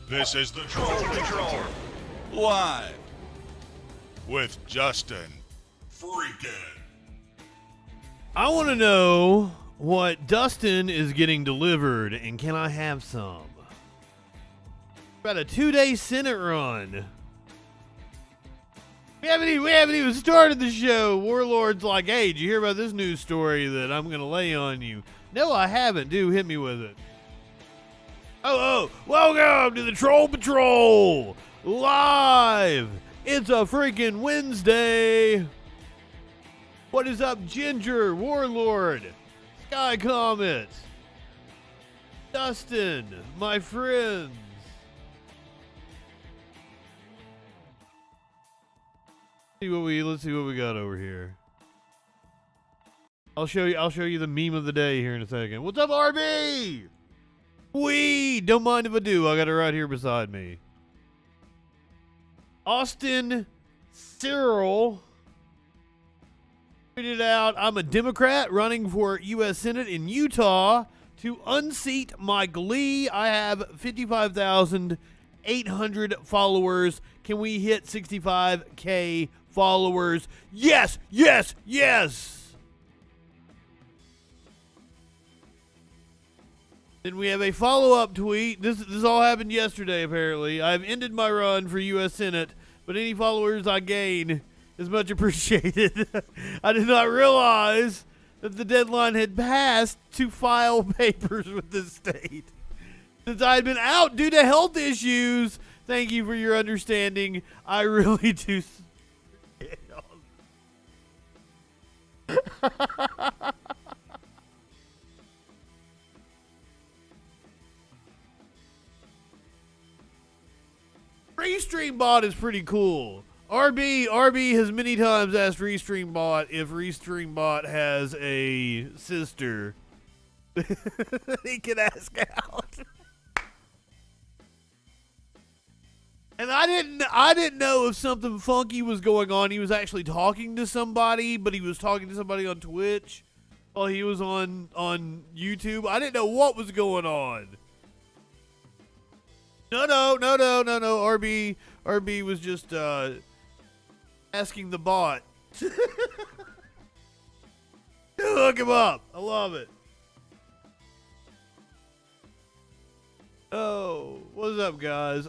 This is the Troll Patrol, live with Justin FREAKIN. I want to know what Dustin is getting delivered, and can I have some? About a 2-day Senate run. We haven't even started the show. Warlord's like, hey, did you hear about this news story that I'm going to lay on you? No, I haven't. Do hit me with it. Oh, welcome to the Troll Patrol, live. It's a freaking Wednesday. What is up, Ginger, Warlord, Sky Comet, Dustin, my friends? Let's see what we got over here. I'll show you the meme of the day here in a second. What's up, RB? Don't mind if I do. I got it right here beside me. Austin Cyril tweeted out, I'm a Democrat running for U.S. Senate in Utah to unseat Mike Lee. I have 55,800 followers. Can we hit 65K followers? Yes, yes, yes. Then we have a follow-up tweet. This all happened yesterday, apparently. I've ended my run for U.S. Senate, but any followers I gain is much appreciated. I did not realize that the deadline had passed to file papers with the state. Since I had been out due to health issues, thank you for your understanding. I really do. Restreambot is pretty cool. RB has many times asked Restreambot if Restreambot has a sister. He can ask out. And I didn't know if something funky was going on. He was actually talking to somebody, but he was talking to somebody on Twitch while he was on YouTube. I didn't know what was going on. No. RB was just asking the bot. Look him up. I love it. Oh, what's up, guys?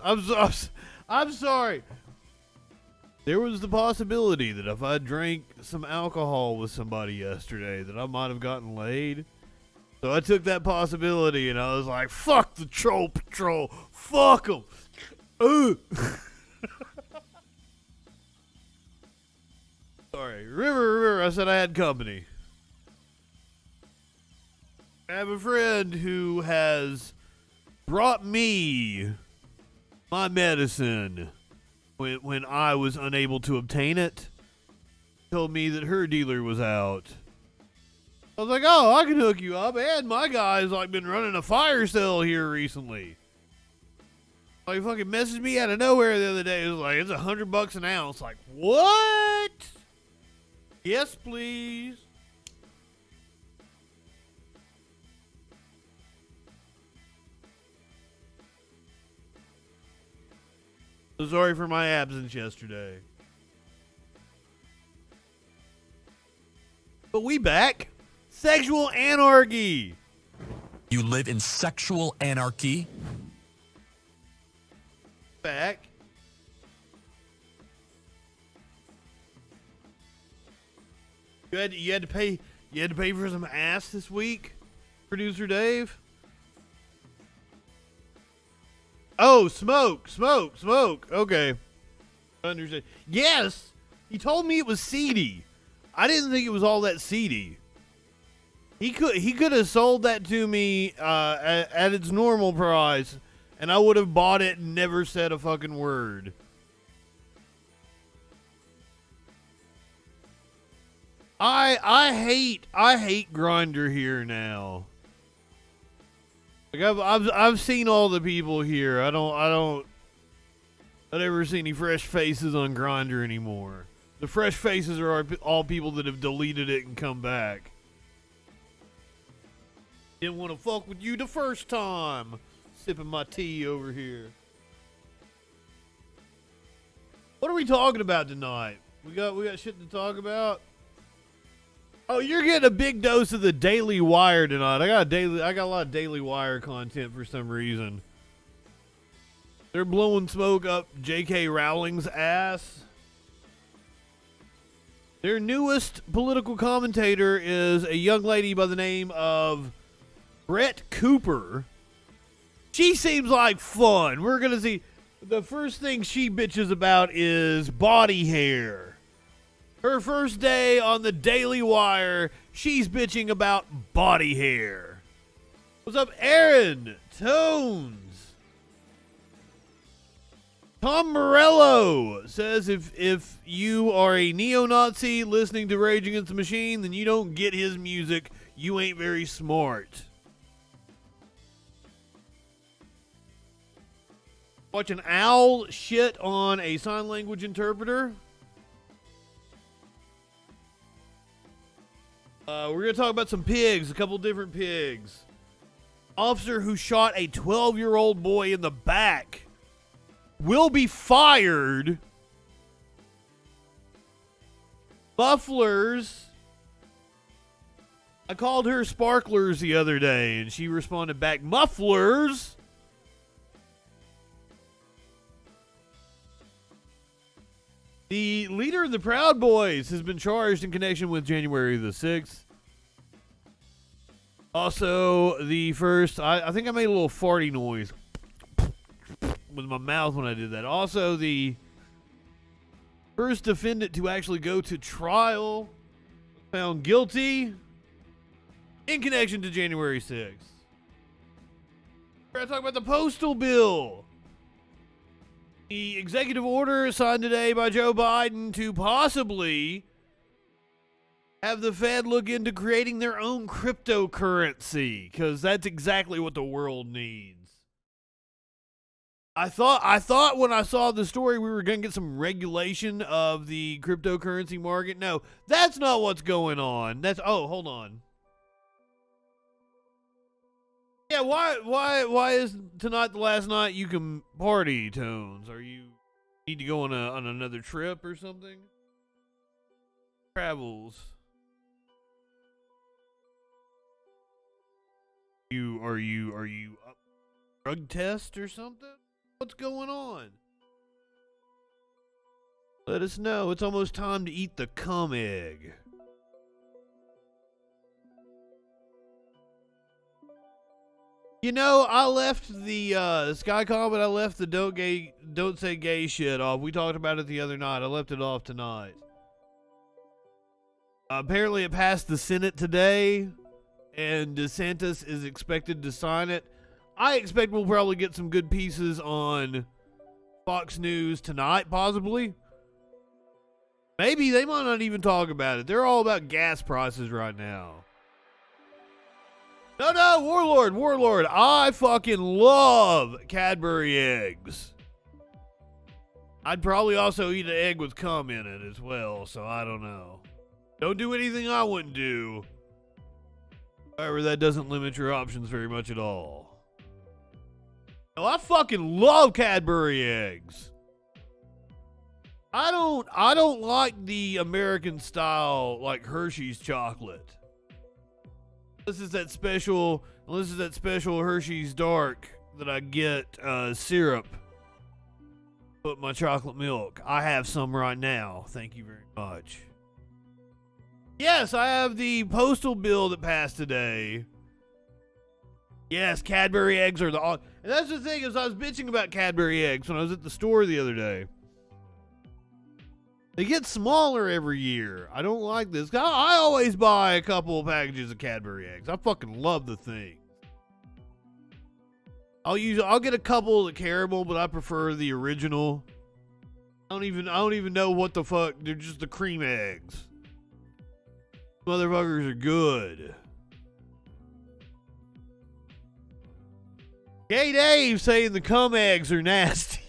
I'm sorry. There was the possibility that if I drank some alcohol with somebody yesterday that I might have gotten laid. So I took that possibility and I was like, fuck the Troll Patrol. Fuck them. Ooh. Sorry. River, I said I had company. I have a friend who has brought me my medicine when I was unable to obtain it. Told me that her dealer was out. I was like, oh, I can hook you up. And my guy's like been running a fire sale here recently. Like, fucking messaged me out of nowhere the other day. It was like, it's $100 an ounce. Like, what? Yes, please. So sorry for my absence yesterday. But we back. Sexual anarchy. You live in sexual anarchy? Back. You had to pay for some ass this week, producer Dave. Oh, smoke. Okay. I understand. Yes, he told me it was seedy. I didn't think it was all that seedy. He could have sold that to me at its normal price, and I would have bought it and never said a fucking word. I hate Grindr here now. Like I've seen all the people here. I don't ever see any fresh faces on Grindr anymore. The fresh faces are all people that have deleted it and come back. Didn't want to fuck with you the first time. Sipping my tea over here. What are we talking about tonight? We got shit to talk about. Oh, you're getting a big dose of the Daily Wire tonight. I got a lot of Daily Wire content for some reason. They're blowing smoke up J.K. Rowling's ass. Their newest political commentator is a young lady by the name of Brett Cooper. She seems like fun. We're going to see. The first thing she bitches about is body hair. Her first day on the Daily Wire, she's bitching about body hair. What's up, Aaron? Tones. Tom Morello says if you are a neo-Nazi listening to Rage Against the Machine, then you don't get his music. You ain't very smart. Watch an owl shit on a sign language interpreter. We're going to talk about some pigs, a couple different pigs. Officer who shot a 12-year-old boy in the back will be fired. Mufflers. I called her sparklers the other day, and she responded back, mufflers. The leader of the Proud Boys has been charged in connection with January the 6th. Also, the first, I think I made a little farty noise with my mouth when I did that. Also, the first defendant to actually go to trial found guilty in connection to January 6th. We're going to talk about the postal bill. The executive order signed today by Joe Biden to possibly have the Fed look into creating their own cryptocurrency, because that's exactly what the world needs. I thought when I saw the story we were going to get some regulation of the cryptocurrency market. No, that's not what's going on. Hold on. Yeah, why is tonight the last night you can party, Tones? Are you need to go on another trip or something? Travels. Are you up drug test or something? What's going on? Let us know. It's almost time to eat the cum egg. You know, I left the Skycom, but I left the don't say gay shit off. We talked about it the other night. I left it off tonight. Apparently it passed the Senate today, and DeSantis is expected to sign it. I expect we'll probably get some good pieces on Fox News tonight, possibly. Maybe they might not even talk about it. They're all about gas prices right now. No, Warlord. I fucking love Cadbury eggs. I'd probably also eat an egg with cum in it as well, so I don't know. Don't do anything I wouldn't do. However, that doesn't limit your options very much at all. No, I fucking love Cadbury eggs. I don't like the American style, like Hershey's chocolate. This is that special Hershey's Dark that I get syrup. Put my chocolate milk. I have some right now. Thank you very much. Yes, I have the postal bill that passed today. Yes, Cadbury eggs are and that's the thing, is I was bitching about Cadbury eggs when I was at the store the other day. They get smaller every year. I don't like this. I always buy a couple of packages of Cadbury eggs. I fucking love the thing. I'll get a couple of the caramel, but I prefer the original. I don't even know what the fuck. They're just the cream eggs. Motherfuckers are good. Gay Dave saying the cum eggs are nasty.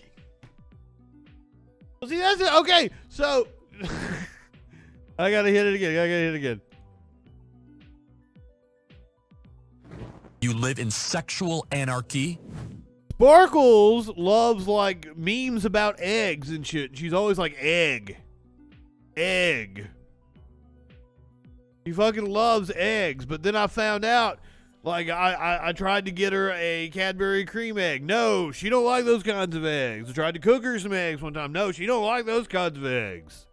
Well, see, that's it. Okay, so I gotta hit it again. You live in sexual anarchy? Sparkles loves like memes about eggs and shit. She's always like egg. She fucking loves eggs. But then I found out, like, I tried to get her a Cadbury cream egg. No, she don't like those kinds of eggs. I tried to cook her some eggs one time. No, she don't like those kinds of eggs.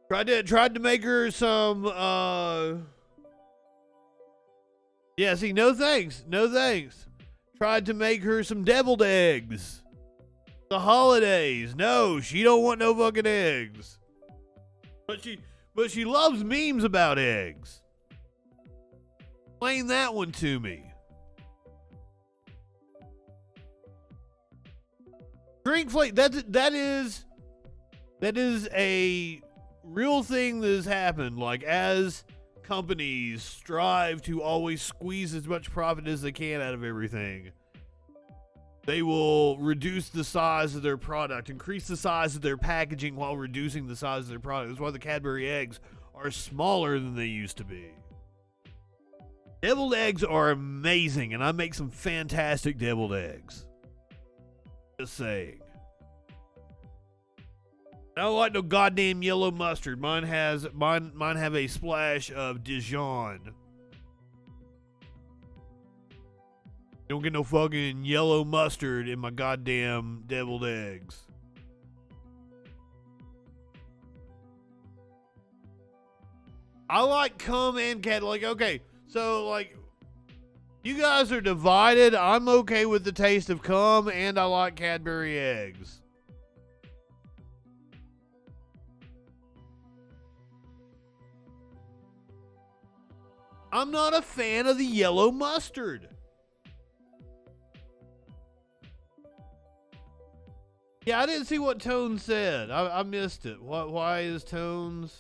Tried to make her some, yeah, see, no thanks. Tried to make her some deviled eggs. The holidays. No, she don't want no fucking eggs. But she loves memes about eggs. Explain that one to me. Shrinkflation. That is a real thing that has happened. Like, as companies strive to always squeeze as much profit as they can out of everything, they will reduce the size of their product, increase the size of their packaging while reducing the size of their product. That's why the Cadbury eggs are smaller than they used to be. Deviled eggs are amazing, and I make some fantastic deviled eggs. Just saying. I don't like no goddamn yellow mustard. Mine have a splash of Dijon. Don't get no fucking yellow mustard in my goddamn deviled eggs. I like cum and cat. Like, okay, so like, you guys are divided. I'm okay with the taste of cum, and I like Cadbury eggs. I'm not a fan of the yellow mustard. Yeah, I didn't see what Tone said. I missed it. Why is Tones?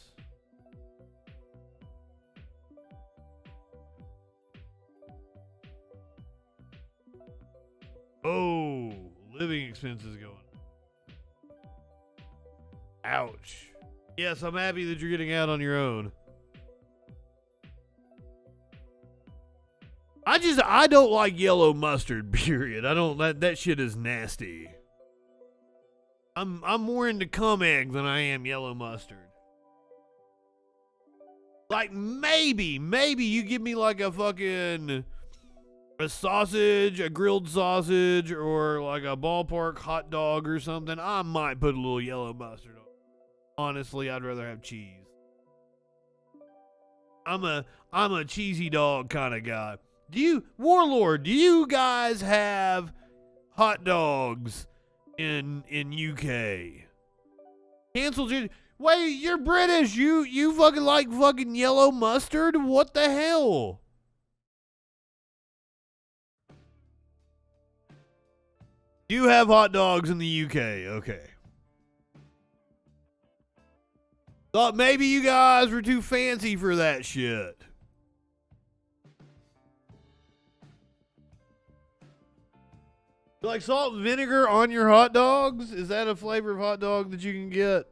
Oh, living expenses going. Ouch. Yes, I'm happy that you're getting out on your own. I don't like yellow mustard, period. That shit is nasty. I'm more into cum egg than I am yellow mustard. Like, maybe you give me like a sausage, a grilled sausage, or like a ballpark hot dog or something. I might put a little yellow mustard on. Honestly, I'd rather have cheese. I'm a cheesy dog kind of guy. Warlord, do you guys have hot dogs in UK? Cancel. Wait, you're British. You fucking like fucking yellow mustard? What the hell? You have hot dogs in the UK. Okay. Thought maybe you guys were too fancy for that shit. Like salt and vinegar on your hot dogs? Is that a flavor of hot dog that you can get?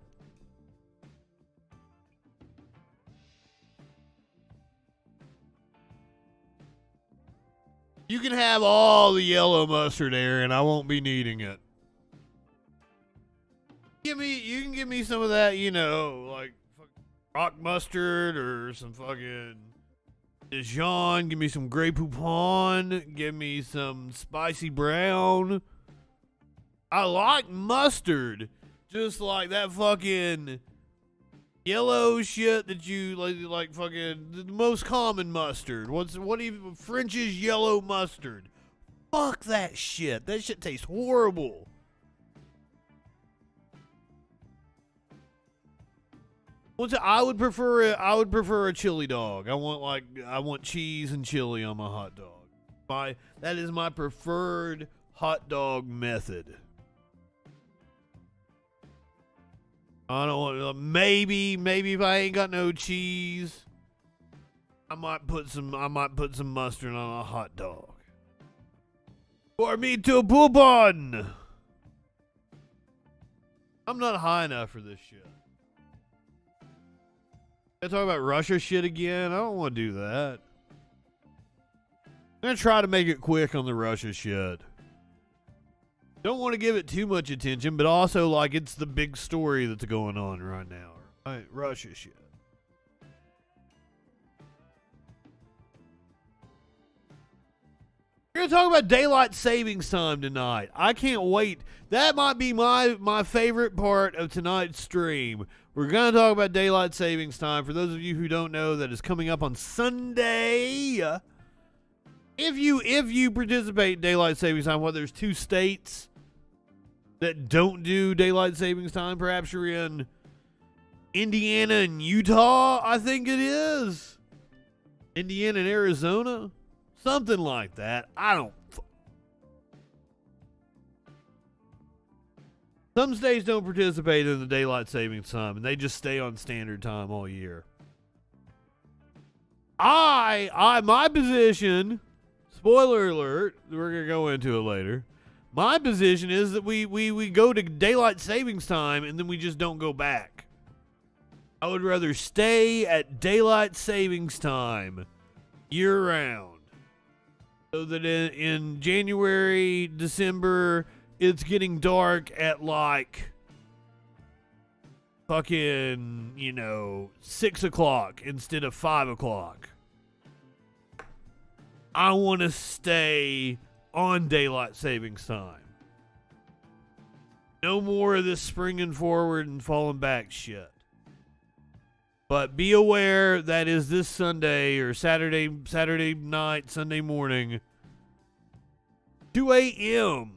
You can have all the yellow mustard, Aaron. I won't be needing it. You can give me some of that, like rock mustard or some fucking Dijon. Give me some Grey Poupon. Give me some spicy brown. I like mustard, just like that fucking yellow shit that you like fucking the most common mustard. What even French's yellow mustard? Fuck that shit. That shit tastes horrible. I would prefer a chili dog. I want cheese and chili on my hot dog. That is my preferred hot dog method. I don't want maybe if I ain't got no cheese, I might put some mustard on a hot dog. For me to poop on. I'm not high enough for this shit. I talk about Russia shit again. I don't want to do that. I'm going to try to make it quick on the Russia shit. Don't want to give it too much attention, but also, like, it's the big story that's going on right now. Right? Russia shit. We're going to talk about daylight savings time tonight. I can't wait. That might be my favorite part of tonight's stream. We're going to talk about daylight savings time. For those of you who don't know, that is coming up on Sunday. If you participate in daylight savings time, well, there's 2 states that don't do daylight savings time. Perhaps you're in Indiana and Utah, I think it is. Indiana and Arizona. Something like that. I don't. Some states don't participate in the daylight savings time, and they just stay on standard time all year. My position, spoiler alert, we're going to go into it later. My position is that we go to daylight savings time and then we just don't go back. I would rather stay at daylight savings time year round. So that in January, December, it's getting dark at like fucking, 6 o'clock instead of 5 o'clock. I want to stay on daylight savings time. No more of this springing forward and falling back shit. But be aware that is this Sunday or Saturday night, Sunday morning, 2 a.m.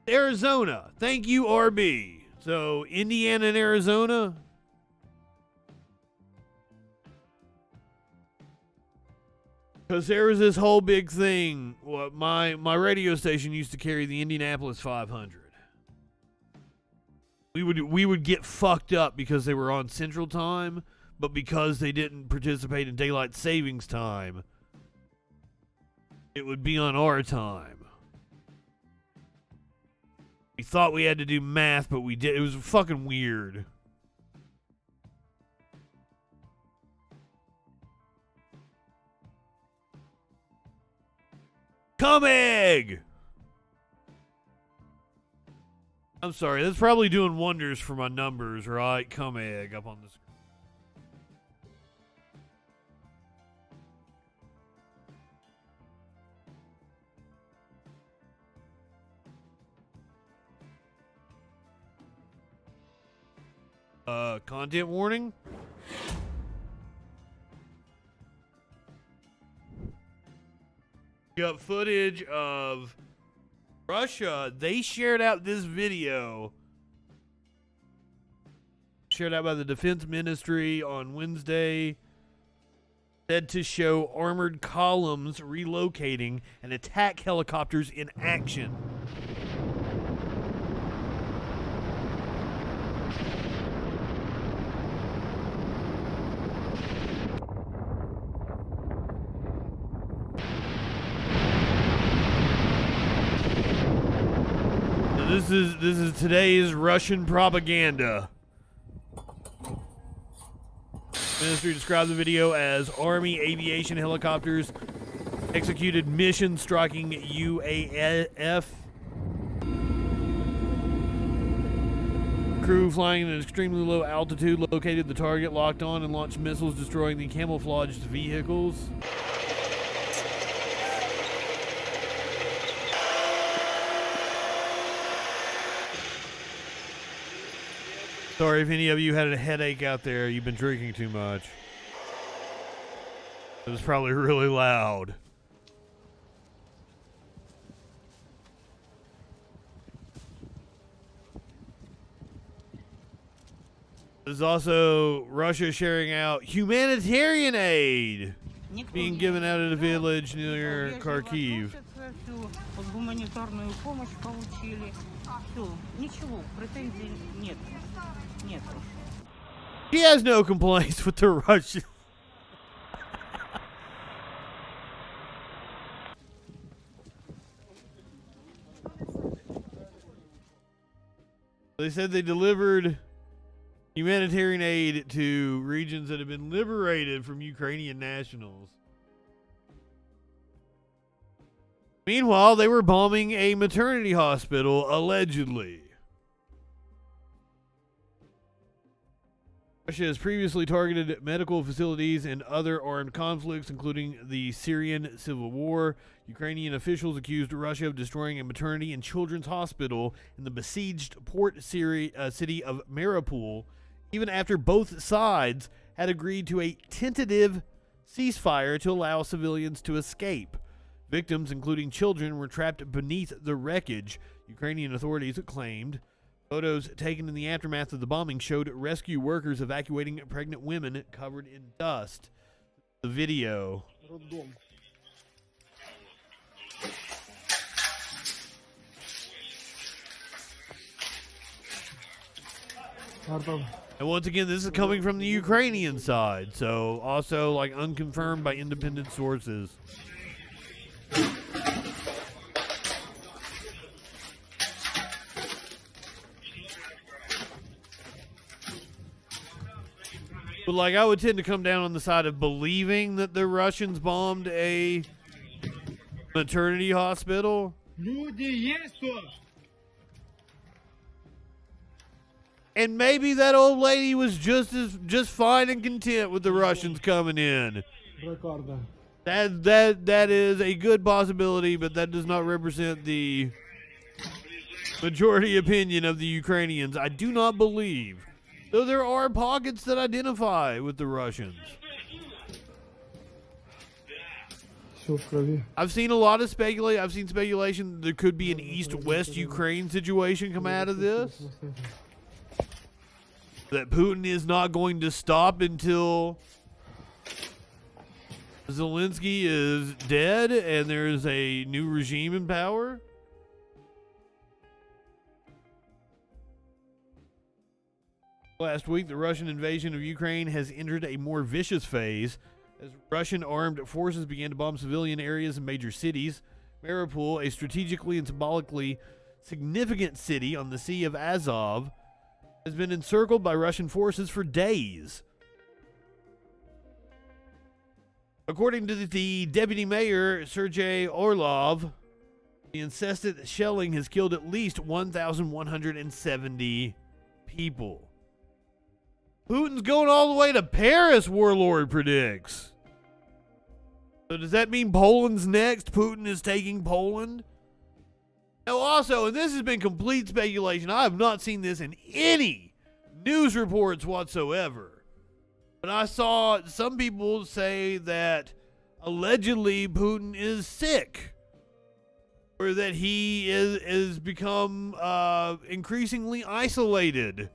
Arizona. Thank you, RB. So, Indiana and Arizona. Because there was this whole big thing. Well, my radio station used to carry the Indianapolis 500. We would get fucked up because they were on Central Time, but because they didn't participate in daylight savings time, it would be on our time. We thought we had to do math, but we did. It was fucking weird. Come egg! I'm sorry, that's probably doing wonders for my numbers, right? Come egg up on the screen. Content warning? We got footage of Russia. They shared out this video shared out by the Defense Ministry on Wednesday, said to show armored columns relocating and attack helicopters in action. This is today's Russian propaganda. Ministry described the video as Army aviation helicopters executed mission striking UAF. Crew flying at an extremely low altitude located the target, locked on, and launched missiles destroying the camouflaged vehicles. Sorry if any of you had a headache out there. You've been drinking too much. It was probably really loud. There's also Russia sharing out humanitarian aid being given out at a village near Kharkiv. She has no complaints with the Russians. They said they delivered humanitarian aid to regions that have been liberated from Ukrainian nationals. Meanwhile, they were bombing a maternity hospital, allegedly. Russia has previously targeted medical facilities in other armed conflicts, including the Syrian civil war. Ukrainian officials accused Russia of destroying a maternity and children's hospital in the besieged port city of Mariupol, even after both sides had agreed to a tentative ceasefire to allow civilians to escape. Victims, including children, were trapped beneath the wreckage, Ukrainian authorities claimed. Photos taken in the aftermath of the bombing showed rescue workers evacuating pregnant women covered in dust. The video. And once again, this is coming from the Ukrainian side, so also like unconfirmed by independent sources. But like, I would tend to come down on the side of believing that the Russians bombed a maternity hospital. And maybe that old lady was just fine and content with the Russians coming in. That is a good possibility, but that does not represent the majority opinion of the Ukrainians. I do not believe. Though there are pockets that identify with the Russians. I've seen a lot of speculation. I've seen speculation that there could be an East-West Ukraine situation come out of this. That Putin is not going to stop until Zelensky is dead and there is a new regime in power. Last week, the Russian invasion of Ukraine has entered a more vicious phase as Russian armed forces began to bomb civilian areas in major cities. Mariupol, a strategically and symbolically significant city on the Sea of Azov, has been encircled by Russian forces for days. According to the deputy mayor, Sergei Orlov, the incessant shelling has killed at least 1,170 people. Putin's going all the way to Paris, Warlord predicts. So does that mean Poland's next? Putin is taking Poland? Now also, and this has been complete speculation, I have not seen this in any news reports whatsoever. But I saw some people say that allegedly Putin is sick. Or that he is become increasingly isolated.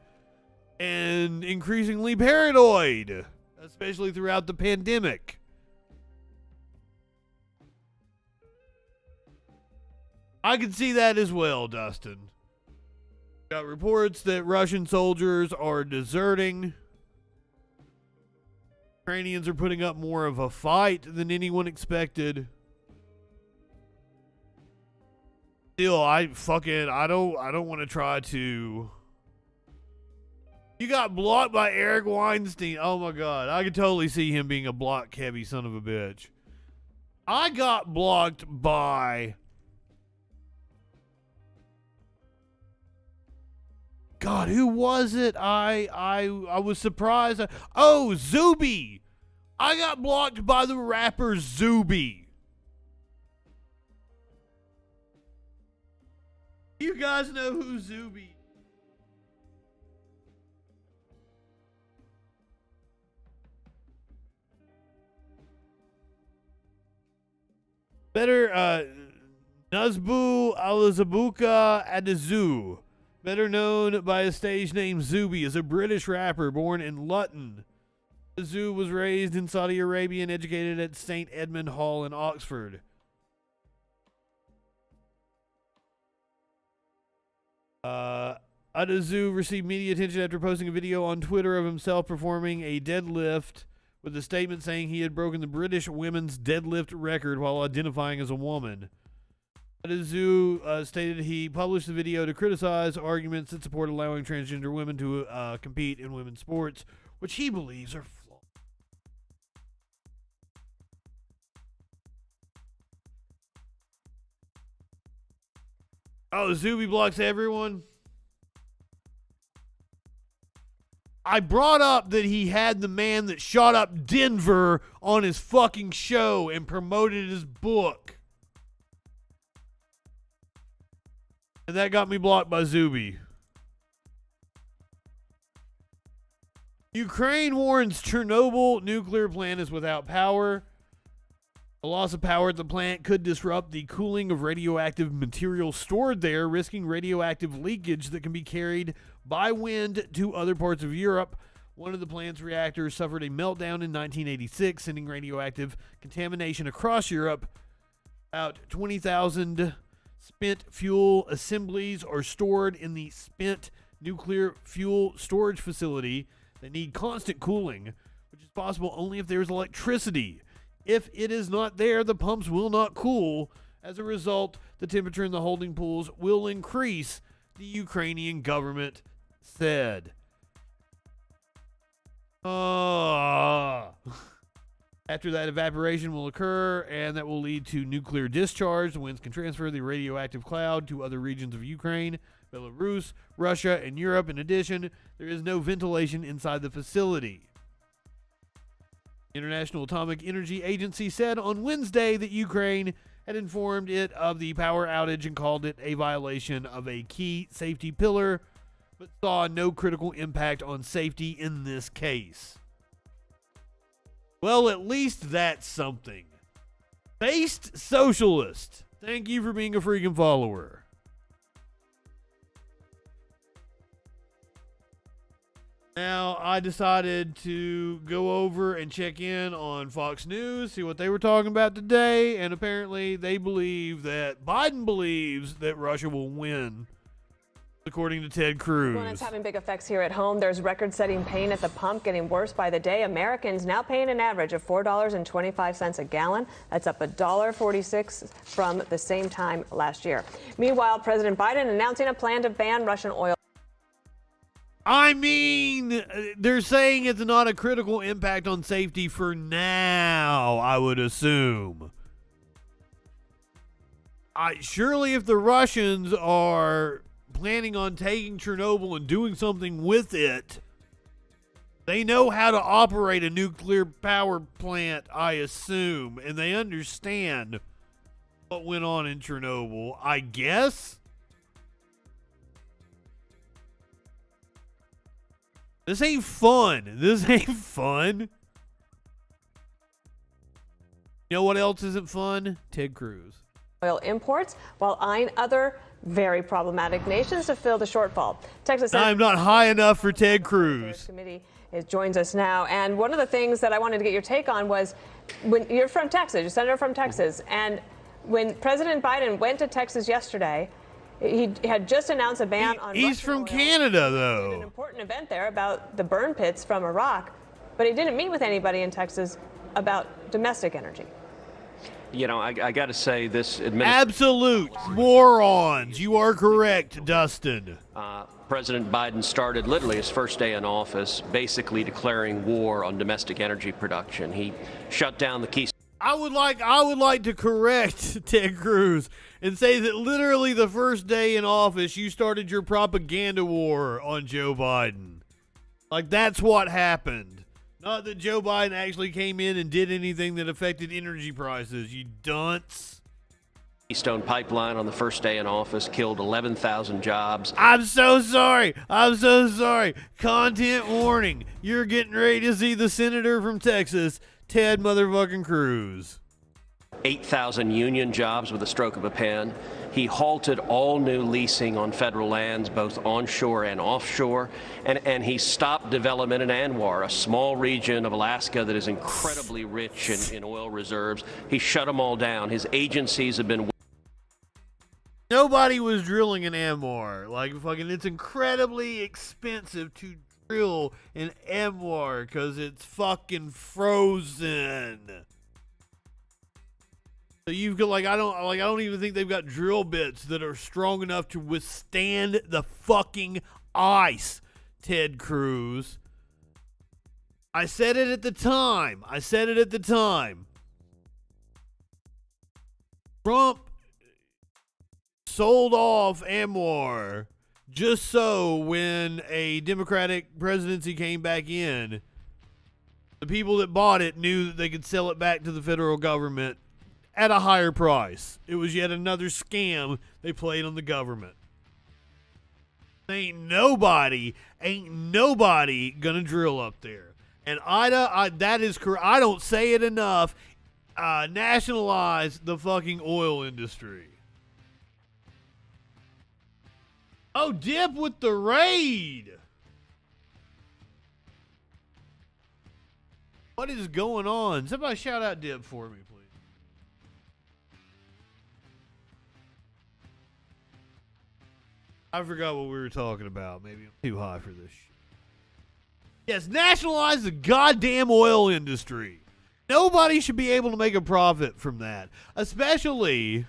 And increasingly paranoid, especially throughout the pandemic. I can see that as well, Dustin. Got reports that Russian soldiers are deserting. Ukrainians are putting up more of a fight than anyone expected. Still, I don't want to try to. You got blocked by Eric Weinstein. Oh my God. I could totally see him being a block heavy son of a bitch. I got blocked by. God, who was it? I was surprised. Oh, Zuby. I got blocked by the rapper Zuby. You guys know who Zuby is? Better, Nazbu Alazabuka Adezu, better known by his stage name Zuby, is a British rapper born in Luton. Adezu was raised in Saudi Arabia and educated at St. Edmund Hall in Oxford. Adezu received media attention after posting a video on Twitter of himself performing a deadlift with a statement saying he had broken the British women's deadlift record while identifying as a woman. Adezu stated he published the video to criticize arguments that support allowing transgender women to compete in women's sports, which he believes are flawed. Oh, Zuby blocks everyone? I brought up that he had the man that shot up Denver on his fucking show and promoted his book. And that got me blocked by Zuby. Ukraine warns Chernobyl nuclear plant is without power. The loss of power at the plant could disrupt the cooling of radioactive material stored there, risking radioactive leakage that can be carried by wind to other parts of Europe. One of the plant's reactors suffered a meltdown in 1986, sending radioactive contamination across Europe. About 20,000 spent fuel assemblies are stored in the spent nuclear fuel storage facility. They need constant cooling, which is possible only if there's electricity. If it is not there, the pumps will not cool. As a result, the temperature in the holding pools will increase, the Ukrainian government said. After that, evaporation will occur, and that will lead to nuclear discharge. The winds can transfer the radioactive cloud to other regions of Ukraine, Belarus, Russia, and Europe. In addition, there is no ventilation inside the facility. International Atomic Energy Agency said on Wednesday that Ukraine had informed it of the power outage and called it a violation of a key safety pillar, but saw no critical impact on safety in this case. Well, at least that's something. Based Socialist, thank you for being a freaking follower. Now, I decided to go over and check in on Fox News, see what they were talking about today, and apparently they believe that Biden believes that Russia will win, according to Ted Cruz. Well, it's having big effects here at home. There's record-setting pain at the pump, getting worse by the day. Americans now paying an average of $4.25 a gallon. That's up $1.46 from the same time last year. Meanwhile, President Biden announcing a plan to ban Russian oil. I mean, they're saying it's not a critical impact on safety for now, I would assume. Surely if the Russians are planning on taking Chernobyl and doing something with it, they know how to operate a nuclear power plant, I assume, and they understand what went on in Chernobyl, I guess. This ain't fun. This ain't fun. You know what else isn't fun? Ted Cruz. Oil imports while eyeing other very problematic nations to fill the shortfall. Texas. I'm not high enough for Ted Cruz. Committee joins us now, and one of the things that I wanted to get your take on was when you're from Texas, you're senator from Texas, and when President Biden went to Texas yesterday, he had just announced a ban on He's Russian from oil. Canada, He though. did an important event there about the burn pits from Iraq, but he didn't meet with anybody in Texas about domestic energy. You know, I got to say this administration. Absolute morons. You are correct, Dustin. President Biden started literally his first day in office, basically declaring war on domestic energy production. He shut down the key. I would like to correct Ted Cruz and say that literally the first day in office, you started your propaganda war on Joe Biden. Like, that's what happened. Not that Joe Biden actually came in and did anything that affected energy prices, you dunce. Keystone Pipeline on the first day in office killed 11,000 jobs. I'm so sorry. Content warning. You're getting ready to see the senator from Texas, Ted motherfucking Cruz. 8,000 union jobs with a stroke of a pen. He halted all new leasing on federal lands, both onshore and offshore, and he stopped development in Anwar, a small region of Alaska that is incredibly rich in oil reserves. He shut them all down. His agencies have been... Nobody was drilling in Anwar. Like, fucking, it's incredibly expensive to drill in Anwar because it's fucking frozen. So you've got I don't even think they've got drill bits that are strong enough to withstand the fucking ice, Ted Cruz. I said it at the time. Trump sold off ANWR just so when a Democratic presidency came back in, the people that bought it knew that they could sell it back to the federal government at a higher price. It was yet another scam they played on the government. Ain't nobody gonna drill up there. And that is correct. I don't say it enough. Nationalize the fucking oil industry. Oh, Dip with the raid. What is going on? Somebody shout out Dip for me, please. I forgot what we were talking about. Maybe I'm too high for this shit. Yes, nationalize the goddamn oil industry. Nobody should be able to make a profit from that. Especially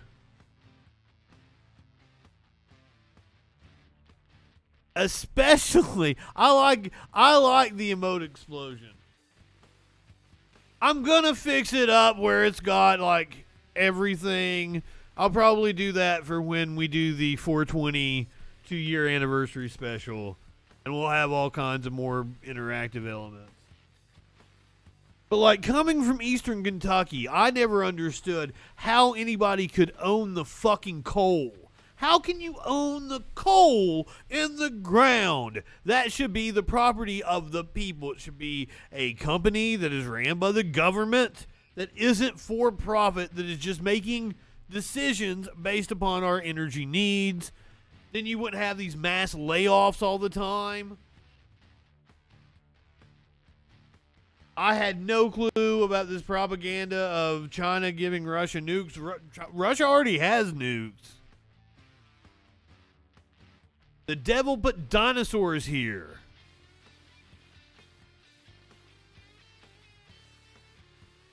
I like the emote explosion. I'm gonna fix it up where it's got like everything. I'll probably do that for when we do the 420 2-year anniversary special, and we'll have all kinds of more interactive elements. But like coming from Eastern Kentucky, I never understood how anybody could own the fucking coal. How can you own the coal in the ground? That should be the property of the people. It should be a company that is ran by the government, that isn't for profit, that is just making decisions based upon our energy needs. Then you wouldn't have these mass layoffs all the time. I had no clue about this propaganda of China giving Russia nukes. Russia already has nukes. The devil put dinosaurs here.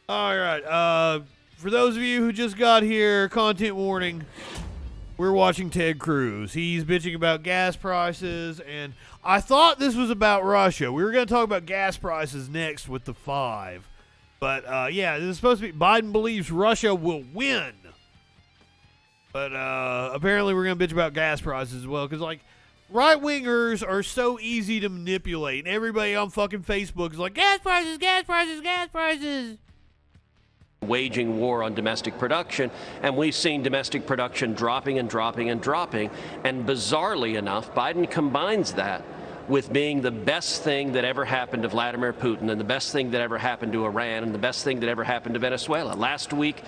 All right. For those of you who just got here, content warning. We're watching Ted Cruz. He's bitching about gas prices, and I thought this was about Russia. We were going to talk about gas prices next with the 5. But, yeah, this is supposed to be Biden believes Russia will win. But apparently we're going to bitch about gas prices as well, because, like, right-wingers are so easy to manipulate, and everybody on fucking Facebook is like, gas prices, gas prices, gas prices. Waging war on domestic production, and we've seen domestic production dropping and dropping and dropping. And bizarrely enough, Biden combines that with being the best thing that ever happened to Vladimir Putin, and the best thing that ever happened to Iran, and the best thing that ever happened to Venezuela. Last week.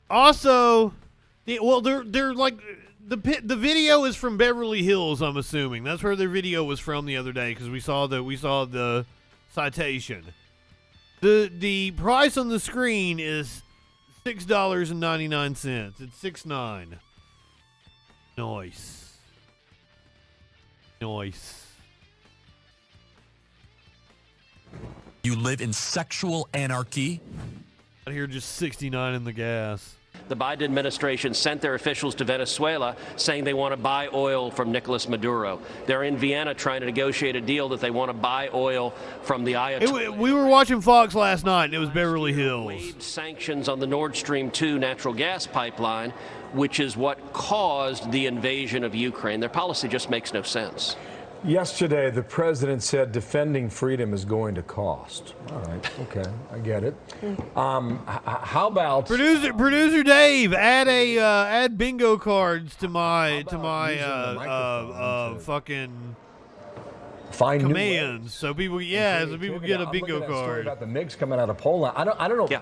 Also, they're like the video is from Beverly Hills. I'm assuming that's where their video was from the other day, because we saw the citation. The price on the screen is $6.99. It's $6.9. Nice. You live in sexual anarchy? Out here just 69 in the gas. The Biden administration sent their officials to Venezuela saying they want to buy oil from Nicolas Maduro. They're in Vienna trying to negotiate a deal that they want to buy oil from the Ayatollah. We were watching Fox last night, and it was Beverly Hills. Waived sanctions on the Nord Stream 2 natural gas pipeline, which is what caused the invasion of Ukraine. Their policy just makes no sense. Yesterday, the president said defending freedom is going to cost. All right, okay, I get it. How about producer Dave? Add bingo cards to my fucking find commands, so people get a bingo card. About the MiGs coming out of Poland. I don't know. Yeah.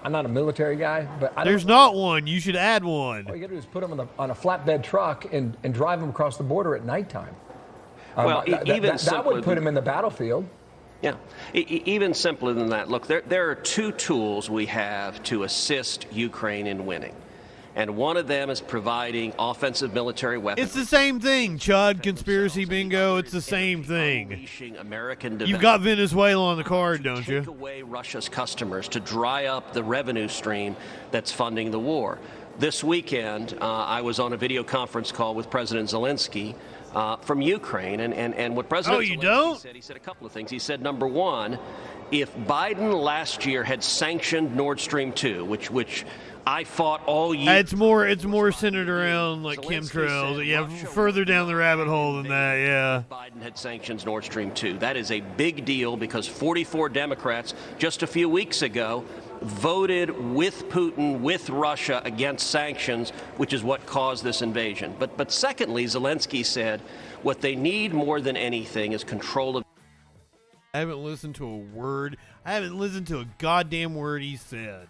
I'm not a military guy, but there's not one. You should add one. All you got to do is put them on a flatbed truck and drive them across the border at nighttime. Well, that would put him in the battlefield. Yeah, even simpler than that. Look, there are 2 tools we have to assist Ukraine in winning. And one of them is providing offensive military weapons. It's the same thing, Chud. Conspiracy bingo. It's the same thing. You've got Venezuela on the card, don't you? Take away Russia's customers to dry up the revenue stream that's funding the war. This weekend, I was on a video conference call with President Zelensky from Ukraine, and what President Zelensky said, he said a couple of things. He said, number one, if Biden last year had sanctioned Nord Stream 2, which I fought all year. It's more centered around like Zelensky chemtrails. said Yeah, Russia further would down the not rabbit have hole than that. invaded Yeah. if Biden had sanctions Nord Stream 2. That is a big deal because 44 Democrats just a few weeks ago voted with Putin, with Russia, against sanctions, which is what caused this invasion. But secondly, Zelensky said what they need more than anything is control of. I haven't listened to a word. I haven't listened to a goddamn word he said.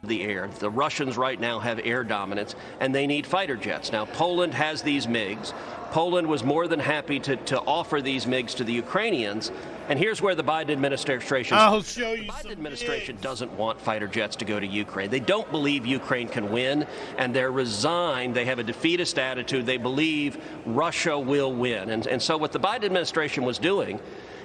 The air. The Russians right now have air dominance, and they need fighter jets. Now, Poland has these MiGs. Poland was more than happy to offer these MiGs to the Ukrainians. And here's where the Biden administration. I'll show you. The Biden some administration MiGs. doesn't want fighter jets to go to Ukraine. They don't believe Ukraine can win, and they're resigned. They have a defeatist attitude. They believe Russia will win. And so what the Biden administration was doing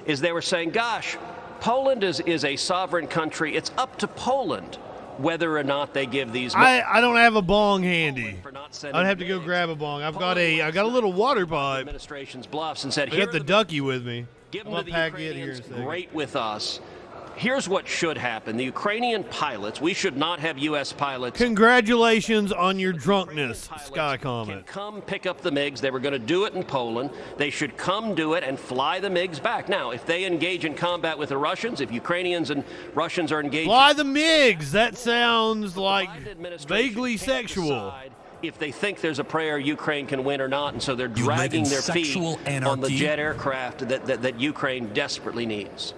is they were saying, gosh, Poland is a sovereign country. It's up to Poland whether or not they give these. I don't have a bong handy. For not sending I'd have to go MiGs. grab a bong. I got Poland a little water pipe. Administration's bluffs and said, I here got the are ducky with me. give them I'll to the pack it here in a Ukrainians, second. great with us. Here's what should happen. The Ukrainian pilots, we should not have U.S. pilots. Congratulations on your drunkenness, Pilots Sky can Comet. come pick up the MiGs. They were going to do it in Poland. They should come do it and fly the MiGs back. Now, if they engage in combat with the Russians, if Ukrainians and Russians are engaged. Fly the MiGs. That sounds like Biden administration vaguely can't sexual. decide if they think there's a prayer Ukraine can win or not, and so they're You live dragging in their feet sexual on the anarchy? jet aircraft that Ukraine desperately needs.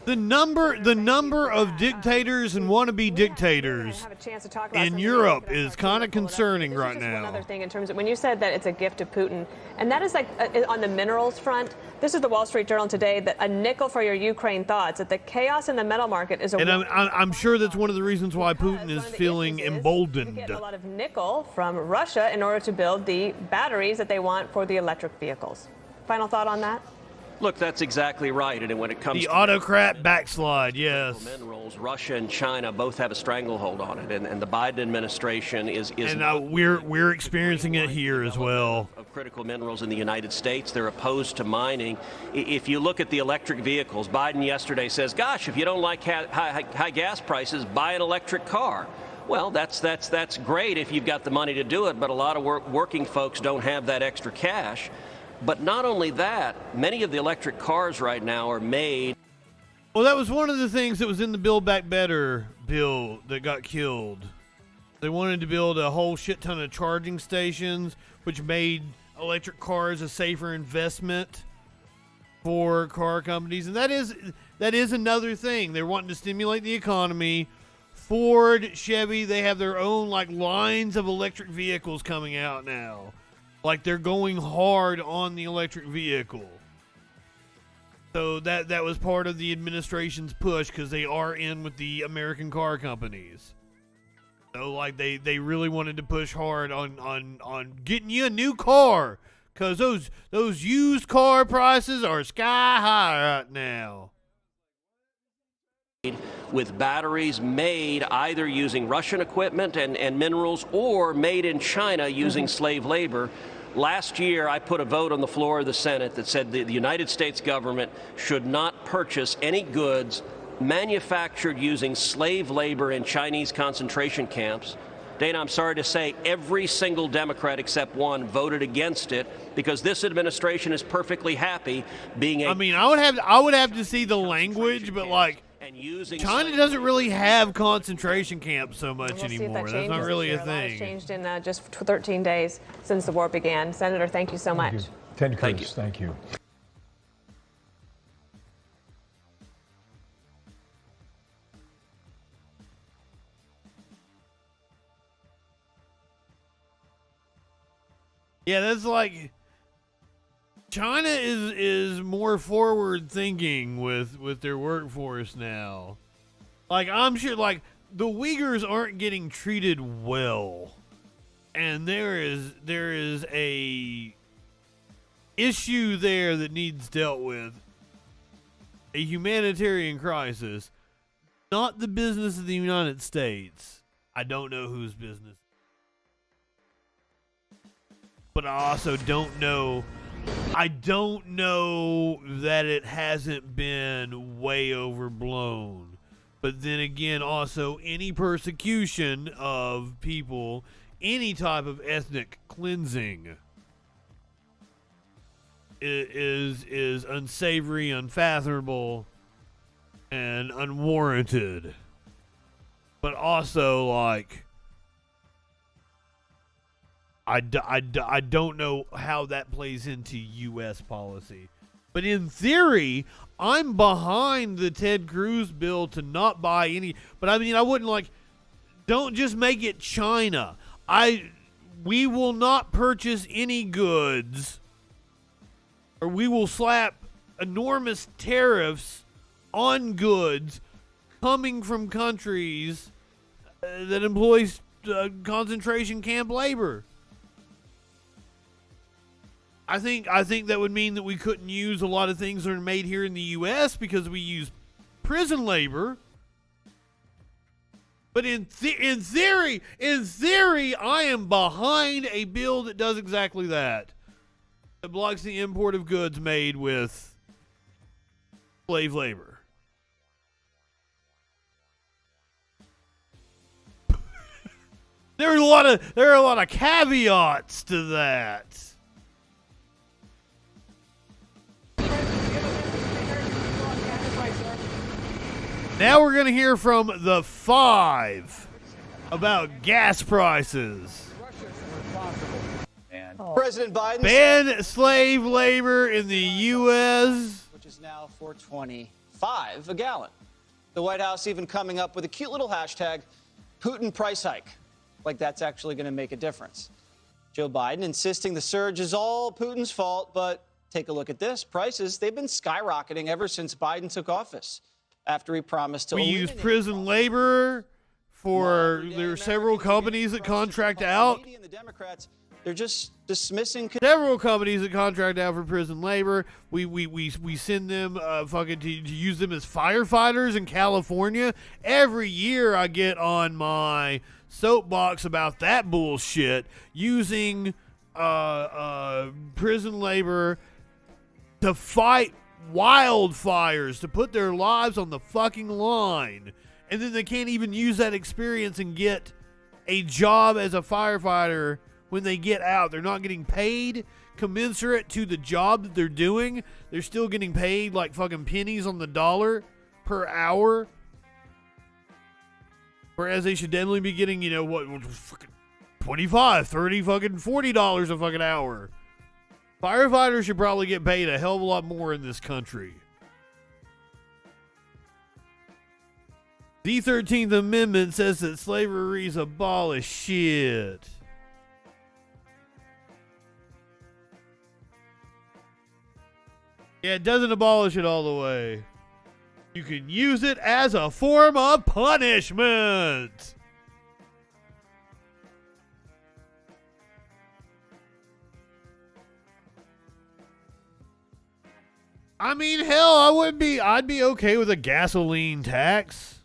The number of dictators and wannabe dictators in Europe is kind of concerning right One now. other thing in terms of when you said that it's a gift to Putin, and that is like on the minerals front. This is the Wall Street Journal today that a nickel for your Ukraine thoughts that the chaos in the metal market is a. And I'm sure that's one of the reasons why Putin One is of the feeling issues is emboldened. You get a lot of nickel from Russia in order to build the batteries that they want for the electric vehicles. Final thought on that? Look, that's exactly right. And when it comes The to autocrat backslide, yes. minerals, Russia and China both have a stranglehold on it, and the Biden administration is And we're experiencing it here as well. of critical minerals in the United States. They're opposed to mining. If you look at the electric vehicles, Biden yesterday says, gosh, if you don't like high gas prices, buy an electric car. Well, that's great if you've got the money to do it, but a lot of working folks don't have that extra cash. But not only that, many of the electric cars right now are made. Well, that was one of the things that was in the Build Back Better bill that got killed. They wanted to build a whole shit ton of charging stations, which made electric cars a safer investment for car companies. And that is another thing. They're wanting to stimulate the economy. Ford, Chevy, they have their own like lines of electric vehicles coming out now. Like they're going hard on the electric vehicle. So that was part of the administration's push because they are in with the American car companies. So like they really wanted to push hard on getting you a new car because those used car prices are sky high right now. With batteries made either using Russian equipment and minerals or made in China using slave labor. Last year, I put a vote on the floor of the Senate that said the United States government should not purchase any goods manufactured using slave labor in Chinese concentration camps. Dana, I'm sorry to say, every single Democrat except one voted against it because this administration is perfectly happy being a. I mean, I would have to see the language, but like. China doesn't really have concentration camps so much anymore. That's not really a thing. It's changed in just 13 days since the war began. Senator, thank you so much. Ted Cruz, thank you. Yeah, that's like China is more forward thinking with their workforce now. Like I'm sure like the Uyghurs aren't getting treated well. And there is a issue there that needs dealt with. A humanitarian crisis. Not the business of the United States. I don't know whose business. But I also don't know I don't know that it hasn't been way overblown. But then again, also, any persecution of people, any type of ethnic cleansing is unsavory, unfathomable, and unwarranted. But also, like, I don't know how that plays into U.S. policy. But in theory, I'm behind the Ted Cruz bill to not buy any. But I mean, I wouldn't like, don't just make it China. We will not purchase any goods, or we will slap enormous tariffs on goods coming from countries that employs concentration camp labor. I think that would mean that we couldn't use a lot of things that are made here in the U.S. because we use prison labor. But in theory, I am behind a bill that does exactly that. That blocks the import of goods made with slave labor. There are a lot of caveats to that. Now we're going to hear from the five about gas prices. President Biden ban slave labor in the U.S., which is now $4.25 a gallon. The White House even coming up with a cute little hashtag, Putin price hike, like that's actually going to make a difference. Joe Biden insisting the surge is all Putin's fault, but take a look at this. Prices, they've been skyrocketing ever since Biden took office. After he promised to we use prison labor for, there are several companies that contract out. And the Democrats, they're just dismissing several companies that contract out for prison labor. We send them fucking to use them as firefighters in California. Every year I get on my soapbox about that bullshit, using prison labor to fight wildfires, to put their lives on the fucking line, and then they can't even use that experience and get a job as a firefighter when they get out. They're not getting paid commensurate to the job that they're doing. They're still getting paid like fucking pennies on the dollar per hour, whereas they should definitely be getting, you know, what, fucking 25, 30, fucking $40 a fucking hour. Firefighters should probably get paid a hell of a lot more in this country. The 13th Amendment says that slavery's abolished. Shit. Yeah, it doesn't abolish it all the way. You can use it as a form of punishment. I mean, hell, I'd be okay with a gasoline tax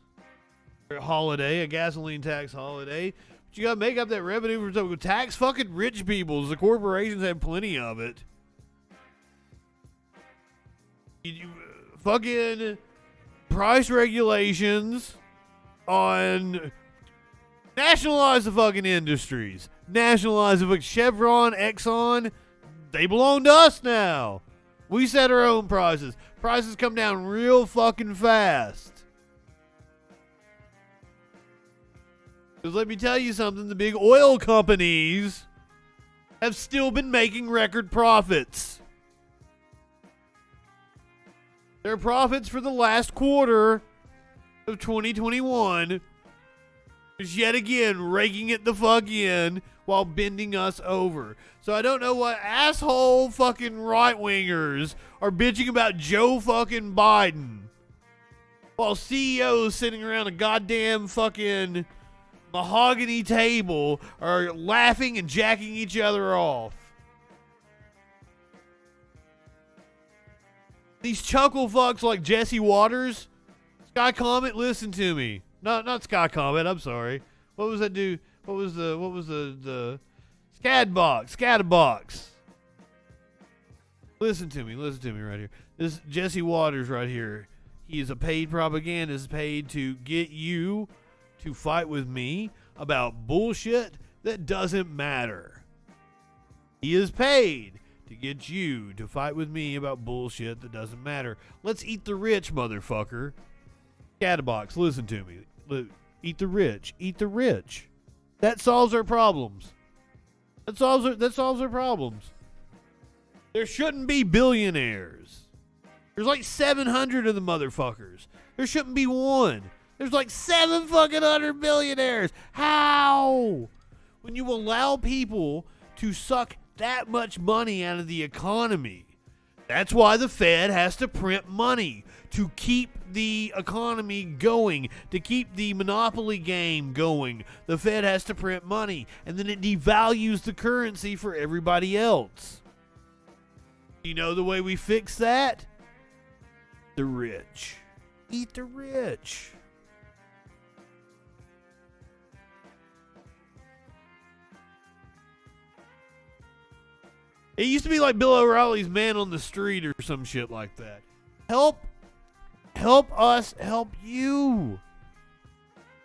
holiday, a gasoline tax holiday. But you gotta make up that revenue for something. Tax fucking rich people. The corporations have plenty of it. You fucking price regulations on, nationalize the fucking industries. Nationalize the fucking Chevron, Exxon. They belong to us now. We set our own prices. Prices come down real fucking fast. Because let me tell you something, the big oil companies have still been making record profits. Their profits for the last quarter of 2021 is yet again raking it the fuck in while bending us over. So I don't know what asshole fucking right-wingers are bitching about Joe fucking Biden while CEOs sitting around a goddamn fucking mahogany table are laughing and jacking each other off. These chuckle fucks like Jesse Waters, Sky Comet, listen to me. Not Sky Comet, I'm sorry. What was that dude? What was the Scatterbox. Listen to me right here. This is Jesse Waters right here. He is a paid propagandist paid to get you to fight with me about bullshit that doesn't matter. He is paid to get you to fight with me about bullshit that doesn't matter. Let's eat the rich, motherfucker. Scatterbox, listen to me. Eat the rich. Eat the rich. That solves our problems. That solves our problems. There shouldn't be billionaires. There's like 700 of the motherfuckers. There shouldn't be one. There's like 700 billionaires. How? When you allow people to suck that much money out of the economy. That's why the Fed has to print money to keep the economy going, to keep the monopoly game going. The Fed has to print money, and then it devalues the currency for everybody else. You know the way we fix that? The rich. Eat the rich. It used to be like Bill O'Reilly's Man on the Street or some shit like that. Help us help you.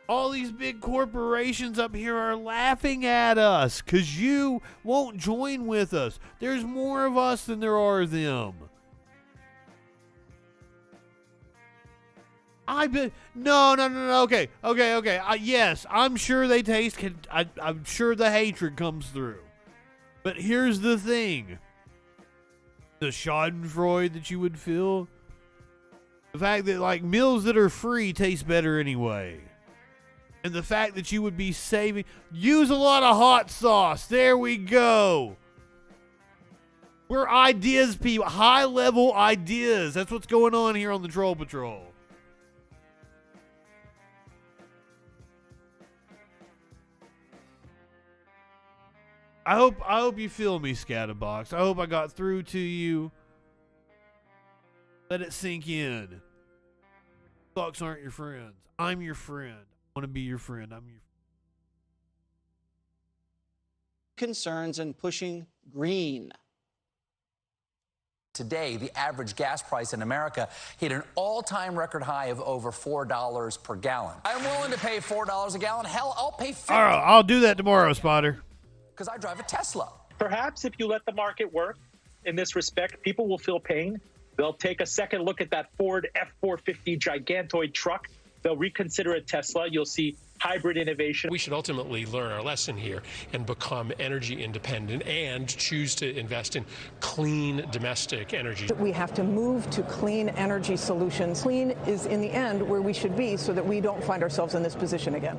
All these big corporations up here are laughing at us because you won't join with us. There's more of us than there are them. No. Okay. Yes, I'm sure they taste. I'm sure the hatred comes through. But here's the thing. The schadenfreude that you would feel. The fact that like meals that are free taste better anyway. And the fact that you would be saving. Use a lot of hot sauce. There we go. We're ideas people. High level ideas. That's what's going on here on the Troll Patrol. I hope you feel me, Scatterbox. I hope I got through to you. Let it sink in. Bucks aren't your friends. I'm your friend. I want to be your friend. I'm your Concerns and pushing green. Today, the average gas price in America hit an all-time record high of over $4 per gallon. I'm willing to pay $4 a gallon. Hell, I'll pay $50. All right, I'll do that tomorrow, Spotter. Because I drive a Tesla. Perhaps if you let the market work in this respect, people will feel pain. They'll take a second look at that Ford F-450 gigantoid truck. They'll reconsider a Tesla. You'll see hybrid innovation. We should ultimately learn our lesson here and become energy independent and choose to invest in clean domestic energy. We have to move to clean energy solutions. Clean is in the end where we should be so that we don't find ourselves in this position again.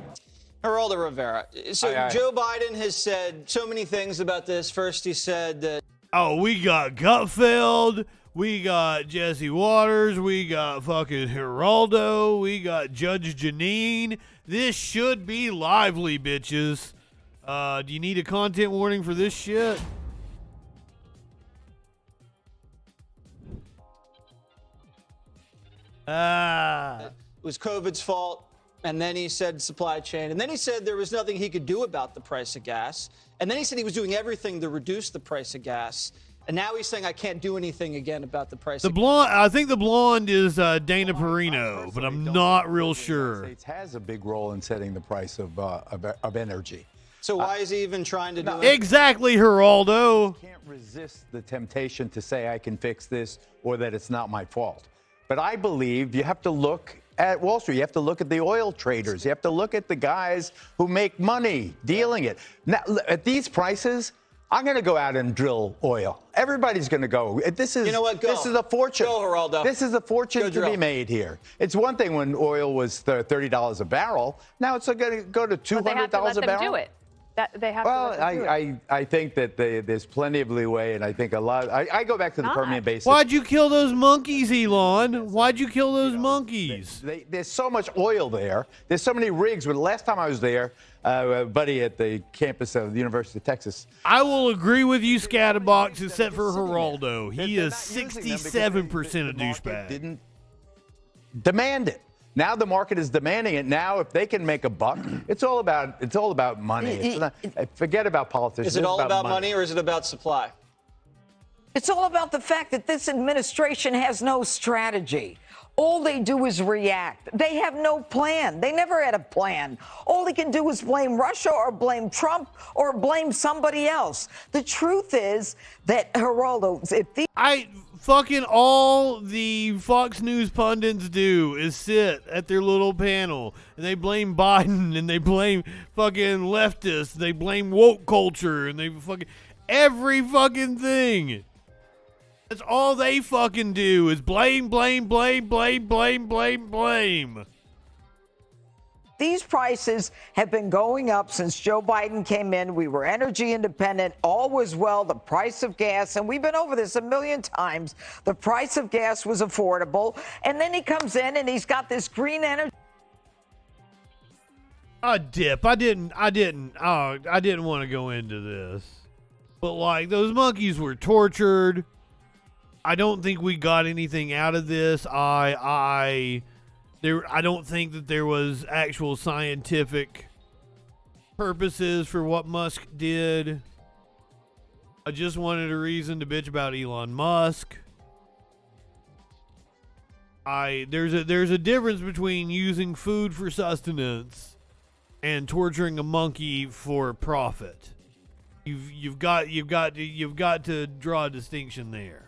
Geraldo Rivera. So Joe Biden has said so many things about this. First, he said that. Oh, we got Gutfeld. We got Jesse Waters. We got fucking Geraldo. We got Judge Janine. This should be lively, bitches. Do you need a content warning for this shit? It was COVID's fault. And then he said supply chain. And then he said there was nothing he could do about the price of gas. And then he said he was doing everything to reduce the price of gas. And now he's saying I can't do anything again about the price of gas. I think the blonde is Dana Perino, but I'm not real sure. States has a big role in setting the price of energy. So why is he even trying to do it? Exactly, Geraldo. I can't resist the temptation to say I can fix this or that it's not my fault. But I believe you have to look at Wall Street. You have to look at the oil traders. You have to look at the guys who make money dealing it. Now, at these prices, I'm going to go out and drill oil. Everybody's going to go. This is, you know what? Go. This is a fortune. Go, Geraldo. This is a fortune to be made here. It's one thing when oil was $30 a barrel. Now it's going to go to $200 a barrel. They have to let them do it. They have to let them do it. I think that there's plenty of leeway, and I think a lot. I go back to the Permian Basin. Why'd you kill those monkeys, Elon? Why'd you kill those monkeys? There's so much oil there. There's so many rigs. But last time I was there, a buddy at the campus of the University of Texas. I will agree with you, Scatterbox, except for Geraldo. He is 67% a douchebag. Didn't demand it. Now the market is demanding it. Now, if they can make a buck, it's all about money. Forget about politicians. Is it all about money or is it about supply? It's all about the fact that this administration has no strategy. All they do is react. They have no plan. They never had a plan. All they can do is blame Russia or blame Trump or blame somebody else. The truth is that, Geraldo, fucking all the Fox News pundits do is sit at their little panel and they blame Biden and they blame fucking leftists. They blame woke culture and they fucking every fucking thing. That's all they fucking do is blame. These prices have been going up since Joe Biden came in. We were energy independent. All was well. The price of gas, and we've been over this a million times, the price of gas was affordable. And then he comes in and he's got this green energy. I didn't want to go into this. But like those monkeys were tortured. I don't think we got anything out of this. I don't think that there was actual scientific purposes for what Musk did. I just wanted a reason to bitch about Elon Musk. There's a difference between using food for sustenance and torturing a monkey for profit. You've got to draw a distinction there.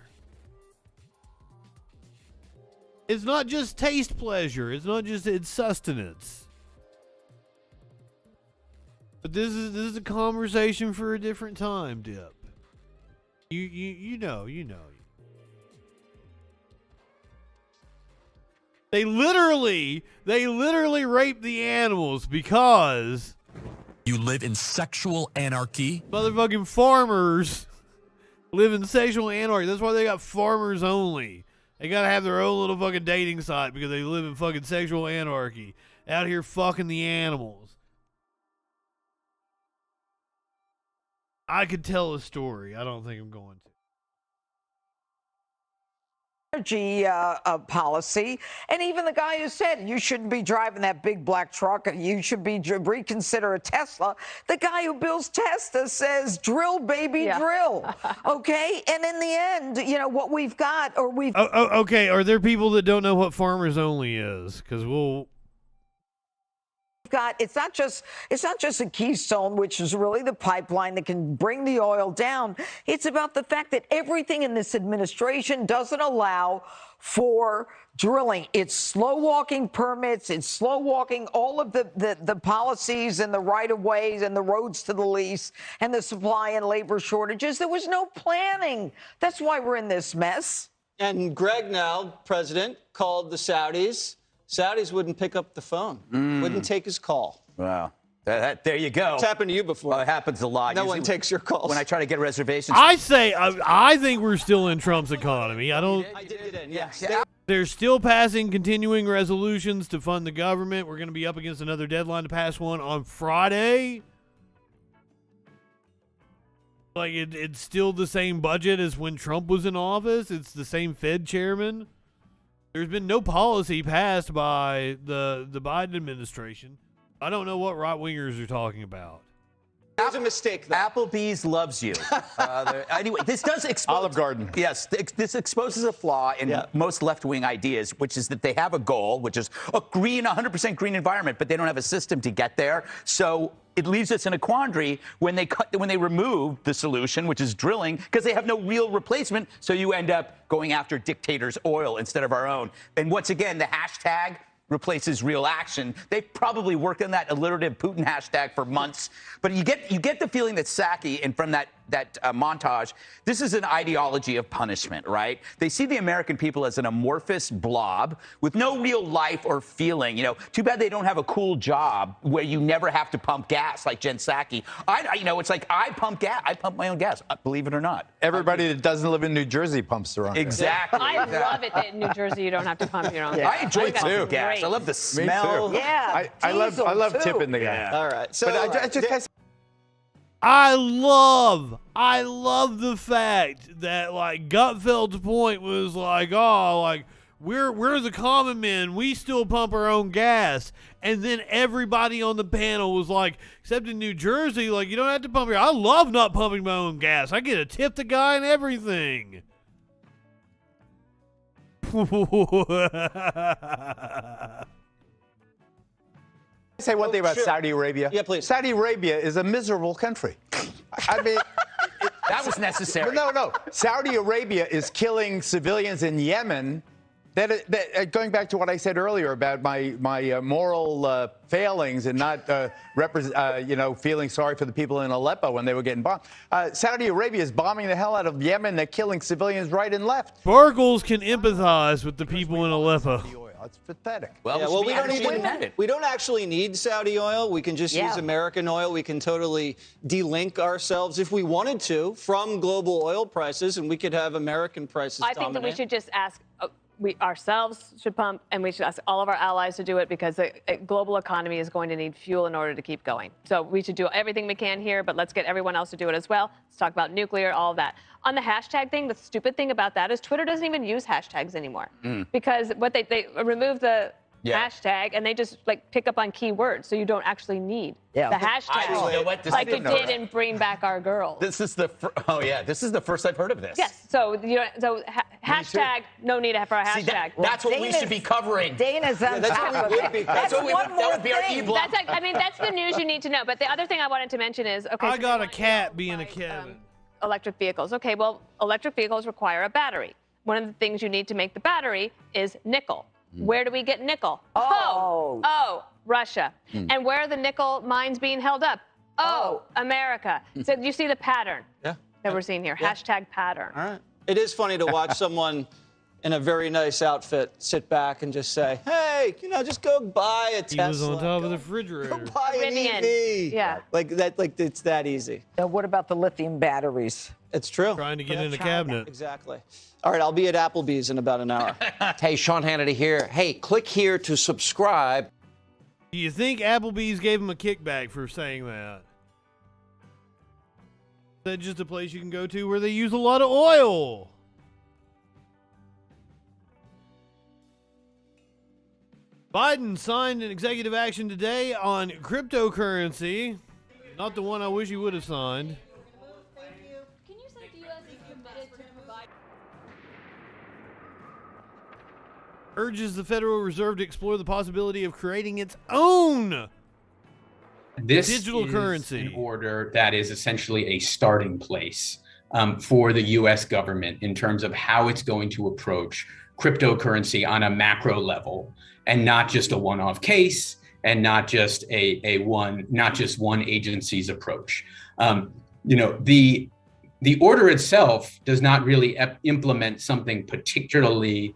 It's not just taste pleasure. It's sustenance. But this is a conversation for a different time, Dip. You know. They literally rape the animals because you live in sexual anarchy. Motherfucking farmers live in sexual anarchy. That's why they got farmers only. They gotta have their own little fucking dating site because they live in fucking sexual anarchy. Out here fucking the animals. I could tell a story. I don't think I'm going to. Energy policy, and even the guy who said you shouldn't be driving that big black truck, you should be reconsider a Tesla. The guy who builds Tesla says drill, baby, drill. Okay, and in the end, what we've got, or we've okay. Are there people that don't know what farmers only is? Because it's not just a Keystone, which is really the pipeline that can bring the oil down. It's about the fact that everything in this administration doesn't allow for drilling. It's slow walking permits. It's slow walking all of the policies and the right of ways and the roads to the lease and the supply and labor shortages. There was no planning. That's why we're in this mess. And Greg now, president, called the Saudis. Saudis wouldn't pick up the phone, wouldn't take his call. Wow. There you go. It's happened to you before. Well, it happens a lot. No one takes your calls. When I try to get reservations. I think we're still in Trump's economy. I did it in, yes. They're still passing continuing resolutions to fund the government. We're going to be up against another deadline to pass one on Friday. Like, it's still the same budget as when Trump was in office. It's the same Fed chairman. There's been no policy passed by the Biden administration. I don't know what right-wingers are talking about. There's a mistake, though. Applebee's loves you. Anyway, this does expose... Olive Garden. Yes, this exposes a flaw in most left-wing ideas, which is that they have a goal, which is a 100% green environment, but they don't have a system to get there. So it leaves us in a quandary when they remove the solution, which is drilling, because they have no real replacement. So you end up going after dictators' oil instead of our own. And once again, the hashtag replaces real action. They probably worked on that alliterative Putin hashtag for months. But you get the feeling that Psaki, and from that montage, this is an ideology of punishment, right? They see the American people as an amorphous blob with no real life or feeling. Too bad they don't have a cool job where you never have to pump gas like Jen Psaki. It's like I pump gas. I pump my own gas, believe it or not. Everybody that doesn't live in New Jersey pumps their own. Exactly. I love it that in New Jersey you don't have to pump your own gas. I enjoy pumping gas. I love the smell. Yeah, I love tipping the guy. Yeah. All right. So, But I love the fact that, like, Gutfeld's point was like, we're the common men. We still pump our own gas. And then everybody on the panel was like, except in New Jersey, like, you don't have to pump your. I love not pumping my own gas. I get to tip the guy and everything. Say one thing about Saudi Arabia. Yeah, please. Saudi Arabia is a miserable country. I mean, that was necessary. No. Saudi Arabia is killing civilians in Yemen. Going back to what I said earlier about my moral failings and not feeling sorry for the people in Aleppo when they were getting bombed. Saudi Arabia is bombing the hell out of Yemen. They're killing civilians right and left. Sparkles can empathize with the people in Aleppo. It's pathetic. Well, we don't actually need Saudi oil. We can just use American oil. We can totally delink ourselves if we wanted to from global oil prices, and we could have American prices I think that we should just ask, we ourselves should pump, and we should ask all of our allies to do it, because the global economy is going to need fuel in order to keep going. So we should do everything we can here, but let's get everyone else to do it as well. Let's talk about nuclear, all of that. On the hashtag thing, the stupid thing about that is Twitter doesn't even use hashtags anymore. Because what they remove the hashtag, and they just like pick up on keywords, so you don't actually need the hashtag like you did in Bring Back Our Girls. This is the this is the first I've heard of this. Yes, so hashtag, no need for a hashtag. See, that's what we should be covering. Dana's on top of it. That's that would be our thing. e-block. That's the news you need to know. But the other thing I wanted to mention is, I got a cat being a Kevin. Electric vehicles. Okay, well, electric vehicles require a battery. One of the things you need to make the battery is nickel. Where do we get nickel? Russia. And where are the nickel mines being held up? America. So you see the pattern that we're seeing here. Hashtag pattern. All right. It is funny to watch someone in a very nice outfit sit back and just say, hey, just go buy a Tesla. He was on top of the refrigerator. Go buy an EV. Yeah. Like it's that easy. Now, what about the lithium batteries? It's true. Trying to get in the cabinet. Exactly. All right, I'll be at Applebee's in about an hour. Hey, Sean Hannity here. Hey, click here to subscribe. Do you think Applebee's gave him a kickback for saying that? Is that just a place you can go to where they use a lot of oil? Biden signed an executive action today on cryptocurrency. Not the one I wish he would have signed. Can you say the U.S. is committed to provide... Urges the Federal Reserve to explore the possibility of creating its own digital currency. An order that is essentially a starting place for the U.S. government in terms of how it's going to approach cryptocurrency on a macro level, and not just a one-off case, and not just one agency's approach. The order itself does not really implement something particularly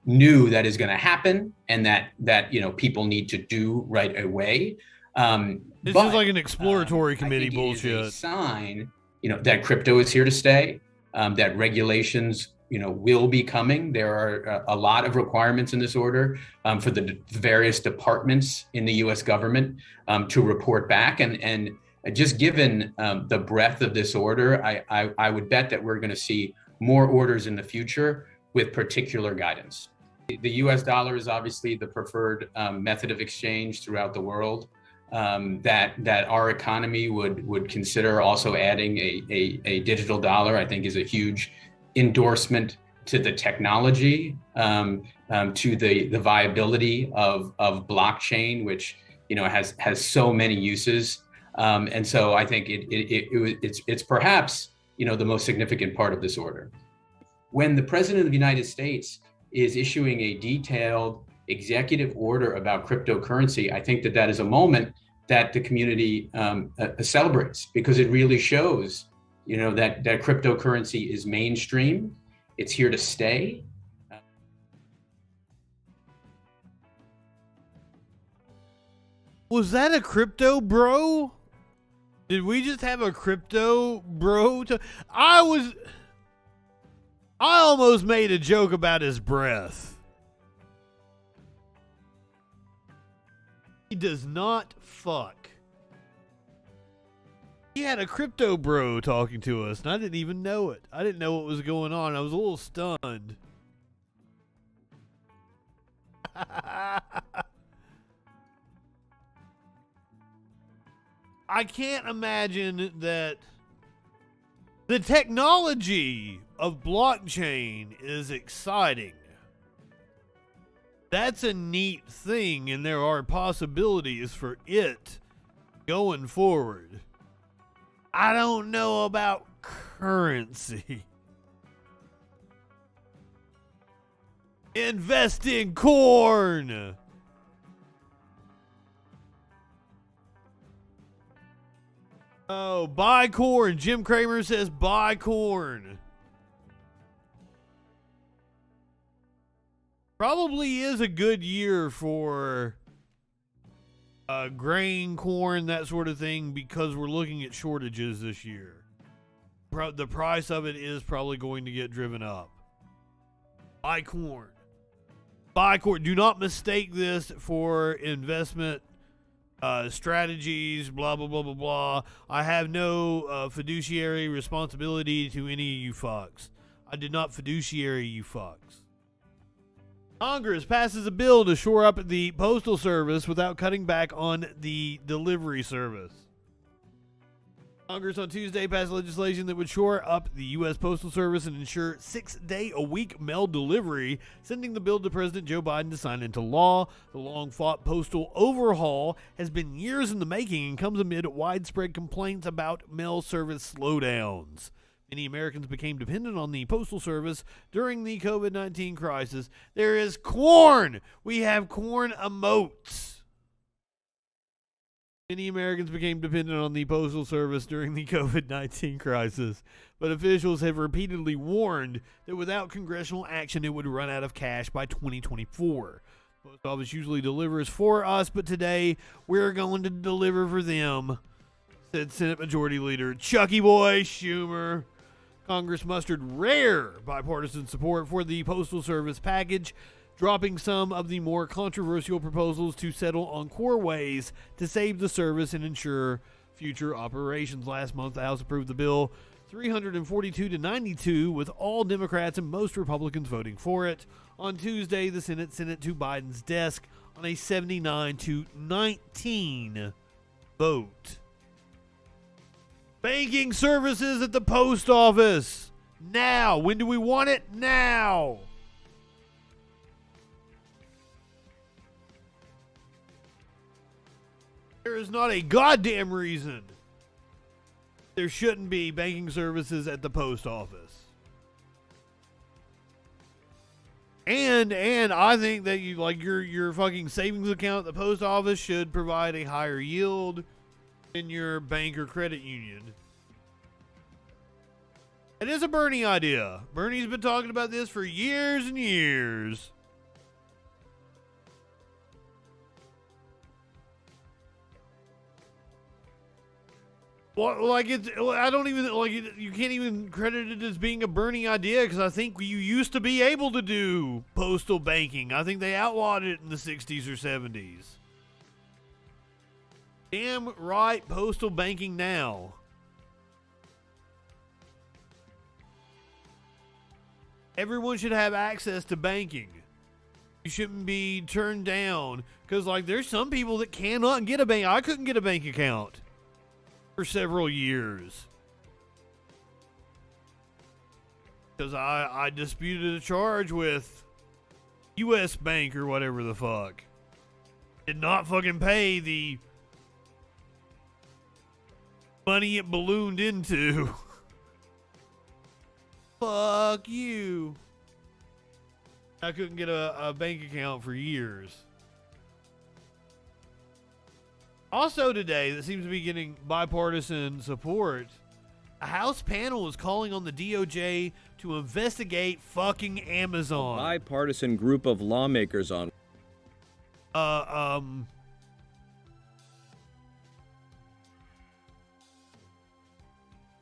new that is going to happen and that people need to do right away. This is like an exploratory committee bullshit. It is a sign, that crypto is here to stay, that regulations, will be coming. There are a lot of requirements in this order for the various departments in the U.S. government to report back. And just given the breadth of this order, I would bet that we're going to see more orders in the future with particular guidance. The U.S. dollar is obviously the preferred method of exchange throughout the world. That our economy would consider also adding a digital dollar, I think, is a huge endorsement to the technology, to the viability of blockchain, which has so many uses, and so I think it's perhaps the most significant part of this order. When the President of the United States is issuing a detailed executive order about cryptocurrency, I think that is a moment that the community celebrates, because it really shows that cryptocurrency is mainstream. It's here to stay. Was that a crypto bro? Did we just have a crypto bro? I almost made a joke about his breath. He does not fuck. He had a crypto bro talking to us, and I didn't even know it. I didn't know what was going on. I was a little stunned. I can't imagine that the technology of blockchain is exciting. That's a neat thing, and there are possibilities for it going forward. I don't know about currency. Invest in corn. Oh, buy corn. Jim Cramer says buy corn. Probably is a good year for grain, corn, that sort of thing, because we're looking at shortages this year. The price of it is probably going to get driven up. Buy corn. Buy corn. Do not mistake this for investment strategies, blah, blah, blah, blah, blah. I have no fiduciary responsibility to any of you fucks. I did not fiduciary you fucks. Congress passes a bill to shore up the Postal Service without cutting back on the delivery service. Congress on Tuesday passed legislation that would shore up the U.S. Postal Service and ensure 6-day-a-week mail delivery, sending the bill to President Joe Biden to sign into law. The long-fought postal overhaul has been years in the making and comes amid widespread complaints about mail service slowdowns. Many Americans became dependent on the Postal Service during the COVID-19 crisis. There is corn. We have corn emotes. Many Americans became dependent on the Postal Service during the COVID-19 crisis, but officials have repeatedly warned that without congressional action, it would run out of cash by 2024. The Post Office usually delivers for us, but today we're going to deliver for them, said Senate Majority Leader Chucky Boy Schumer. Congress mustered rare bipartisan support for the Postal Service package, dropping some of the more controversial proposals to settle on core ways to save the service and ensure future operations. Last month, the House approved the bill 342-92, with all Democrats and most Republicans voting for it. On Tuesday, the Senate sent it to Biden's desk on a 79-19 vote. Banking services at the post office. Now. When do we want it? Now. There is not a goddamn reason there shouldn't be banking services at the post office. And I think that you like your fucking savings account at the post office should provide a higher yield than your bank or credit union. It is a Bernie idea. Bernie's been talking about this for years and years. Well, like I don't even like it, you can't even credit it as being a Bernie idea, because I think you used to be able to do postal banking. I think they outlawed it in the 60s or 70s. Damn right, postal banking now. Everyone should have access to banking. You shouldn't be turned down, because like there's some people that cannot get a bank. I couldn't get a bank account for several years because I disputed a charge with U.S. Bank or whatever the fuck. Did not fucking pay the money it ballooned into. Fuck you. I couldn't get a bank account for years. Also today, that seems to be getting bipartisan support, a House panel is calling on the DOJ to investigate fucking Amazon. A bipartisan group of lawmakers on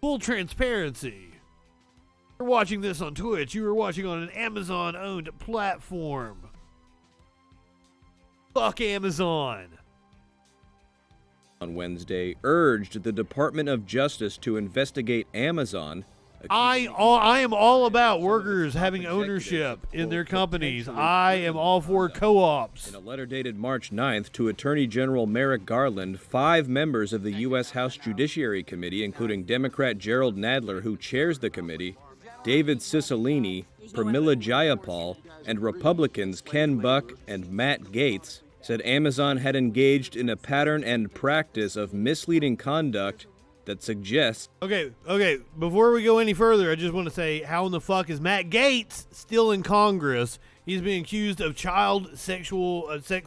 full transparency. You're watching this on Twitch. You were watching on an Amazon-owned platform. Fuck Amazon. On Wednesday, urged the Department of Justice to investigate Amazon I am all about workers having ownership in their companies. I am all for co-ops. In a letter dated March 9th to Attorney General Merrick Garland, 5 members of the U.S. House Judiciary Committee, including Democrat Gerald Nadler, who chairs the committee, David Cicilline, Pramila Jayapal, and Republicans Ken Buck and Matt Gaetz, said Amazon had engaged in a pattern and practice of misleading conduct that suggests... Okay, before we go any further, I just want to say, how in the fuck is Matt Gaetz still in Congress? He's being accused of child sex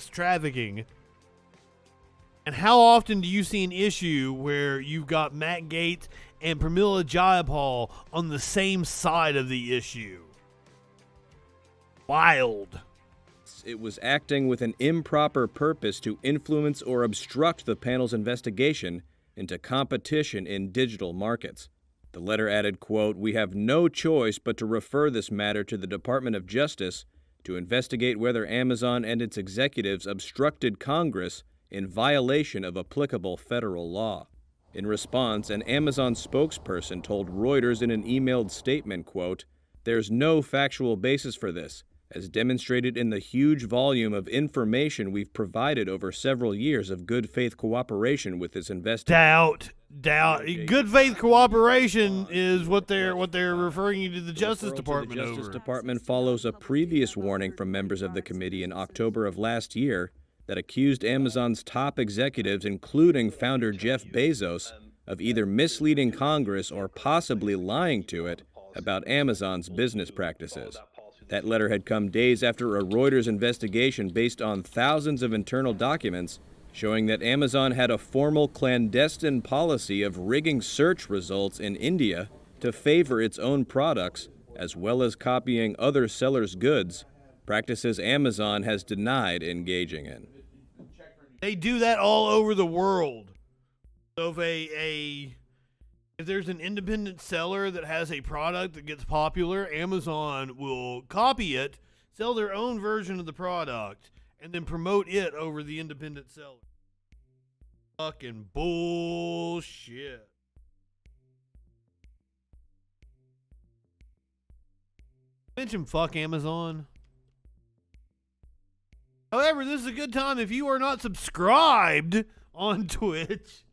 trafficking. And how often do you see an issue where you've got Matt Gaetz and Pramila Jayapal on the same side of the issue? Wild. It was acting with an improper purpose to influence or obstruct the panel's investigation into competition in digital markets. The letter added, quote, "We have no choice but to refer this matter to the Department of Justice to investigate whether Amazon and its executives obstructed Congress in violation of applicable federal law." In response, an Amazon spokesperson told Reuters in an emailed statement, quote, "There's no factual basis for this, as demonstrated in the huge volume of information we've provided over several years of good faith cooperation with this investigation." Doubt. Good faith cooperation is what they're referring you to the Justice Department over. The Justice Department follows a previous warning from members of the committee in October of last year that accused Amazon's top executives, including founder Jeff Bezos, of either misleading Congress or possibly lying to it about Amazon's business practices. That letter had come days after a Reuters investigation based on thousands of internal documents showing that Amazon had a formal clandestine policy of rigging search results in India to favor its own products, as well as copying other sellers' goods, practices Amazon has denied engaging in. They do that all over the world. So if there's an independent seller that has a product that gets popular, Amazon will copy it, sell their own version of the product, and then promote it over the independent seller. Fucking bullshit. Mention fuck Amazon. However, this is a good time if you are not subscribed on Twitch.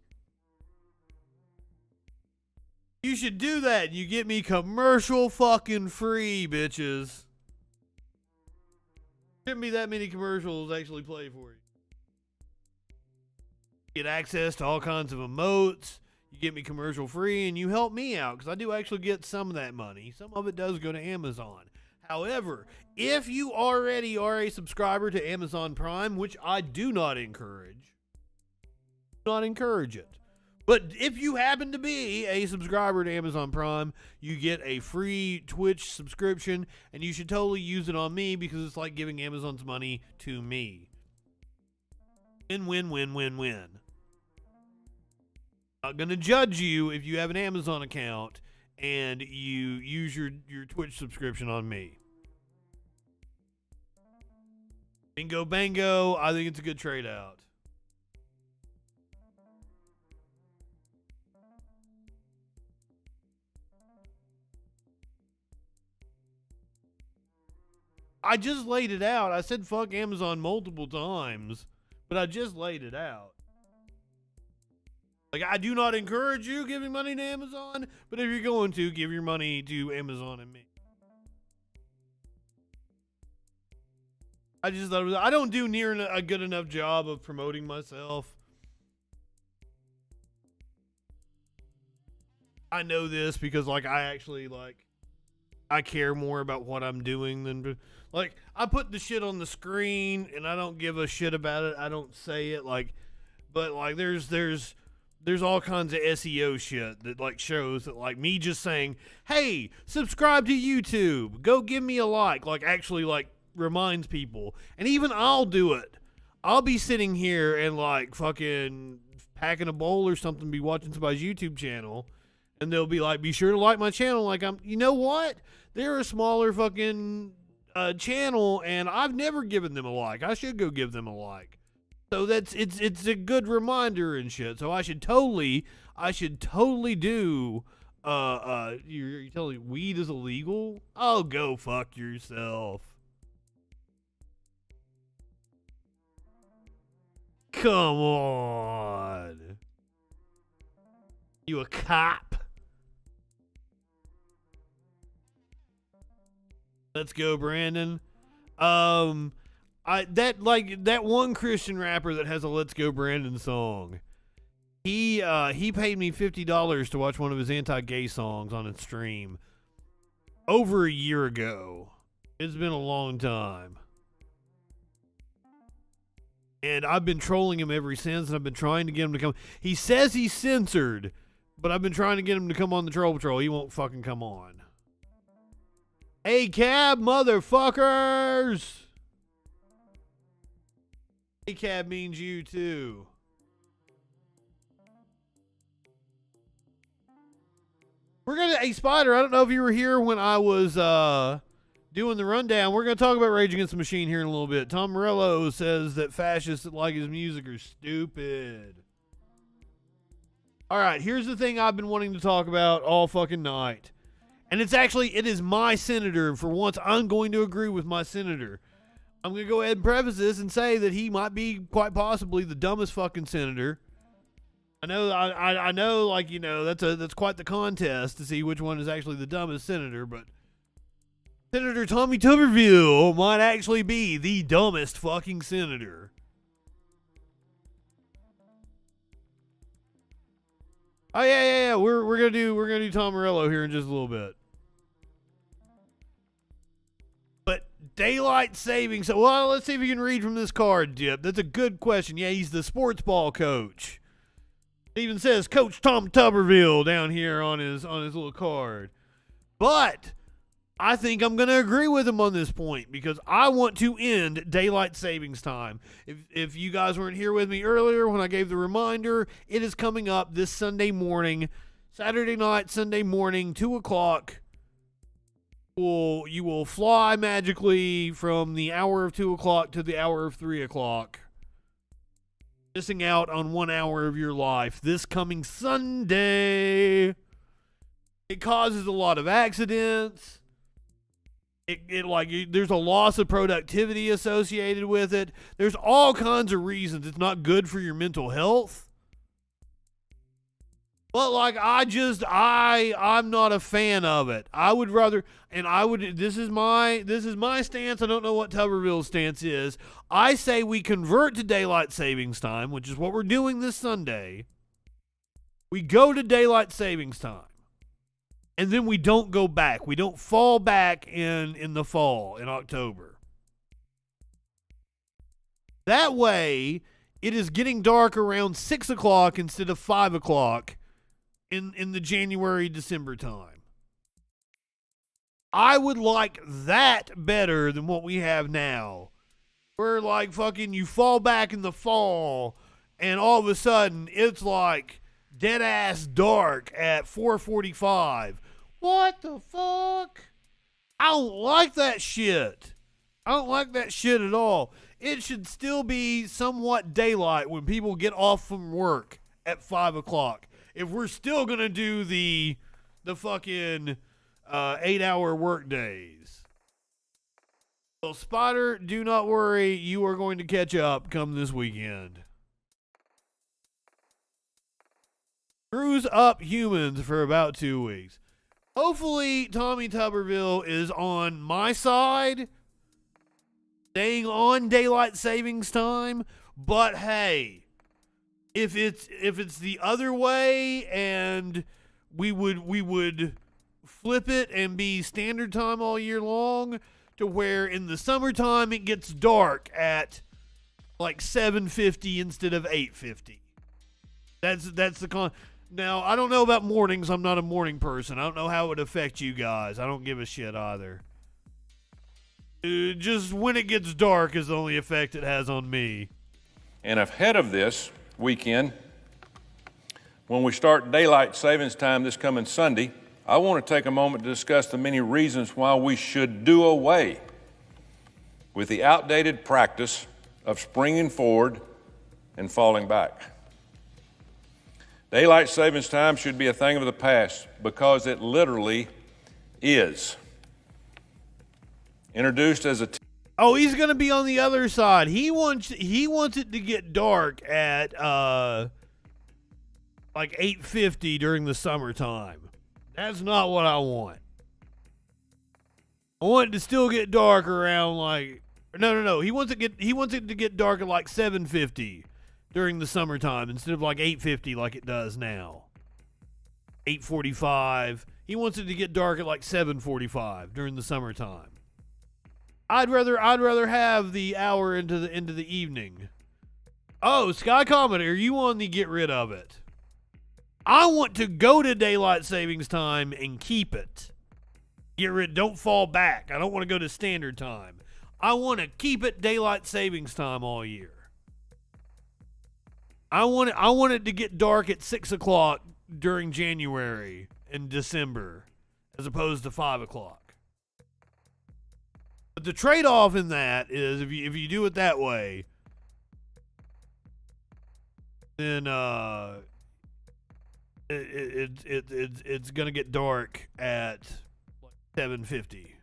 You should do that. You get me commercial fucking free, bitches. Shouldn't be that many commercials actually play for you. Get access to all kinds of emotes. You get me commercial free, and you help me out because I do actually get some of that money. Some of it does go to Amazon. However, if you already are a subscriber to Amazon Prime, which I do not encourage it. But if you happen to be a subscriber to Amazon Prime, you get a free Twitch subscription, and you should totally use it on me because it's like giving Amazon's money to me. Win. Not going to judge you if you have an Amazon account and you use your Twitch subscription on me. Bingo bango, I think it's a good trade out. I just laid it out. I said fuck Amazon multiple times, but I just laid it out. Like, I do not encourage you giving money to Amazon, but if you're going to, give your money to Amazon and me. I just thought I don't do near a good enough job of promoting myself. I know this because, like, I actually, like, I care more about what I'm doing than, like, I put the shit on the screen and I don't give a shit about it. I don't say it, like, but, like, there's all kinds of SEO shit that, like, shows that, like, me just saying, hey, subscribe to YouTube, go give me a like, actually, like, reminds people. And even I'll do it. I'll be sitting here and, like, fucking packing a bowl or something, be watching somebody's YouTube channel, and they'll be like, be sure to like my channel. Like, you know what? They're a smaller fucking channel, and I've never given them a like. I should go give them a like. So it's a good reminder and shit. So I should totally do you're telling me weed is illegal? Oh, go fuck yourself. Come on. You a cop? Let's go, Brandon. That one Christian rapper that has a "Let's Go Brandon" song. He paid me $50 to watch one of his anti-gay songs on his stream over a year ago. It's been a long time. And I've been trolling him ever since, and I've been trying to get him to come. He says he's censored, but I've been trying to get him to come on the Troll Patrol. He won't fucking come on. Hey, cab motherfuckers! Hey, cab means you too. We're gonna, hey Spider, I don't know if you were here when I was doing the rundown. We're gonna talk about Rage Against the Machine here in a little bit. Tom Morello says that fascists that like his music are stupid. All right, here's the thing I've been wanting to talk about all fucking night. And it is my senator, and for once I'm going to agree with my senator. I'm going to go ahead and preface this and say that he might be quite possibly the dumbest fucking senator. I know, like, you know, that's quite the contest to see which one is actually the dumbest senator, but Senator Tommy Tuberville might actually be the dumbest fucking senator. Oh yeah. We're gonna do Tom Morello here in just a little bit. But daylight savings. Well, let's see if you can read from this card, Dip. That's a good question. Yeah, he's the sports ball coach. It even says Coach Tom Tuberville down here on his little card. But I think I'm going to agree with him on this point because I want to end daylight savings time. If you guys weren't here with me earlier when I gave the reminder, it is coming up this Sunday morning, Saturday night, Sunday morning, 2 o'clock. You will fly magically from the hour of 2 o'clock to the hour of 3 o'clock. Missing out on 1 hour of your life this coming Sunday. It causes a lot of accidents. There's a loss of productivity associated with it. There's all kinds of reasons it's not good for your mental health. But I'm not a fan of it. This is my stance. I don't know what Tuberville's stance is. I say we convert to daylight savings time, which is what we're doing this Sunday. We go to daylight savings time. And then we don't go back. We don't fall back in the fall, in October. That way, it is getting dark around 6 o'clock instead of 5 o'clock in the January-December time. I would like that better than what we have now. Where, like, fucking you fall back in the fall, and all of a sudden, it's like dead-ass dark at 4:45. What the fuck? I don't like that shit. I don't like that shit at all. It should still be somewhat daylight when people get off from work at 5 o'clock. If we're still going to do the fucking 8-hour work days. Well, Spider, do not worry. You are going to catch up come this weekend. Cruise up humans for about 2 weeks. Hopefully, Tommy Tuberville is on my side, staying on daylight savings time. But hey, if it's the other way, and we would flip it and be standard time all year long, to where in the summertime it gets dark at like 7:50 instead of 8:50. That's the con. Now, I don't know about mornings. I'm not a morning person. I don't know how it would affect you guys. I don't give a shit either. Just when it gets dark is the only effect it has on me. And ahead of this weekend, when we start daylight savings time this coming Sunday, I want to take a moment to discuss the many reasons why we should do away with the outdated practice of springing forward and falling back. Daylight savings time should be a thing of the past because it literally is. Introduced as a Oh, he's going to be on the other side. He wants it to get dark at like 8:50 during the summertime. That's not what I want. I want it to still get dark around like no. He wants it to get dark at like 7:50 during the summertime instead of like 8:50 like it does now. 8:45. He wants it to get dark at like 7:45 during the summertime. I'd rather have the hour into the evening. Oh, Sky Comet, are you on the get rid of it? I want to go to daylight savings time and keep it. Don't fall back. I don't want to go to standard time. I want to keep it daylight savings time all year. I want it to get dark at 6 o'clock during January and December as opposed to 5 o'clock. But the trade-off in that is if you do it that way, then it's gonna get dark at 7:50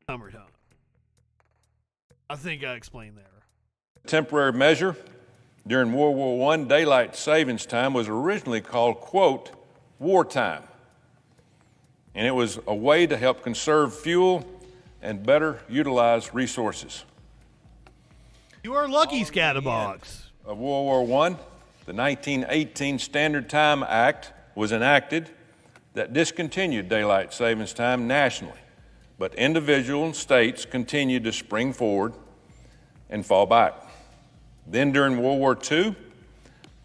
summertime. I think I explained there. temporary measure. During World War I, daylight savings time was originally called, quote, wartime. And it was a way to help conserve fuel and better utilize resources. You are lucky, Scatterbox. Of World War I, the 1918 Standard Time Act was enacted that discontinued daylight savings time nationally, but individual states continued to spring forward and fall back. Then during World War II,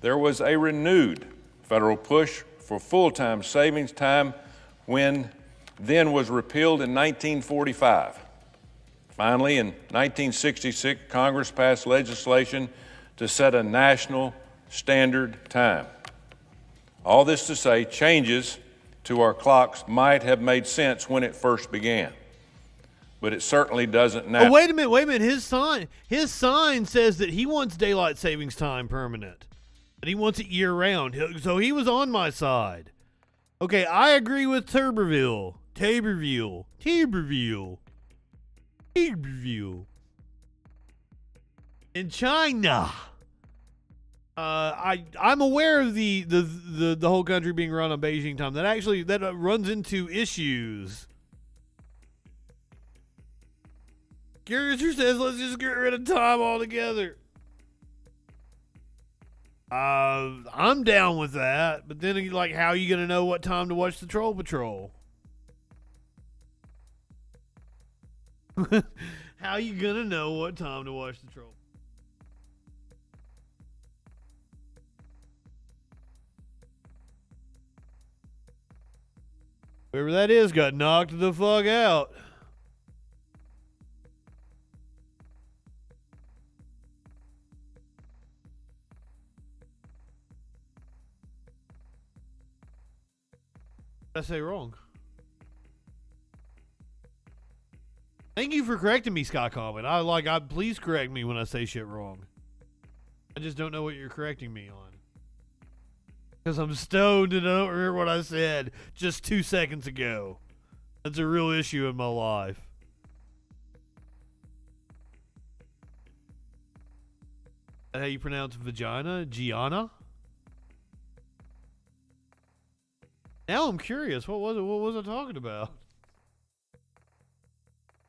there was a renewed federal push for full-time savings time when then was repealed in 1945. Finally, in 1966, Congress passed legislation to set a national standard time. All this to say, changes to our clocks might have made sense when it first began, but it certainly doesn't now. Oh, wait a minute. His sign says that he wants daylight savings time permanent, and he wants it year-round. So he was on my side. Okay, I agree with Tuberville. In China, I'm aware of the whole country being run on Beijing time. That runs into issues. Curiouser says, let's just get rid of time altogether. I'm down with that, but then how are you gonna know what time to watch the Troll Patrol? How are you gonna know what time to watch the Troll? Whoever that is got knocked the fuck out. What did I say wrong? Thank you for correcting me, Sky Comet. Please correct me when I say shit wrong. I just don't know what you're correcting me on. Because I'm stoned and I don't remember what I said just 2 seconds ago. That's a real issue in my life. Is that how you pronounce vagina? Gianna? Now I'm curious. What was I talking about?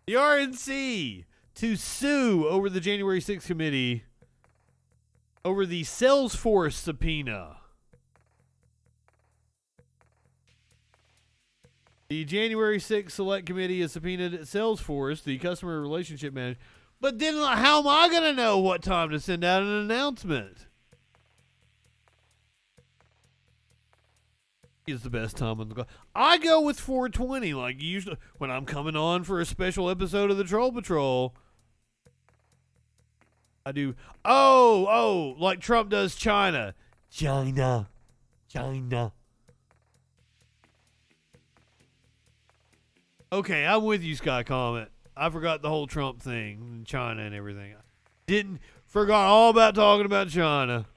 The RNC to sue over the January 6th committee over the Salesforce subpoena. The January 6th Select Committee has subpoenaed Salesforce, the customer relationship manager. But then how am I going to know what time to send out an announcement? Is the best time on the clock. I go with 4:20, like usually when I'm coming on for a special episode of the Troll Patrol. I do. Oh, like Trump does China. China. Okay, I'm with you, Sky Comet. I forgot the whole Trump thing, China and everything. Forgot all about talking about China.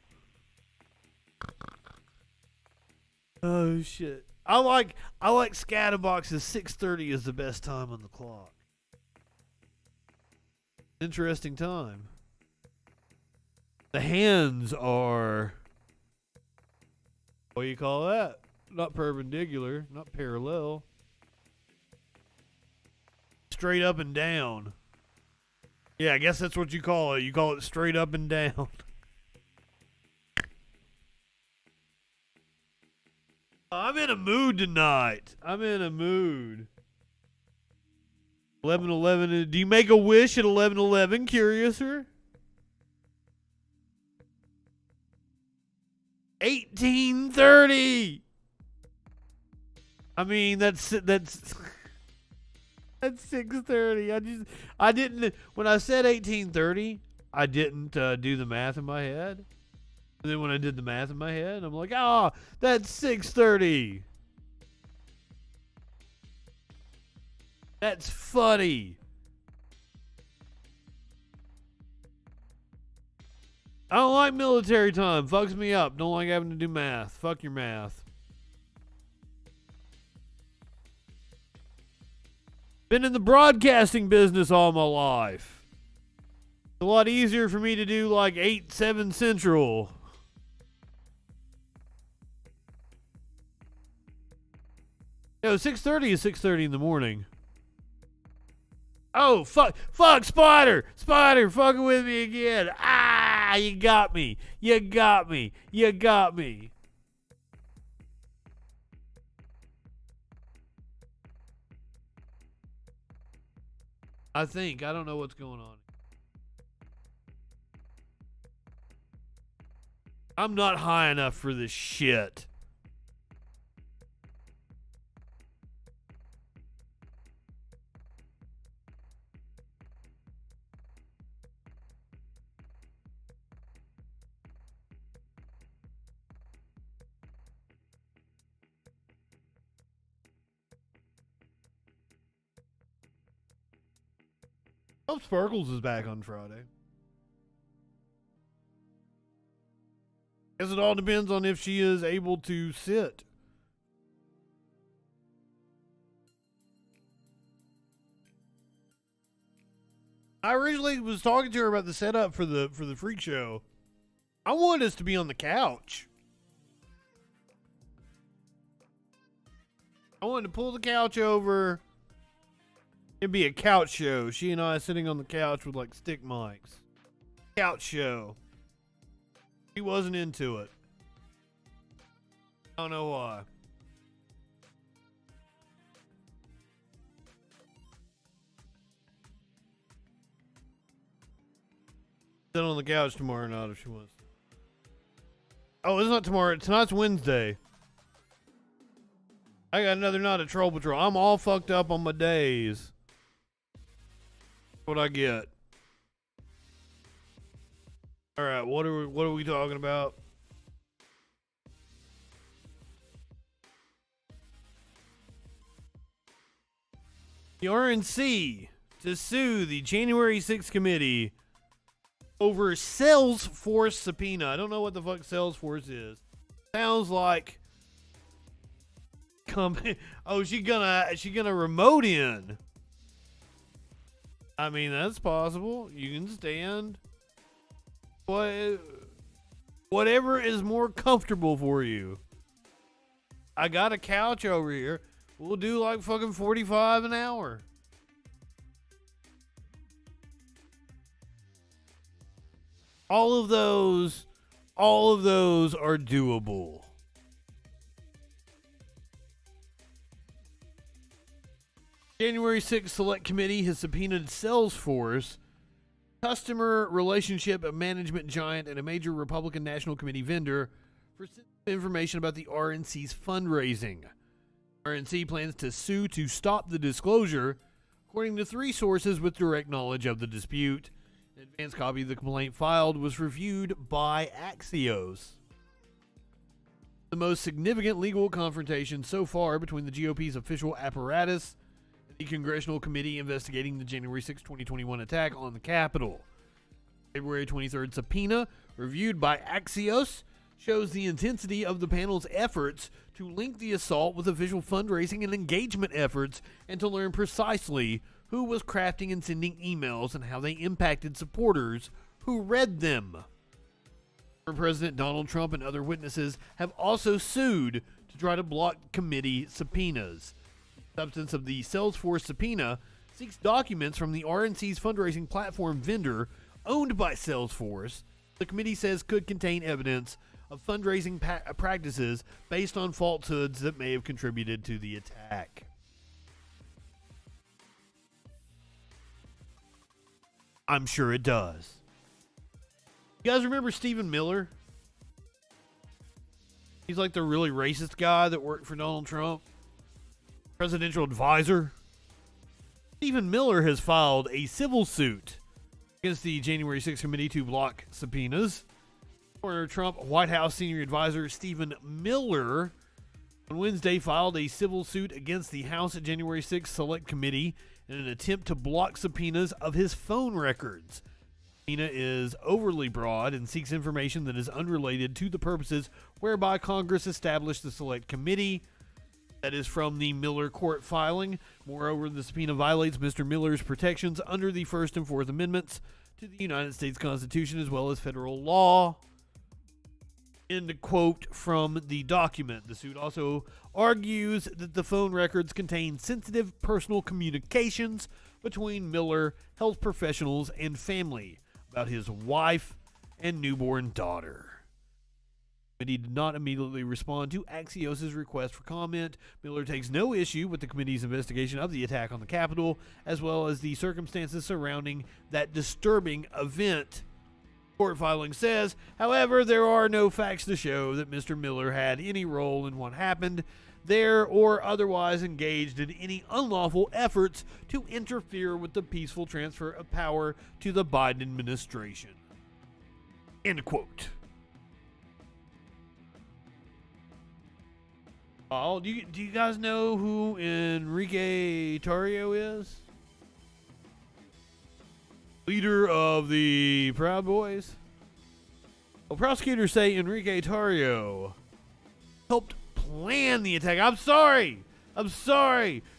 Oh shit. I like Scatterbox's 6:30 is the best time on the clock. Interesting time. The hands are, what do you call that? Not perpendicular, not parallel. Straight up and down. Yeah, I guess that's what you call it. You call it straight up and down. I'm in a mood tonight. I'm in a mood. 11:11. Do you make a wish at 11:11, Curiouser? 18:30. I mean, that's 6:30. I didn't, when I said 18:30, I didn't do the math in my head. And then when I did the math in my head, I'm like, that's 6:30. That's funny. I don't like military time. Fucks me up. Don't like having to do math. Fuck your math. Been in the broadcasting business all my life. It's a lot easier for me to do like 8-7 Central. Yo, 6:30 is 6:30 in the morning. Oh, fuck, Spider, fucking with me again. You got me. I don't know what's going on. I'm not high enough for this shit. Hope Sparkles is back on Friday. Guess it all depends on if she is able to sit. I originally was talking to her about the setup for the freak show. I wanted us to be on the couch. I wanted to pull the couch over. It'd be a couch show. She and I sitting on the couch with like stick mics. Couch show. She wasn't into it. I don't know why. Sit on the couch tomorrow night if she wants. Oh, it's not tomorrow. Tonight's Wednesday. I got another night of Troll Patrol. I'm all fucked up on my days. What I get? All right, what are we talking about? The RNC to sue the January 6th committee over Salesforce subpoena. I don't know what the fuck Salesforce is. Sounds like she gonna remote in. I mean, that's possible. You can stand. Whatever is more comfortable for you. I got a couch over here. We'll do like fucking 45 an hour. All of those are doable. January 6th Select Committee has subpoenaed Salesforce, customer relationship management giant and a major Republican National Committee vendor, for information about the RNC's fundraising. RNC plans to sue to stop the disclosure, according to 3 sources with direct knowledge of the dispute. An advanced copy of the complaint filed was reviewed by Axios. The most significant legal confrontation so far between the GOP's official apparatus and the Congressional Committee investigating the January 6, 2021 attack on the Capitol. February 23rd subpoena, reviewed by Axios, shows the intensity of the panel's efforts to link the assault with official fundraising and engagement efforts and to learn precisely who was crafting and sending emails and how they impacted supporters who read them. President Donald Trump and other witnesses have also sued to try to block committee subpoenas. The substance of the Salesforce subpoena seeks documents from the RNC's fundraising platform vendor owned by Salesforce. The committee says could contain evidence of fundraising practices based on falsehoods that may have contributed to the attack. I'm sure it does. You guys remember Stephen Miller? He's like the really racist guy that worked for Donald Trump. Presidential advisor. Stephen Miller has filed a civil suit against the January 6th committee to block subpoenas. Former Trump White House senior advisor Stephen Miller on Wednesday filed a civil suit against the House January 6th Select Committee in an attempt to block subpoenas of his phone records. The subpoena is overly broad and seeks information that is unrelated to the purposes whereby Congress established the Select Committee. That is from the Miller court filing. Moreover, the subpoena violates Mr. Miller's protections under the First and Fourth Amendments to the United States Constitution as well as federal law. End quote from the document. The suit also argues that the phone records contain sensitive personal communications between Miller, health professionals, and family about his wife and newborn daughter. The committee did not immediately respond to Axios' request for comment. Miller takes no issue with the committee's investigation of the attack on the Capitol, as well as the circumstances surrounding that disturbing event. Court filing says, however, there are no facts to show that Mr. Miller had any role in what happened there or otherwise engaged in any unlawful efforts to interfere with the peaceful transfer of power to the Biden administration. End quote. Oh, do you guys know who Enrique Tarrio is? Leader of the Proud Boys? Well, prosecutors say Enrique Tarrio helped plan the attack. I'm sorry.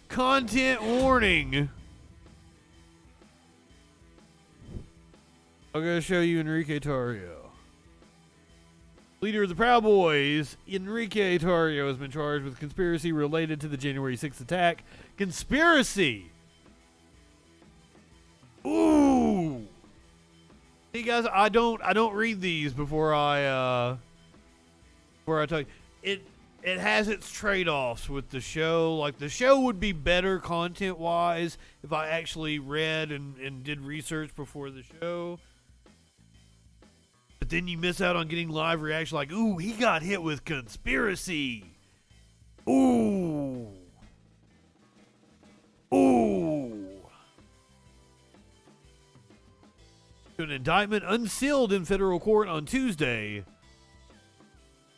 Content warning. I'm going to show you Enrique Tarrio. Leader of the Proud Boys, Enrique Tarrio, has been charged with conspiracy related to the January 6th attack. Conspiracy! Ooh! Hey guys, I don't read these before I talk. It has its trade-offs with the show. Like, the show would be better content-wise if I actually read and did research before the show. But then you miss out on getting live reaction like, ooh, he got hit with conspiracy. Ooh. An indictment unsealed in federal court on Tuesday.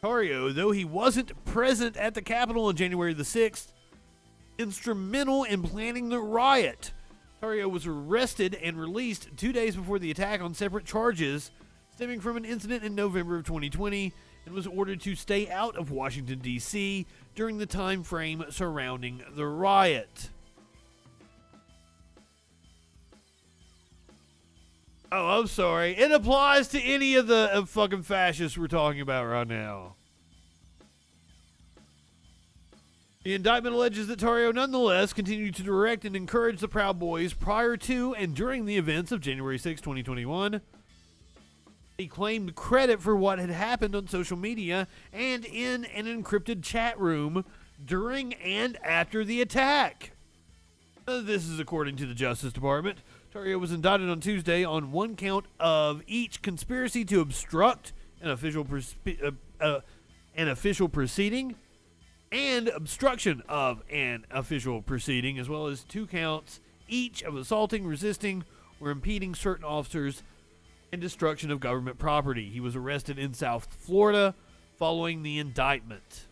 Tarrio, though he wasn't present at the Capitol on January the 6th, instrumental in planning the riot. Tarrio was arrested and released 2 days before the attack on separate charges stemming from an incident in November of 2020 and was ordered to stay out of Washington, D.C. during the time frame surrounding the riot. Oh, I'm sorry. It applies to any of the fucking fascists we're talking about right now. The indictment alleges that Tarrio nonetheless continued to direct and encourage the Proud Boys prior to and during the events of January 6, 2021. He claimed credit for what had happened on social media and in an encrypted chat room during and after the attack. This is according to the Justice Department. Tarrio was indicted on Tuesday on one count of each conspiracy to obstruct an official proceeding and obstruction of an official proceeding, as well as 2 counts each of assaulting, resisting, or impeding certain officers and destruction of government property. He was arrested in South Florida following the indictment.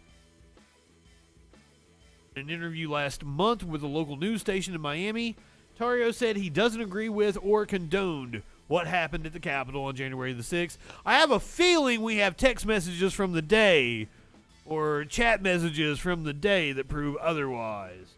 In an interview last month with a local news station in Miami, Tarrio said he doesn't agree with or condoned what happened at the Capitol on January the 6th. I have a feeling we have text messages from the day or chat messages from the day that prove otherwise.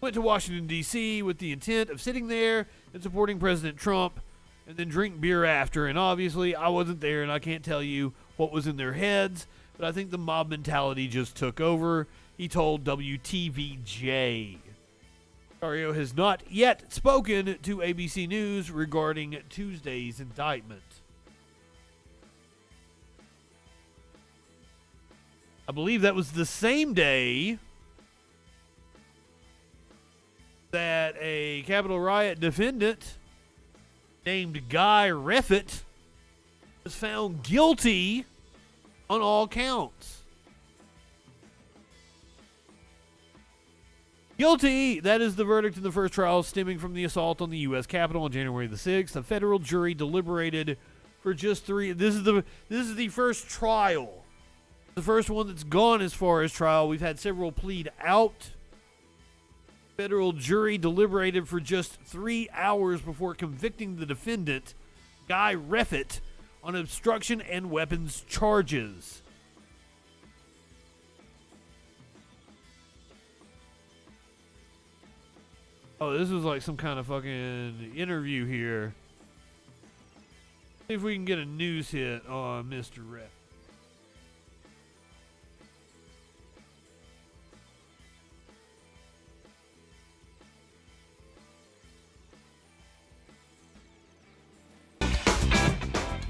Went to Washington, D.C. with the intent of sitting there and supporting President Trump and then drink beer after. And obviously, I wasn't there and I can't tell you what was in their heads, but I think the mob mentality just took over, he told WTVJ. Tarrio has not yet spoken to ABC News regarding Tuesday's indictment. I believe that was the same day that a Capitol riot defendant named Guy Reffitt was found guilty on all counts. Guilty, that is the verdict in the first trial stemming from the assault on the U.S. Capitol on January the 6th. A federal jury deliberated for just 3. This is the first trial. The first one that's gone as far as trial. We've had several plead out. Federal jury deliberated for just 3 hours before convicting the defendant, Guy Reffitt, on obstruction and weapons charges. Oh, this is like some kind of fucking interview here. See if we can get a news hit on Mr. Reffitt.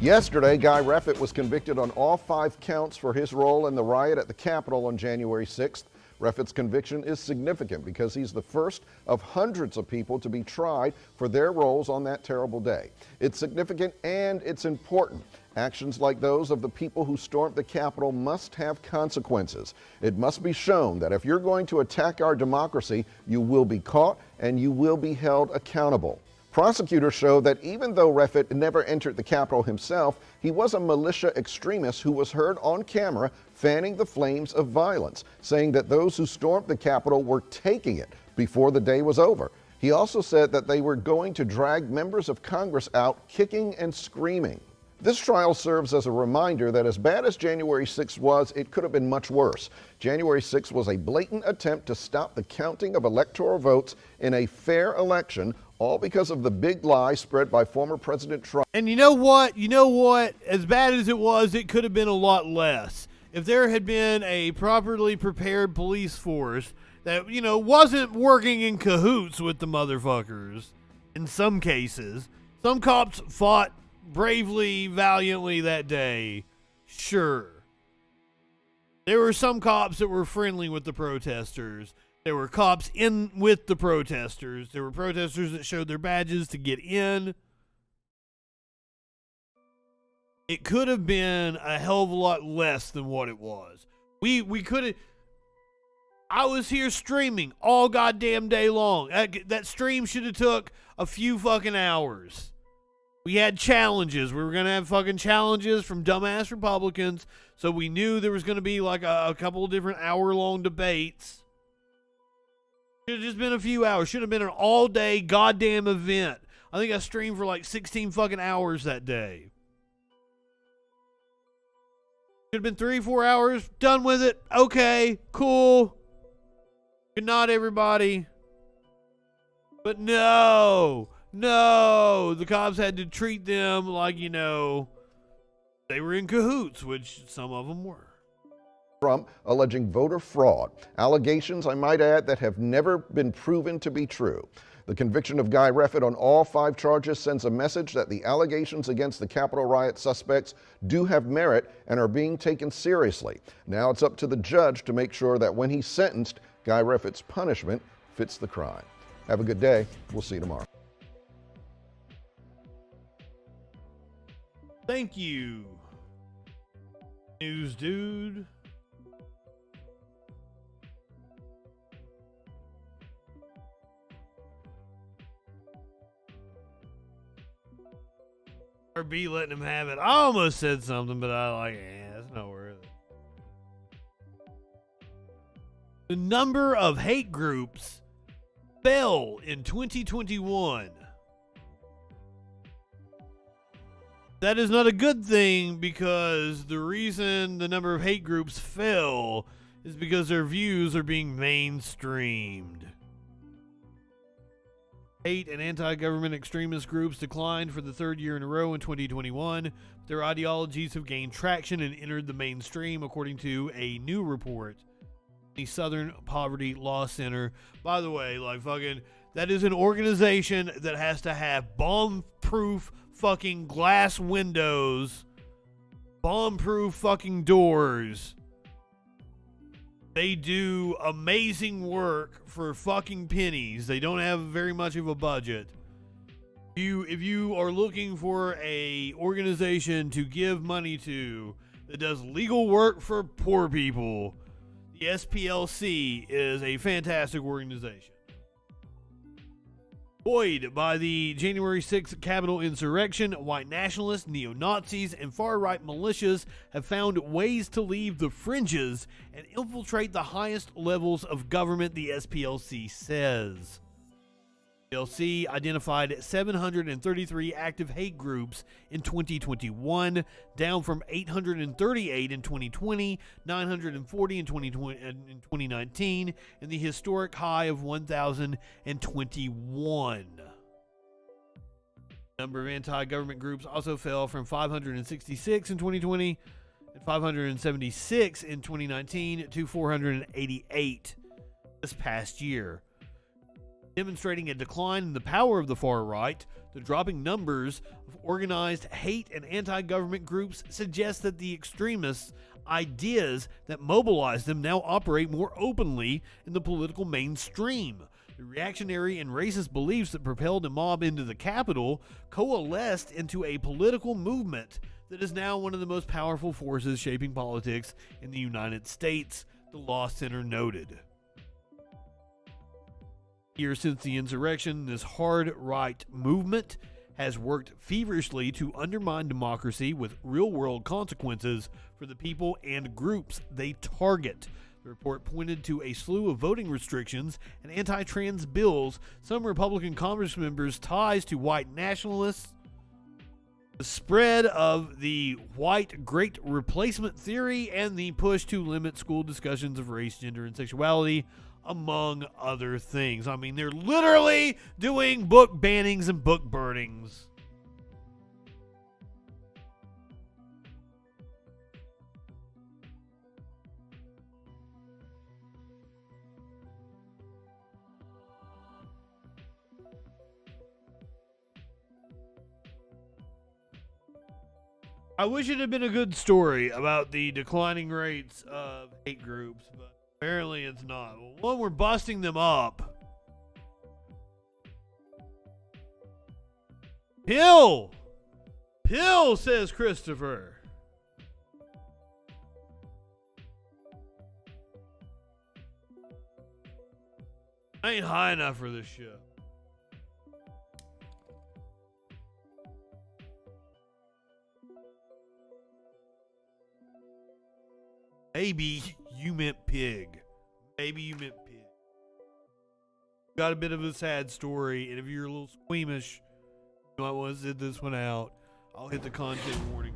Yesterday, Guy Reffitt was convicted on all 5 counts for his role in the riot at the Capitol on January 6th. Reffitt's conviction is significant because he's the first of hundreds of people to be tried for their roles on that terrible day. It's significant and it's important. Actions like those of the people who stormed the Capitol must have consequences. It must be shown that if you're going to attack our democracy, you will be caught and you will be held accountable. Prosecutors show that even though Reffitt never entered the Capitol himself, he was a militia extremist who was heard on camera fanning the flames of violence, saying that those who stormed the Capitol were taking it before the day was over. He also said that they were going to drag members of Congress out kicking and screaming. This trial serves as a reminder that as bad as January 6th was, it could have been much worse. January 6th was a blatant attempt to stop the counting of electoral votes in a fair election, all because of the big lie spread by former President Trump. And you know what? As bad as it was, it could have been a lot less. If there had been a properly prepared police force that, wasn't working in cahoots with the motherfuckers in some cases. Some cops fought bravely, valiantly that day. Sure. There were some cops that were friendly with the protesters. There were cops in with the protesters. There were protesters that showed their badges to get in. It could have been a hell of a lot less than what it was. We could have... I was here streaming all goddamn day long. That stream should have took a few fucking hours. We had challenges. We were going to have fucking challenges from dumbass Republicans, so we knew there was going to be like a couple of different hour-long debates. Should have just been a few hours. Should have been an all-day goddamn event. I think I streamed for like 16 fucking hours that day. Should have been 3-4 hours. Done with it. Okay, cool. Good night, everybody. But no, the cops had to treat them like, they were in cahoots, which some of them were. Trump alleging voter fraud. Allegations, I might add, that have never been proven to be true. The conviction of Guy Reffitt on all 5 charges sends a message that the allegations against the Capitol riot suspects do have merit and are being taken seriously. Now it's up to the judge to make sure that when he's sentenced, Guy Reffitt's punishment fits the crime. Have a good day. We'll see you tomorrow. Thank you, News Dude. Or be letting him have it. I almost said something, but that's not worth it. The number of hate groups fell in 2021. That is not a good thing, because the reason the number of hate groups fell is because their views are being mainstreamed. Hate and anti-government extremist groups declined for the third year in a row in 2021. Their ideologies have gained traction and entered the mainstream, according to a new report. The Southern Poverty Law Center. By the way, that is an organization that has to have bomb-proof fucking glass windows, bomb-proof fucking doors. They do amazing work for fucking pennies. They don't have very much of a budget. If you are looking for a organization to give money to that does legal work for poor people, the SPLC is a fantastic organization. Buoyed by the January 6th Capitol insurrection, white nationalists, neo-Nazis, and far-right militias have found ways to leave the fringes and infiltrate the highest levels of government, the SPLC says. The SPLC identified 733 active hate groups in 2021, down from 838 in 2020, 940 in 2019, and the historic high of 1,021. The number of anti-government groups also fell from 566 in 2020 and 576 in 2019 to 488 this past year. Demonstrating a decline in the power of the far right, the dropping numbers of organized hate and anti-government groups suggest that the extremists' ideas that mobilize them now operate more openly in the political mainstream. The reactionary and racist beliefs that propelled a mob into the Capitol coalesced into a political movement that is now one of the most powerful forces shaping politics in the United States, the Law Center noted. Years since the insurrection, this hard right movement has worked feverishly to undermine democracy with real-world consequences for the people and groups they target. The report pointed to a slew of voting restrictions and anti-trans bills, some Republican Congress members' ties to white nationalists, the spread of the white great replacement theory, and the push to limit school discussions of race, gender, and sexuality, among other things. I mean, they're literally doing book bannings and book burnings. I wish it had been a good story about the declining rates of hate groups, but apparently it's not. Well, one, we're busting them up. Pill, says Christopher. I ain't high enough for this shit. Maybe you meant pig. Got a bit of a sad story, and if you're a little squeamish, you might want to sit this one out. I'll hit the content warning.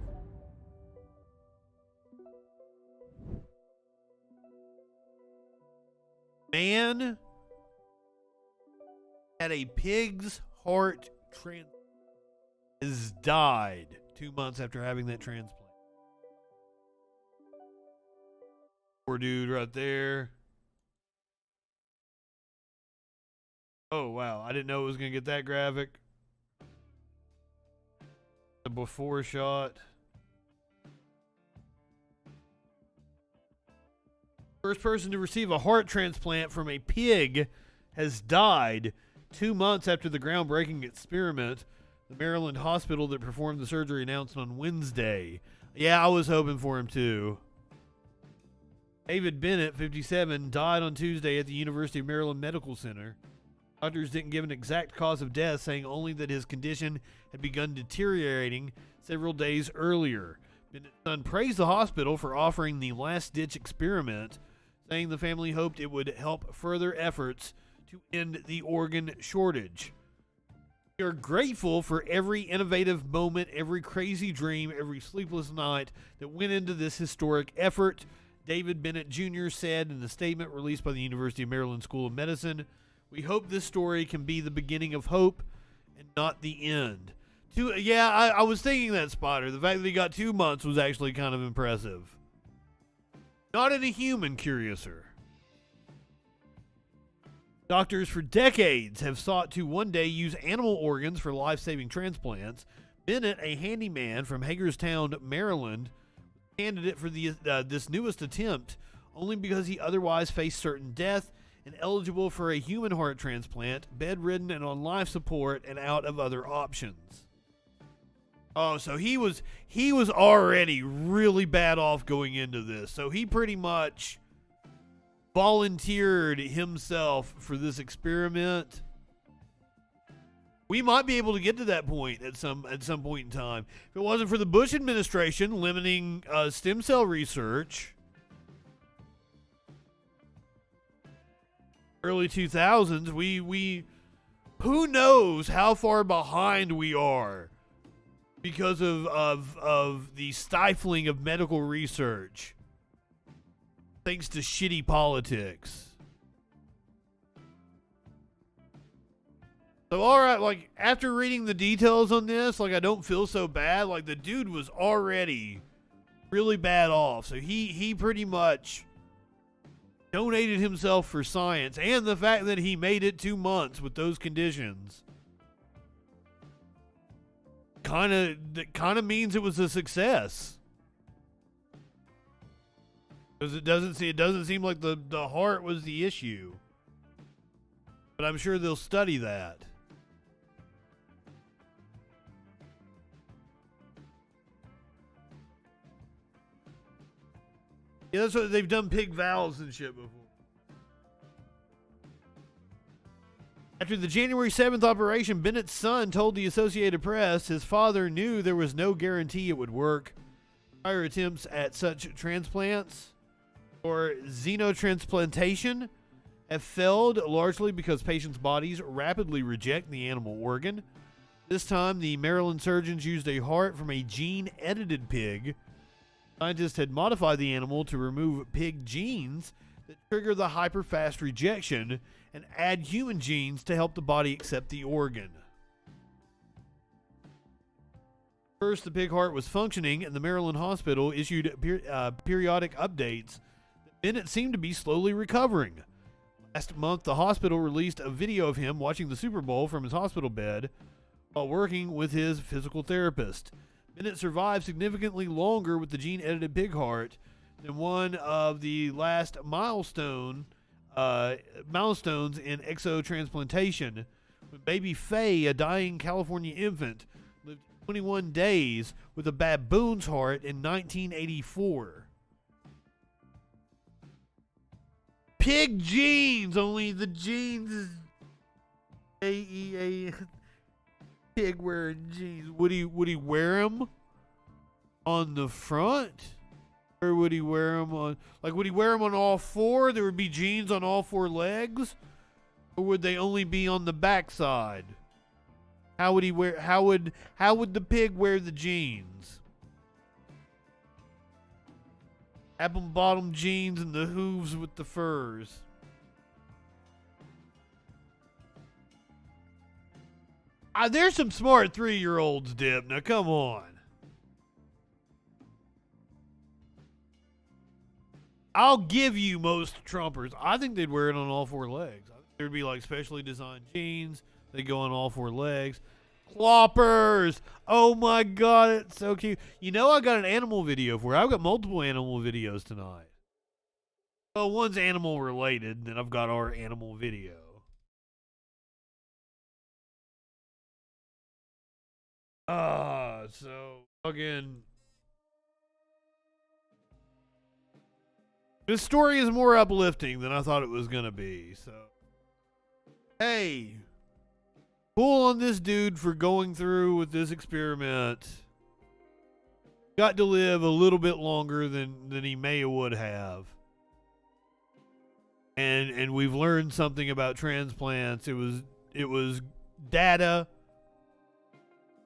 Man had a pig's heart transplant. Has died 2 months after having that transplant. Poor dude right there. Oh, wow. I didn't know it was going to get that graphic. The before shot. First person to receive a heart transplant from a pig has died 2 months after the groundbreaking experiment. The Maryland hospital that performed the surgery announced on Wednesday. Yeah, I was hoping for him too. David Bennett, 57, died on Tuesday at the University of Maryland Medical Center. Doctors didn't give an exact cause of death, saying only that his condition had begun deteriorating several days earlier. Bennett's son praised the hospital for offering the last-ditch experiment, saying the family hoped it would help further efforts to end the organ shortage. We are grateful for every innovative moment, every crazy dream, every sleepless night that went into this historic effort, David Bennett Jr. said in the statement released by the University of Maryland School of Medicine. We hope this story can be the beginning of hope and not the end. I was thinking that, Spotter. The fact that he got 2 months was actually kind of impressive. Not in a human, curiouser. Doctors for decades have sought to one day use animal organs for life-saving transplants. Bennett, a handyman from Hagerstown, Maryland, candidate for this newest attempt only because he otherwise faced certain death and eligible for a human heart transplant, bedridden and on life support and out of other options. Oh, so he was already really bad off going into this. So he pretty much volunteered himself for this experiment. We might be able to get to that point at some point in time. If it wasn't for the Bush administration limiting stem cell research, early 2000s, we who knows how far behind we are because of the stifling of medical research. Thanks to shitty politics. So, alright, like, after reading the details on this, like, I don't feel so bad. Like, the dude was already really bad off. So, he pretty much donated himself for science. And the fact that he made it 2 months with those conditions kind of means it was a success. Because it doesn't seem like the heart was the issue. But I'm sure they'll study that. Yeah, that's what they've done, pig valves and shit before. After the January 7th operation, Bennett's son told the Associated Press his father knew there was no guarantee it would work. Prior attempts at such transplants or xenotransplantation have failed largely because patients' bodies rapidly reject the animal organ. This time, the Maryland surgeons used a heart from a gene-edited pig. Scientists had modified the animal to remove pig genes that trigger the hyperfast rejection and add human genes to help the body accept the organ. First, the pig heart was functioning, and the Maryland hospital issued periodic updates. Bennett seemed to be slowly recovering. Last month, the hospital released a video of him watching the Super Bowl from his hospital bed while working with his physical therapist. Bennett survived significantly longer with the gene-edited pig heart than one of the last milestones in exotransplantation, when baby Faye, a dying California infant, lived 21 days with a baboon's heart in 1984. Pig genes, only the genes is A pig wearing jeans. Would he wear them on the front, or would he wear them on, like, would he wear them on all four? There would be jeans on all four legs, or would they only be on the back side? How would he wear? How would the pig wear the jeans? Apple bottom jeans and the hooves with the furs. There's some smart 3-year-olds, Dip. Now, come on. I'll give you most Trumpers. I think they'd wear it on all four legs. There'd be like specially designed jeans. They go on all four legs. Cloppers. Oh my God, it's so cute. You know, I got an animal video for it. I've got multiple animal videos tonight. Well, one's animal related, and then I've got our animal video. So fucking. This story is more uplifting than I thought it was gonna be. So, hey, cool on this dude for going through with this experiment. Got to live a little bit longer than he may or would have. And we've learned something about transplants. It was data.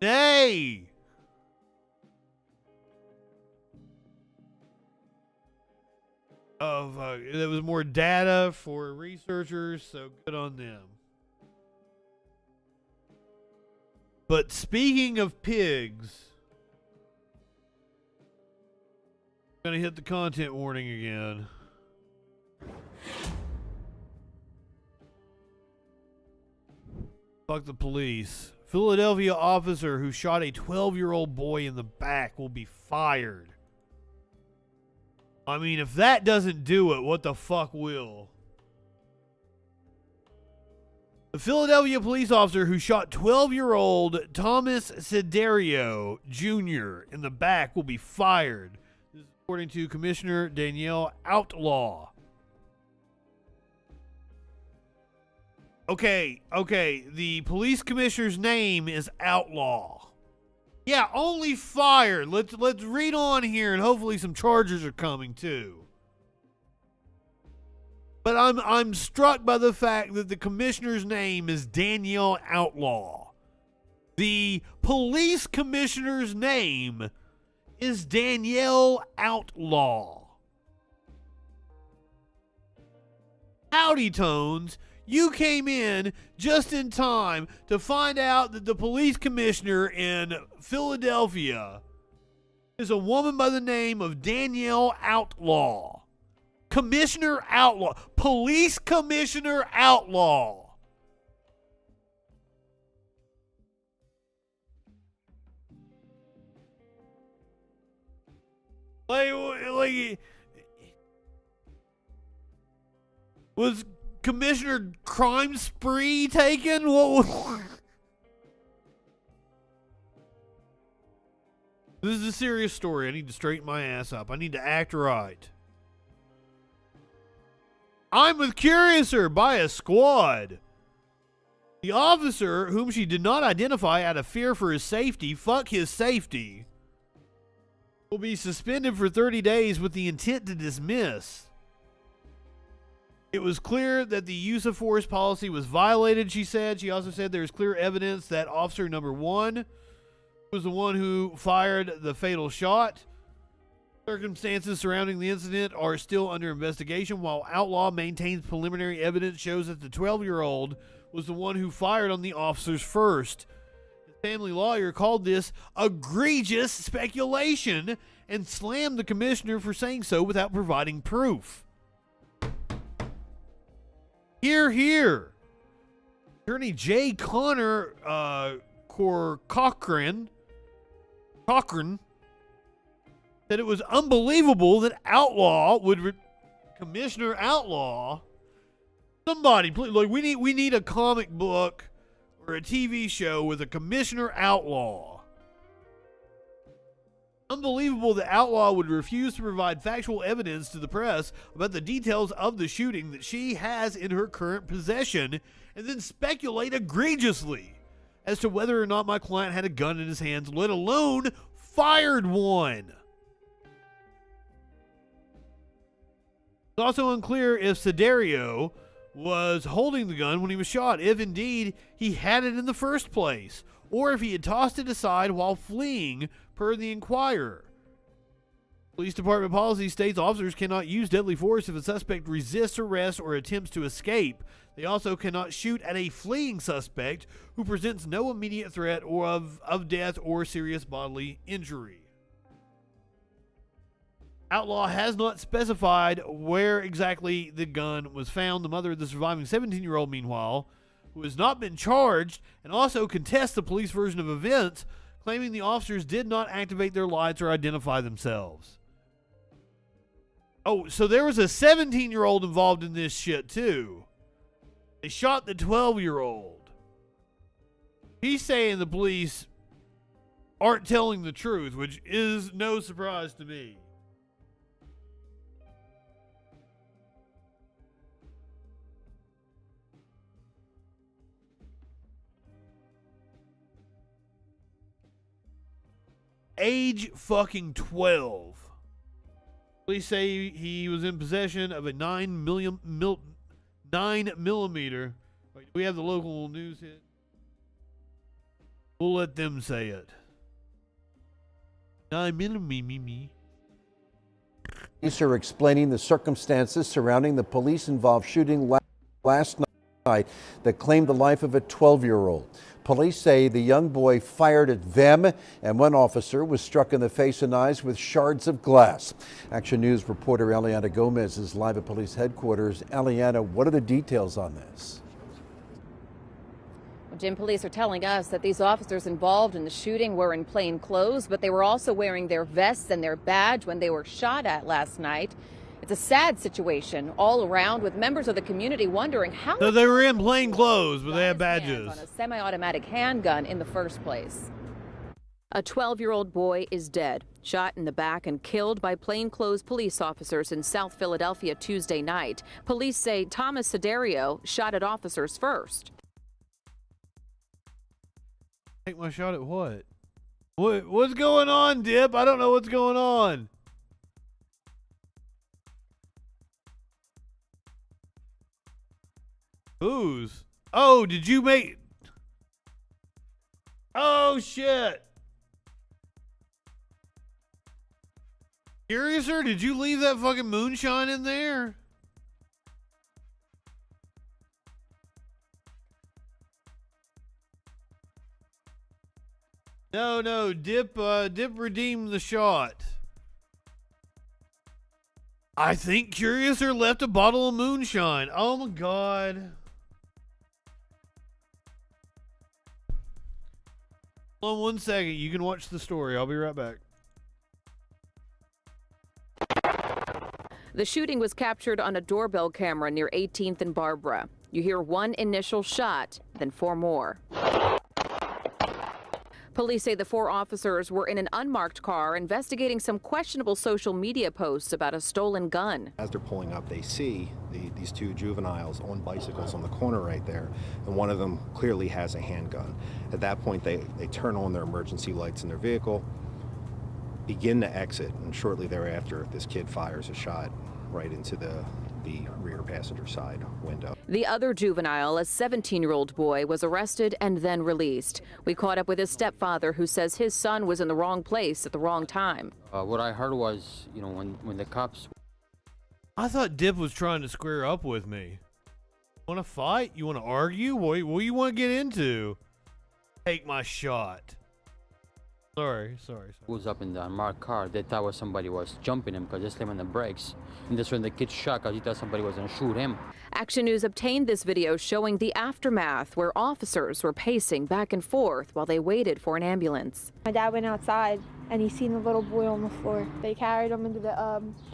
Nay! There was more data for researchers, so good on them. But speaking of pigs, I'm gonna hit the content warning again. Fuck the police. Philadelphia officer who shot a 12-year-old boy in the back will be fired. I mean, if that doesn't do it, what the fuck will? The Philadelphia police officer who shot 12-year-old Thomas Siderio Jr. in the back will be fired. This is according to Commissioner Danielle Outlaw. Okay, the police commissioner's name is Outlaw. Yeah, only fired. Let's read on here, and hopefully some charges are coming too. But I'm struck by the fact that the commissioner's name is Danielle Outlaw. The police commissioner's name is Danielle Outlaw. Howdy, Tones. You came in just in time to find out that the police commissioner in Philadelphia is a woman by the name of Danielle Outlaw. Commissioner Outlaw. Police Commissioner Outlaw. Like, was Commissioner Crime Spree taken? What? This is a serious story. I need to straighten my ass up. I need to act right. I'm with Curiouser by a squad. The officer, whom she did not identify out of fear for his safety, fuck his safety, will be suspended for 30 days with the intent to dismiss. It was clear that the use of force policy was violated, she said. She also said there is clear evidence that officer number 1 was the one who fired the fatal shot. Circumstances surrounding the incident are still under investigation, while Outlaw maintains preliminary evidence shows that the 12-year-old was the one who fired on the officers first. The family lawyer called this egregious speculation and slammed the commissioner for saying so without providing proof. Hear, hear. Attorney J. Connor Cochran said it was unbelievable that Outlaw would Commissioner Outlaw. Somebody, please, like we need a comic book or a TV show with a Commissioner Outlaw. Unbelievable that Outlaw would refuse to provide factual evidence to the press about the details of the shooting that she has in her current possession, and then speculate egregiously as to whether or not my client had a gun in his hands, let alone fired one. It's also unclear if Siderio was holding the gun when he was shot, if indeed he had it in the first place, or if he had tossed it aside while fleeing, per the Inquirer. Police Department policy states officers cannot use deadly force if a suspect resists arrest or attempts to escape. They also cannot shoot at a fleeing suspect who presents no immediate threat or of death or serious bodily injury. Outlaw has not specified where exactly the gun was found. The mother of the surviving 17-year-old, meanwhile, who has not been charged and also contests the police version of events, claiming the officers did not activate their lights or identify themselves. Oh, so there was a 17-year-old involved in this shit, too. They shot the 12-year-old. He's saying the police aren't telling the truth, which is no surprise to me. Age fucking 12. Police say he was in possession of a 9 9mm. Wait, do we have the local news hit? We'll let them say it. 9mm. Police are explaining the circumstances surrounding the police-involved shooting last night that claimed the life of a 12-year-old. Police say the young boy fired at them, and one officer was struck in the face and eyes with shards of glass. Action News reporter Eliana Gomez is live at police headquarters. Eliana, what are the details on this? Jim, police are telling us that these officers involved in the shooting were in plain clothes, but they were also wearing their vests and their badge when they were shot at last night. It's a sad situation all around, with members of the community wondering how So they were in plain clothes, but they had badges. on a semi-automatic handgun in the first place. A 12-year-old boy is dead, shot in the back and killed by plainclothes police officers in South Philadelphia Tuesday night. Police say Thomas Siderio shot at officers first. Take my shot at what? What's going on, Dip? I don't know what's going on. Whose? Oh, did you make... Oh, shit. Curiouser, did you leave that fucking moonshine in there? No, Dip redeemed the shot. I think Curiouser left a bottle of moonshine. Oh my god. Hold on 1 second. You can watch the story. I'll be right back. The shooting was captured on a doorbell camera near 18th and Barbara. You hear one initial shot, then four more. Police say the four officers were in an unmarked car investigating some questionable social media posts about a stolen gun. As they're pulling up, they see these two juveniles on bicycles on the corner right there, and one of them clearly has a handgun. At that point, they turn on their emergency lights in their vehicle, begin to exit, and shortly thereafter, this kid fires a shot right into the rear passenger side window. The other juvenile, a 17-year-old boy, was arrested and then released. We caught up with his stepfather, who says his son was in the wrong place at the wrong time. What I heard was, when the cops... I thought Dip was trying to square up with me. Want to fight? You want to argue? What do you want to get into? Take my shot. Sorry. Who was up in the unmarked car? They thought somebody was jumping him because they slammed on the brakes. And that's when the kid shot because he thought somebody was going to shoot him. Action News obtained this video showing the aftermath, where officers were pacing back and forth while they waited for an ambulance. My dad went outside and he seen the little boy on the floor. They carried him into the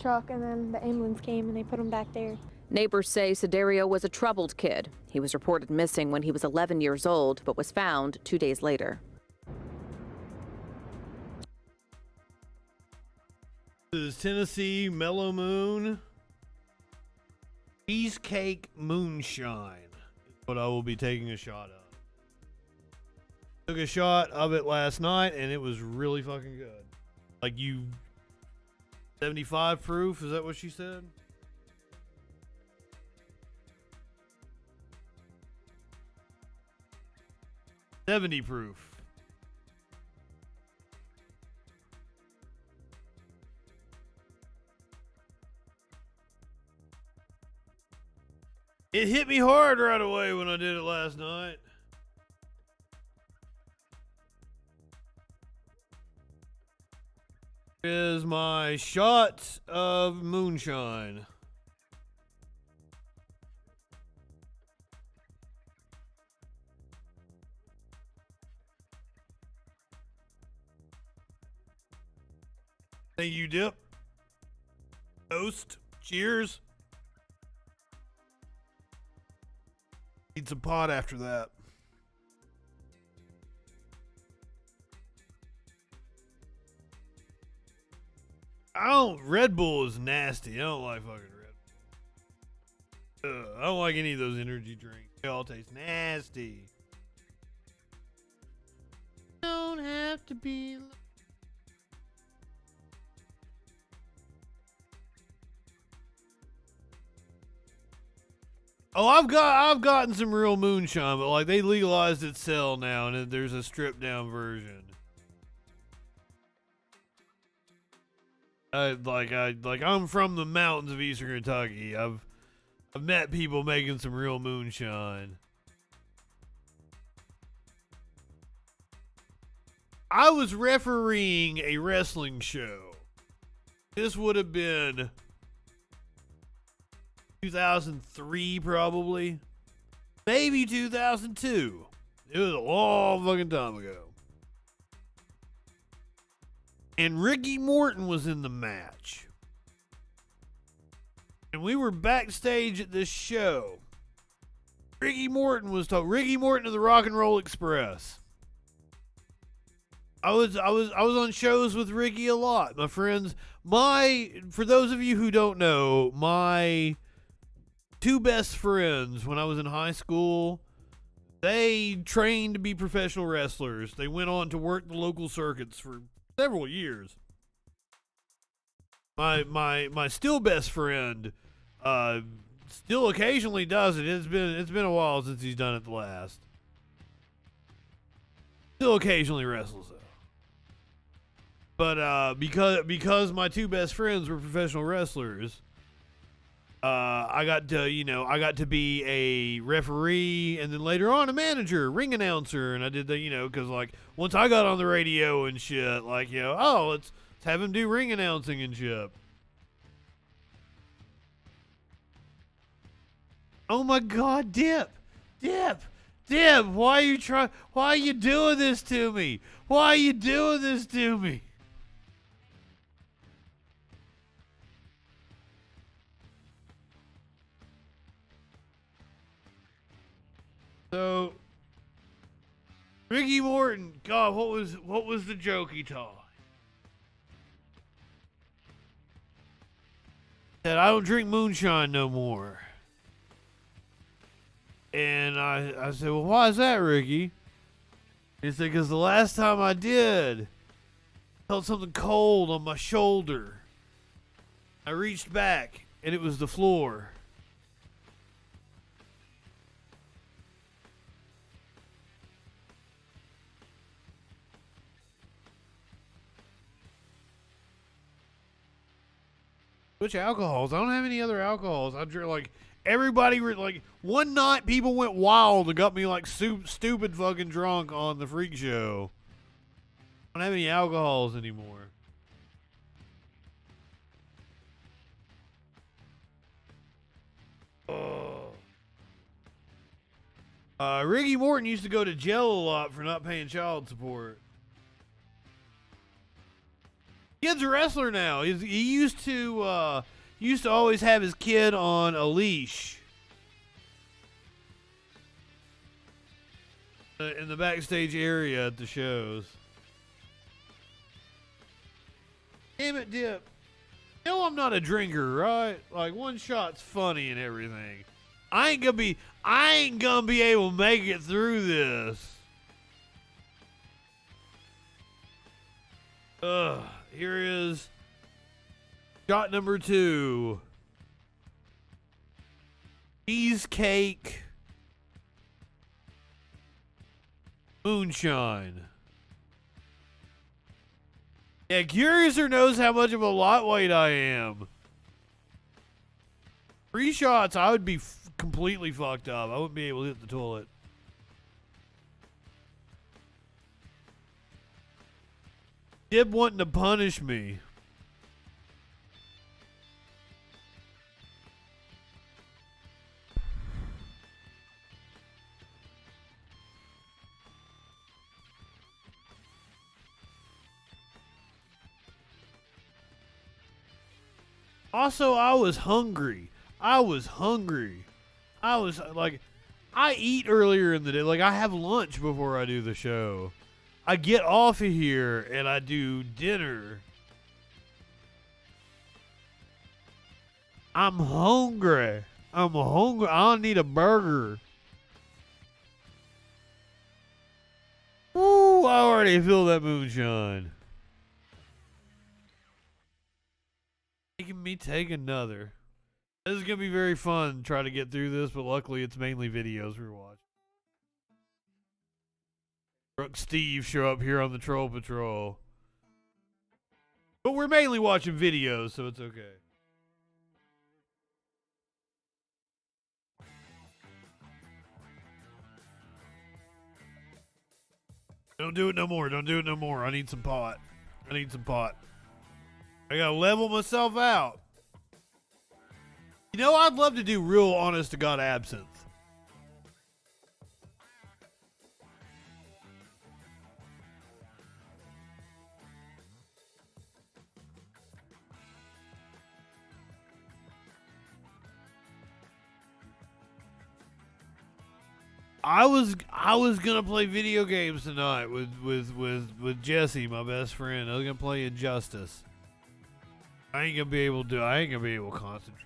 truck, and then the ambulance came and they put him back there. Neighbors say Siderio was a troubled kid. He was reported missing when he was 11 years old, but was found 2 days later. This is Tennessee Mellow Moon Cheesecake Moonshine is what I will be taking a shot of. Took a shot of it last night and it was really fucking good. Like 75 proof, is that what she said? $70 proof. It hit me hard right away when I did it last night. Here's my shot of moonshine. Thank you, Dip. Toast. Cheers. Need some pot after that. Red Bull is nasty. I don't like fucking Red Bull. I don't like any of those energy drinks. They all taste nasty. Don't have to be... Oh, I've gotten some real moonshine, but like they legalized its sale now, and there's a stripped down version. I'm from the mountains of Eastern Kentucky. I've met people making some real moonshine. I was refereeing a wrestling show. This would have been 2003 probably. Maybe 2002. It was a long fucking time ago. And Ricky Morton was in the match. And we were backstage at this show. Ricky Morton of the Rock and Roll Express. I was on shows with Ricky a lot. My friends, for those of you who don't know, my two best friends when I was in high school, they trained to be professional wrestlers. They went on to work the local circuits for several years. My still best friend still occasionally does it. It's been a while since he's done it the last. Still occasionally wrestles though. But because my two best friends were professional wrestlers, I got to be a referee and then later on a manager, ring announcer, and I did because like once I got on the radio and shit, like let's have him do ring announcing and shit. Oh my God, Dip, why are you doing this to me? Why are you doing this to me? So, Ricky Morton, God, what was the joke he told? Said, I don't drink moonshine no more. And I said, well, why is that, Ricky? He said, because the last time I did, I felt something cold on my shoulder. I reached back, and it was the floor. Which alcohols? I don't have any other alcohols. I drink like everybody. Like one night, people went wild and got me like stupid fucking drunk on the Freak Show. I don't have any alcohols anymore. Ricky Morton used to go to jail a lot for not paying child support. Kid's a wrestler now. He used to always have his kid on a leash in the backstage area at the shows. Damn it, Dip. You know I'm not a drinker, right? Like one shot's funny and everything. I ain't gonna be able to make it through this. Here is shot number 2. Cheesecake moonshine. Yeah, Curiouser knows how much of a lightweight I am. 3 shots, I would be completely fucked up. I wouldn't be able to hit the toilet. Dib wanting to punish me. Also, I was hungry. I was like, I eat earlier in the day. Like, I have lunch before I do the show. I get off of here and I do dinner. I'm hungry. I need a burger. Woo, I already feel that moonshine. Making me take another. This is gonna be very fun. Try to get through this, but luckily it's mainly videos we're watching. Drunk Steve show up here on the Troll Patrol, but we're mainly watching videos, so it's okay. Don't do it no more. Don't do it no more. I need some pot. I need some pot. I gotta level myself out. You know, I'd love to do real honest to God absinthe. I was gonna play video games tonight with Jesse, my best friend. I was gonna play Injustice. I ain't gonna be able to concentrate.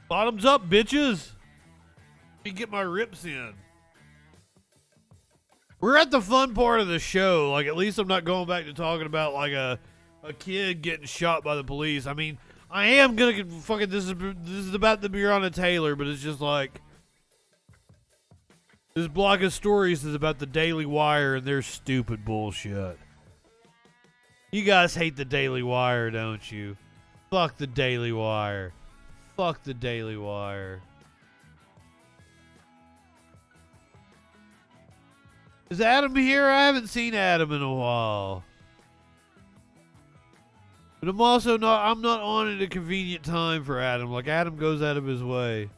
Bottoms up, bitches. Let me get my rips in. We're at the fun part of the show. Like, at least I'm not going back to talking about like a kid getting shot by the police. I mean, I am gonna get fucking. This is about the Breonna Taylor, but it's just like this block of stories is about the Daily Wire and their stupid bullshit. You guys hate the Daily Wire, don't you? Fuck the Daily Wire. Fuck the Daily Wire. Is Adam here? I haven't seen Adam in a while. But I'm not on at a convenient time for Adam. Like, Adam goes out of his way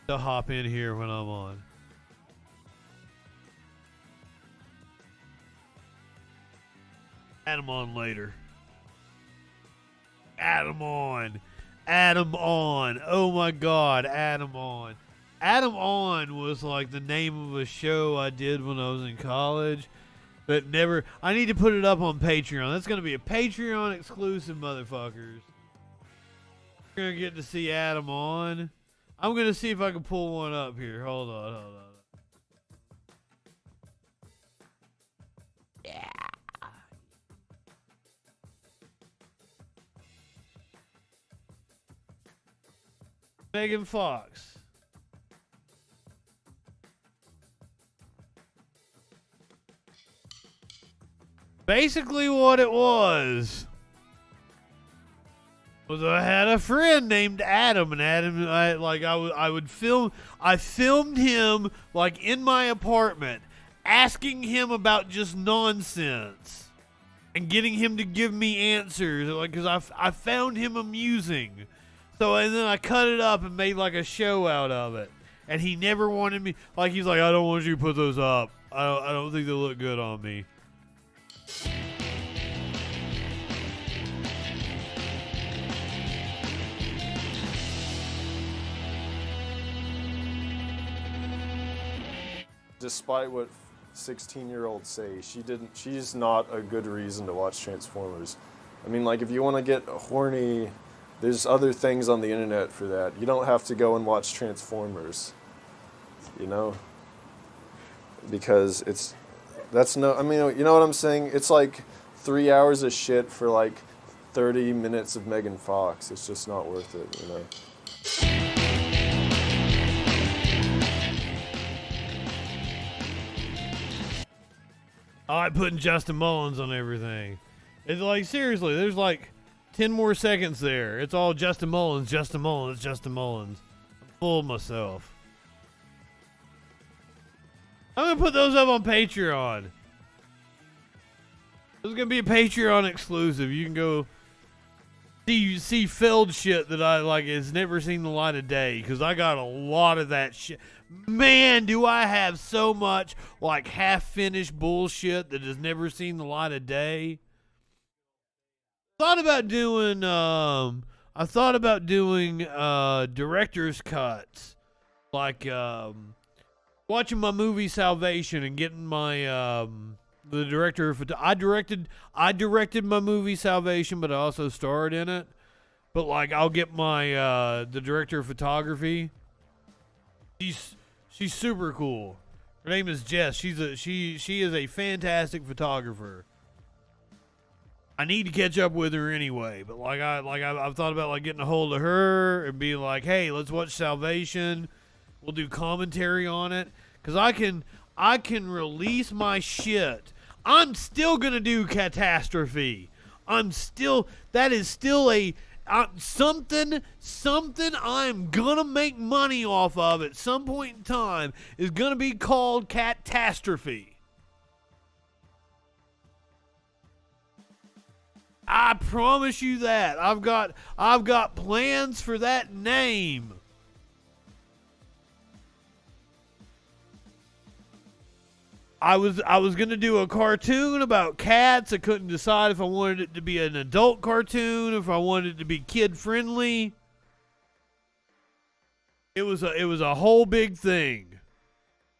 to hop in here when I'm on. Adam on later. Adam on. Adam on. Oh my God, Adam on. Adam on was like the name of a show I did when I was in college. But never. I need to put it up on Patreon. That's going to be a Patreon exclusive, motherfuckers. You're going to get to see Adam on. I'm going to see if I can pull one up here. Hold on. Yeah. Megan Fox. Basically what it was I had a friend named Adam, and Adam, I filmed him like in my apartment, asking him about just nonsense and getting him to give me answers, like, because I found him amusing. So, and then I cut it up and made like a show out of it. And he never wanted me, like, he's like, I don't want you to put those up. I don't think they look good on me. Despite what 16-year-olds say, she's not a good reason to watch Transformers. I mean, like, if you want to get horny, there's other things on the internet for that. You don't have to go and watch Transformers, you know? Because I mean, you know what I'm saying? It's like 3 hours of shit for like 30 minutes of Megan Fox. It's just not worth it, you know? I like putting Justin Mullins on everything. It's like, seriously, there's like 10 more seconds there. It's all Justin Mullins, Justin Mullins, Justin Mullins. I'm full of myself. I'm going to put those up on Patreon. This is going to be a Patreon exclusive. You can go see failed shit that I like has never seen the light of day, because I got a lot of that shit. Man, do I have so much like half-finished bullshit that has never seen the light of day. I thought about doing director's cuts, like watching my movie Salvation and getting my the director of I directed my movie Salvation, but I also starred in it. But like, I'll get my the director of photography. She's super cool. Her name is Jess. She is a fantastic photographer. I need to catch up with her anyway, but I've thought about like getting a hold of her and being like, hey, let's watch Salvation. We'll do commentary on it, because I can release my shit. I'm still gonna do Catastrophe. That is still a something I'm gonna make money off of at some point in time is gonna be called Catastrophe. I promise you that. I've got plans for that name. I was gonna do a cartoon about cats. I couldn't decide if I wanted it to be an adult cartoon, if I wanted it to be kid friendly. It was a whole big thing.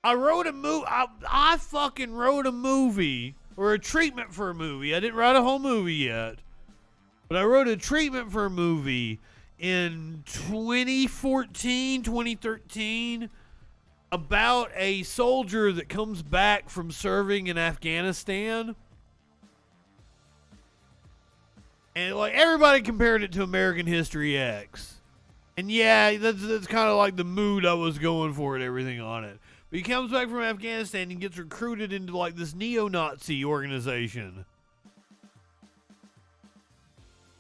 I wrote a movie. I fucking wrote a movie, or a treatment for a movie. I didn't write a whole movie yet, but I wrote a treatment for a movie in 2014, 2013. About a soldier that comes back from serving in Afghanistan. And like everybody compared it to American History X. And yeah, that's kind of like the mood I was going for and everything on it. But he comes back from Afghanistan and gets recruited into like this neo-Nazi organization.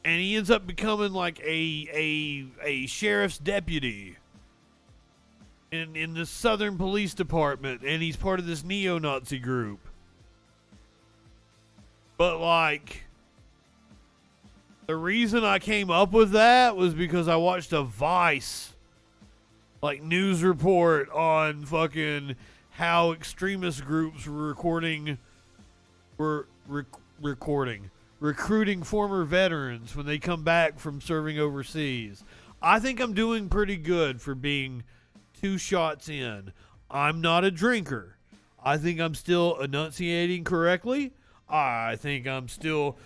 And he ends up becoming like a sheriff's deputy in the Southern Police Department, and he's part of this neo-Nazi group. But like, the reason I came up with that was because I watched a Vice like news report on fucking how extremist groups were recruiting former veterans when they come back from serving overseas. I think I'm doing pretty good for being 2 shots in. I'm not a drinker. I think I'm still enunciating correctly. I think I'm still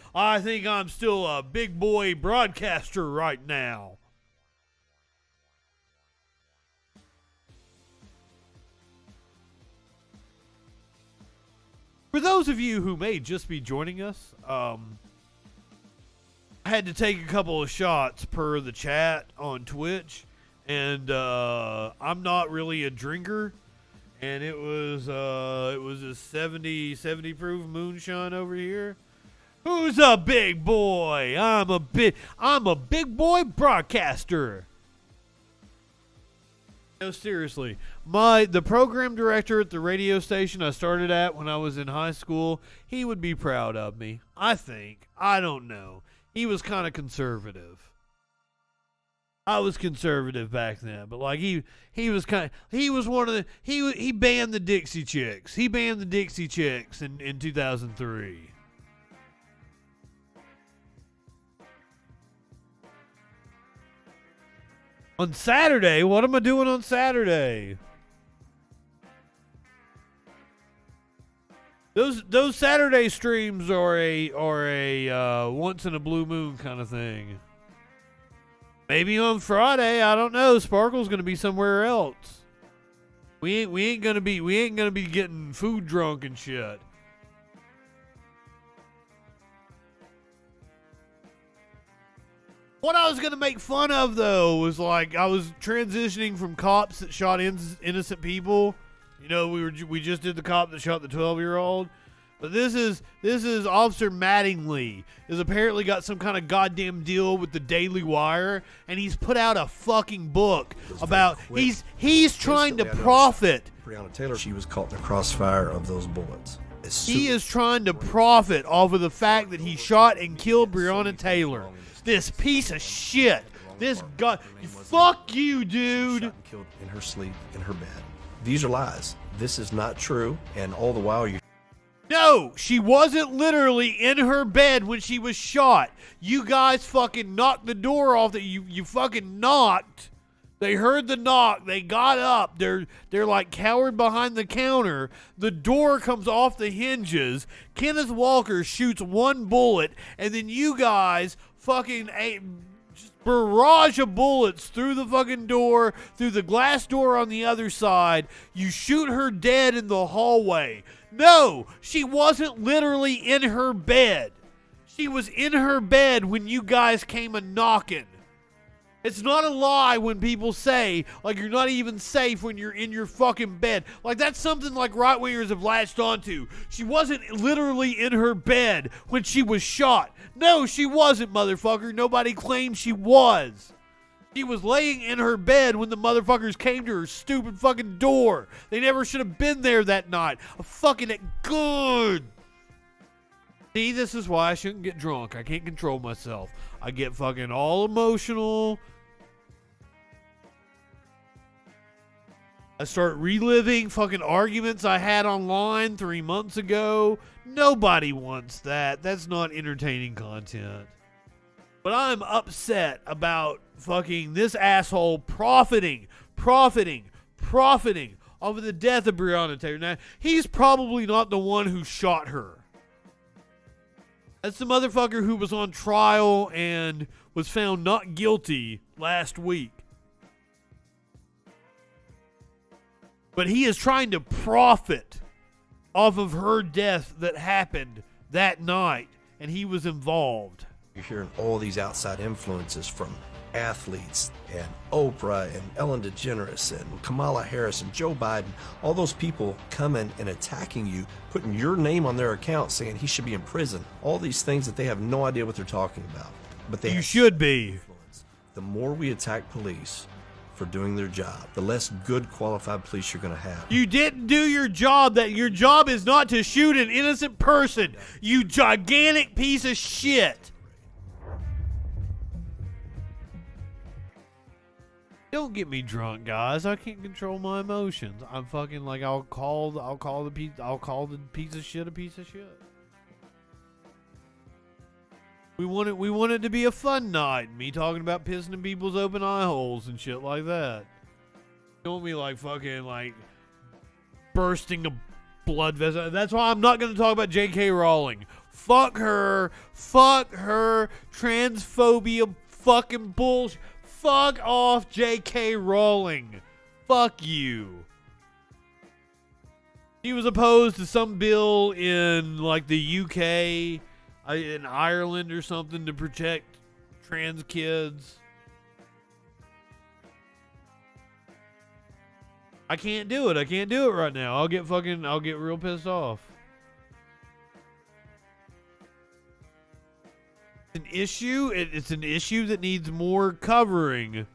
a big boy broadcaster right now. For those of you who may just be joining us, I had to take a couple of shots per the chat on Twitch. And I'm not really a drinker, and it was a 70 proof moonshine over here. Who's a big boy? I'm a big boy broadcaster. No, seriously, the program director at the radio station I started at when I was in high school, he would be proud of me. I think. I don't know. He was kind of conservative. I was conservative back then, but like he was one of the he banned the Dixie Chicks. He banned the Dixie Chicks in 2003. On Saturday, what am I doing on Saturday? Those Saturday streams are a once in a blue moon kind of thing. Maybe on Friday, I don't know. Sparkle's gonna be somewhere else. We ain't gonna be getting food drunk and shit. What I was gonna make fun of though was like I was transitioning from cops that shot innocent people. You know, we just did the cop that shot the 12-year-old. But this is Officer Mattingly has apparently got some kind of goddamn deal with the Daily Wire, and he's put out a fucking book about he's trying to profit. Breonna Taylor, she was caught in the crossfire of those bullets. He is trying to profit off of the fact that he shot and killed Breonna Taylor. This piece of shit. This guy. Fuck you, dude. Shot and killed in her sleep in her bed. These are lies. This is not true, and all the while you. No, she wasn't literally in her bed when she was shot. You guys fucking knocked the door off. That you fucking knocked. They heard the knock. They got up. They're like cowered behind the counter. The door comes off the hinges. Kenneth Walker shoots one bullet, and then you guys fucking just barrage of bullets through the fucking door, through the glass door on the other side. You shoot her dead in the hallway. No, she wasn't literally in her bed. She was in her bed when you guys came a-knocking. It's not a lie when people say, like, you're not even safe when you're in your fucking bed. Like, that's something like right-wingers have latched onto. She wasn't literally in her bed when she was shot. No, she wasn't, motherfucker. Nobody claimed she was. She was laying in her bed when the motherfuckers came to her stupid fucking door. They never should have been there that night. I'm fucking it good. See, this is why I shouldn't get drunk. I can't control myself. I get fucking all emotional. I start reliving fucking arguments I had online 3 months ago. Nobody wants that. That's not entertaining content. But I'm upset about fucking this asshole profiting off of the death of Breonna Taylor. Now, he's probably not the one who shot her. That's the motherfucker who was on trial and was found not guilty last week. But he is trying to profit off of her death that happened that night, and he was involved. You're hearing all these outside influences from athletes and Oprah and Ellen DeGeneres and Kamala Harris and Joe Biden, all those people coming and attacking you, putting your name on their account saying he should be in prison. All these things that they have no idea what they're talking about. But You should be. The more we attack police for doing their job, the less good qualified police you're going to have. You didn't do your job. That your job is not to shoot an innocent person. You gigantic piece of shit. Don't get me drunk, guys. I can't control my emotions. I'm fucking like I'll call the piece of shit a piece of shit. We want it to be a fun night. Me talking about pissing in people's open eye holes and shit like that. Don't be like fucking like bursting a blood vessel. That's why I'm not going to talk about J.K. Rowling. Fuck her. Fuck her. Transphobia. Fucking bullshit. Fuck off, J.K. Rowling. Fuck you. He was opposed to some bill in like the UK, in Ireland or something, to protect trans kids. I can't do it. I can't do it right now. I'll get real pissed off. An issue. It's an issue that needs more covering,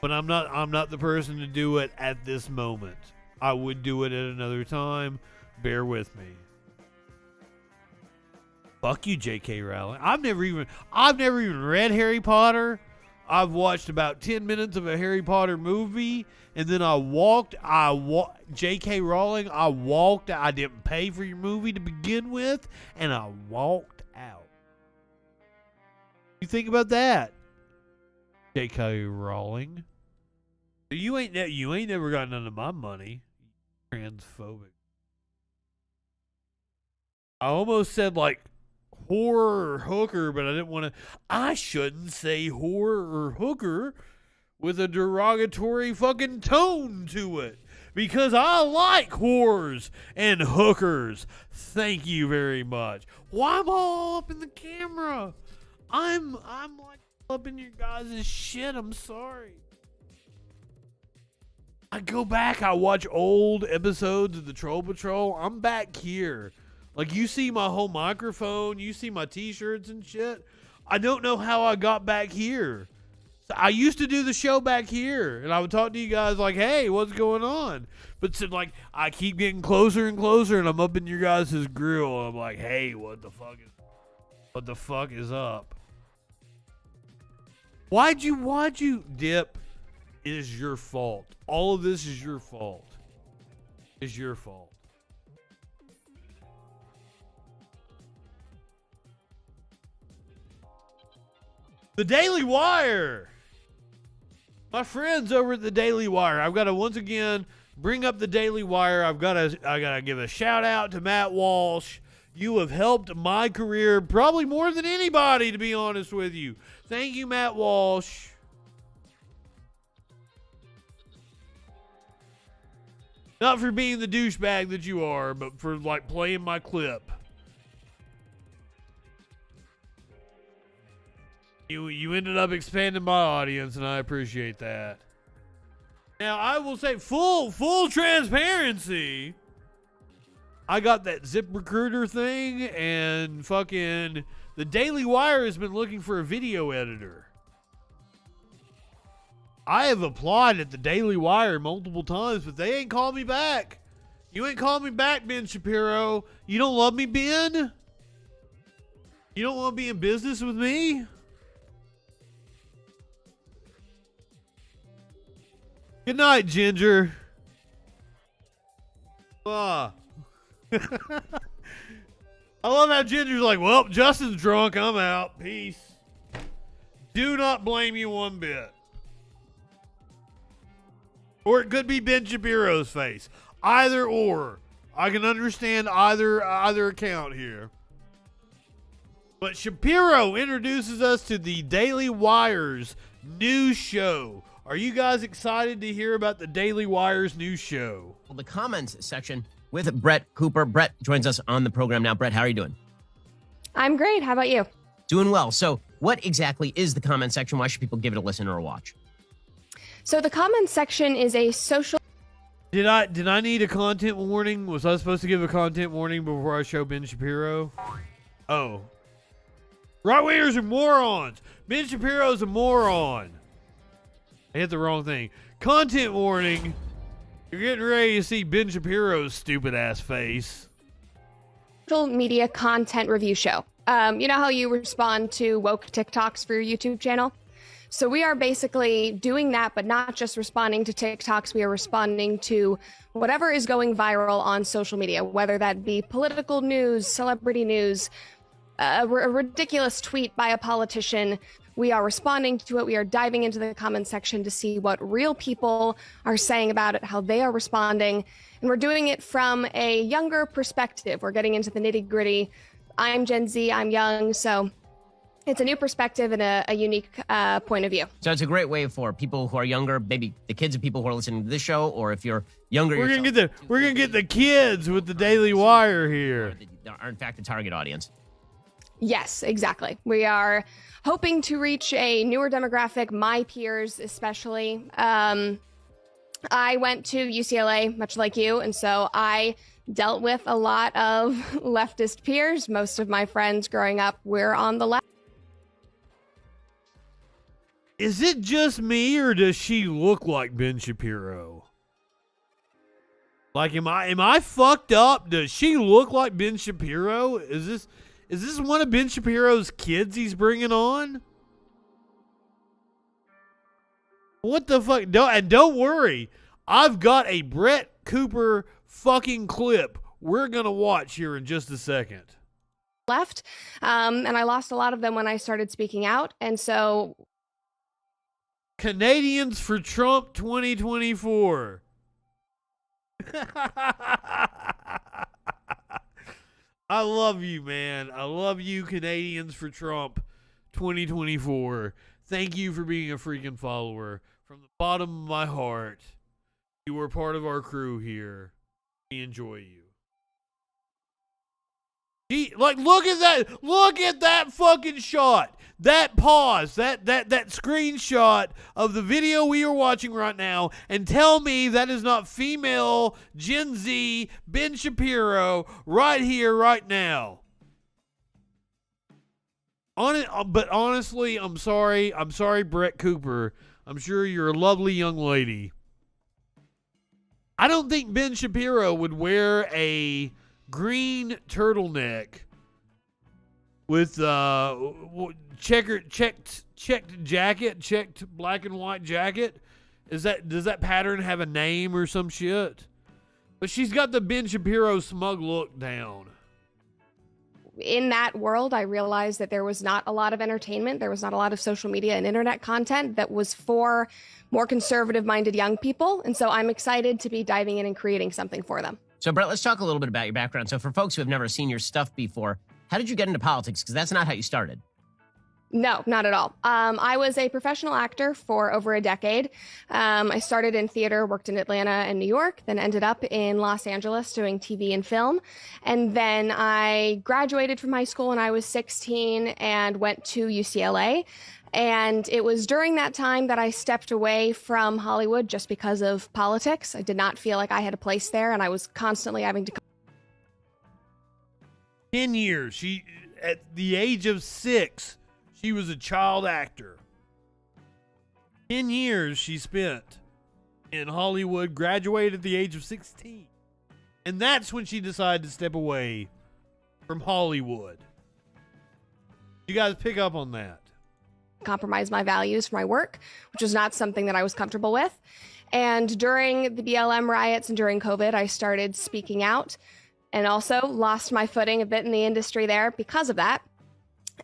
but I'm not the person to do it at this moment. I would do it at another time. Bear with me. Fuck you, J.K. Rowling. I've never even read Harry Potter. I've watched about 10 minutes of a Harry Potter movie, and then J.K. Rowling, I didn't pay for your movie to begin with, and I walked out. You think about that, J.K. Rowling. You ain't never got none of my money. Transphobic. I almost said like whore or hooker, but I didn't want to. I shouldn't say whore or hooker with a derogatory fucking tone to it, because I like whores and hookers. Thank you very much. Why am I all up in the camera? I'm like up in your guys' shit. I'm sorry. I go back, I watch old episodes of the Troll Patrol. I'm back here. Like, you see my whole microphone, you see my t-shirts and shit. I don't know how I got back here. So I used to do the show back here, and I would talk to you guys like, hey, what's going on? But so, like, I keep getting closer and closer, and I'm up in your guys' grill, and I'm like, hey, what the fuck is up? Why'd you dip? It is your fault. All of this is your fault. It's your fault. The Daily Wire. My friends over at the Daily Wire. I've got to once again bring up the Daily Wire. I gotta give a shout out to Matt Walsh. You have helped my career probably more than anybody, to be honest with you. Thank you, Matt Walsh. Not for being the douchebag that you are, but for, like, playing my clip. You ended up expanding my audience, and I appreciate that. Now, I will say, full transparency, I got that ZipRecruiter thing, and fucking the Daily Wire has been looking for a video editor. I have applied at the Daily Wire multiple times, but they ain't called me back. You ain't called me back, Ben Shapiro. You don't love me, Ben? You don't want to be in business with me? Good night, Ginger. I love how Ginger's like, well, Justin's drunk. I'm out. Peace. Do not blame you one bit. Or it could be Ben Shapiro's face. Either or. I can understand either account here. But Shapiro introduces us to the Daily Wire's new show. Are you guys excited to hear about the Daily Wire's new show? Well, the comments section with Brett Cooper. Brett joins us on the program now. Brett, how are you doing? I'm great. How about you? Doing well. So what exactly is the comment section? Why should people give it a listen or a watch? So the comments section is a social... Did I need a content warning? Was I supposed to give a content warning before I show Ben Shapiro? Oh. Right-wingers are morons. Ben Shapiro's a moron. I hit the wrong thing. Content warning. You're getting ready to see Ben Shapiro's stupid ass face. Social media content review show. You know how you respond to woke TikToks for your YouTube channel? So we are basically doing that, but not just responding to TikToks. We are responding to whatever is going viral on social media, whether that be political news, celebrity news, a ridiculous tweet by a politician. We are responding to it. We are diving into the comment section to see what real people are saying about it, how they are responding. And we're doing it from a younger perspective. We're getting into the nitty gritty. I'm Gen Z, I'm young, so it's a new perspective and a unique point of view. So it's a great way for people who are younger, maybe the kids of people who are listening to this show, or if you're younger we're yourself, gonna get the kids with the Daily Wire here. Are in fact the target audience. Yes, exactly. We are hoping to reach a newer demographic, my peers especially. I went to UCLA, much like you, and so I dealt with a lot of leftist peers. Most of my friends growing up were on the left. Is it just me, or does she look like Ben Shapiro? Like, am I fucked up? Does she look like Ben Shapiro? Is this one of Ben Shapiro's kids he's bringing on? What the fuck? Don't worry. I've got a Brett Cooper fucking clip we're going to watch here in just a second. Left. And I lost a lot of them when I started speaking out. And so... Canadians for Trump 2024. I love you, man. I love you, Canadians for Trump 2024. Thank you for being a freaking follower. From the bottom of my heart, you are part of our crew here. We enjoy you. Look at that. Look at that fucking shot. That pause, that screenshot of the video we are watching right now, and tell me that is not female Gen Z Ben Shapiro right here, right now. But honestly, I'm sorry. I'm sorry, Brett Cooper. I'm sure you're a lovely young lady. I don't think Ben Shapiro would wear a green turtleneck with checked jacket, checked black and white jacket. Does that pattern have a name or some shit? But she's got the Ben Shapiro smug look down. in that world, I realized that there was not a lot of entertainment. There was not a lot of social media and internet content that was for more conservative-minded young people. And so I'm excited to be diving in and creating something for them. So, Brett, let's talk a little bit about your background. So for folks who have never seen your stuff before, how did you get into politics? Because that's not how you started. No, not at all. I was a professional actor for over a decade. I started in theater, worked in Atlanta and New York, then ended up in Los Angeles doing TV and film. And then I graduated from high school when I was 16 and went to UCLA. And it was during that time that I stepped away from Hollywood just because of politics. I did not feel like I had a place there, and I was constantly having to... 10 years. She, at the age of 6, she was a child actor. 10 years she spent in Hollywood, graduated at the age of 16. And that's when she decided to step away from Hollywood. You guys pick up on that? Compromise my values for my work, which was not something that I was comfortable with. And during the BLM riots and during COVID, I started speaking out and also lost my footing a bit in the industry there because of that.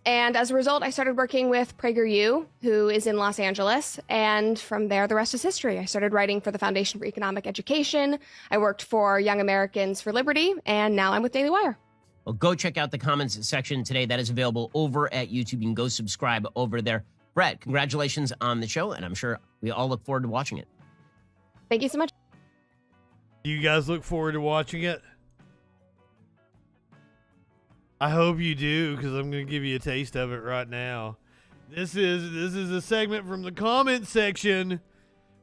And as a result, I started working with PragerU, who is in Los Angeles. And from there, the rest is history. I started writing for the Foundation for Economic Education. I worked for Young Americans for Liberty. And now I'm with Daily Wire. Well, go check out the comments section today. That is available over at YouTube. You can go subscribe over there. Brett, congratulations on the show. And I'm sure we all look forward to watching it. Thank you so much. You guys look forward to watching it? I hope you do, because I'm going to give you a taste of it right now. This is a segment from the comment section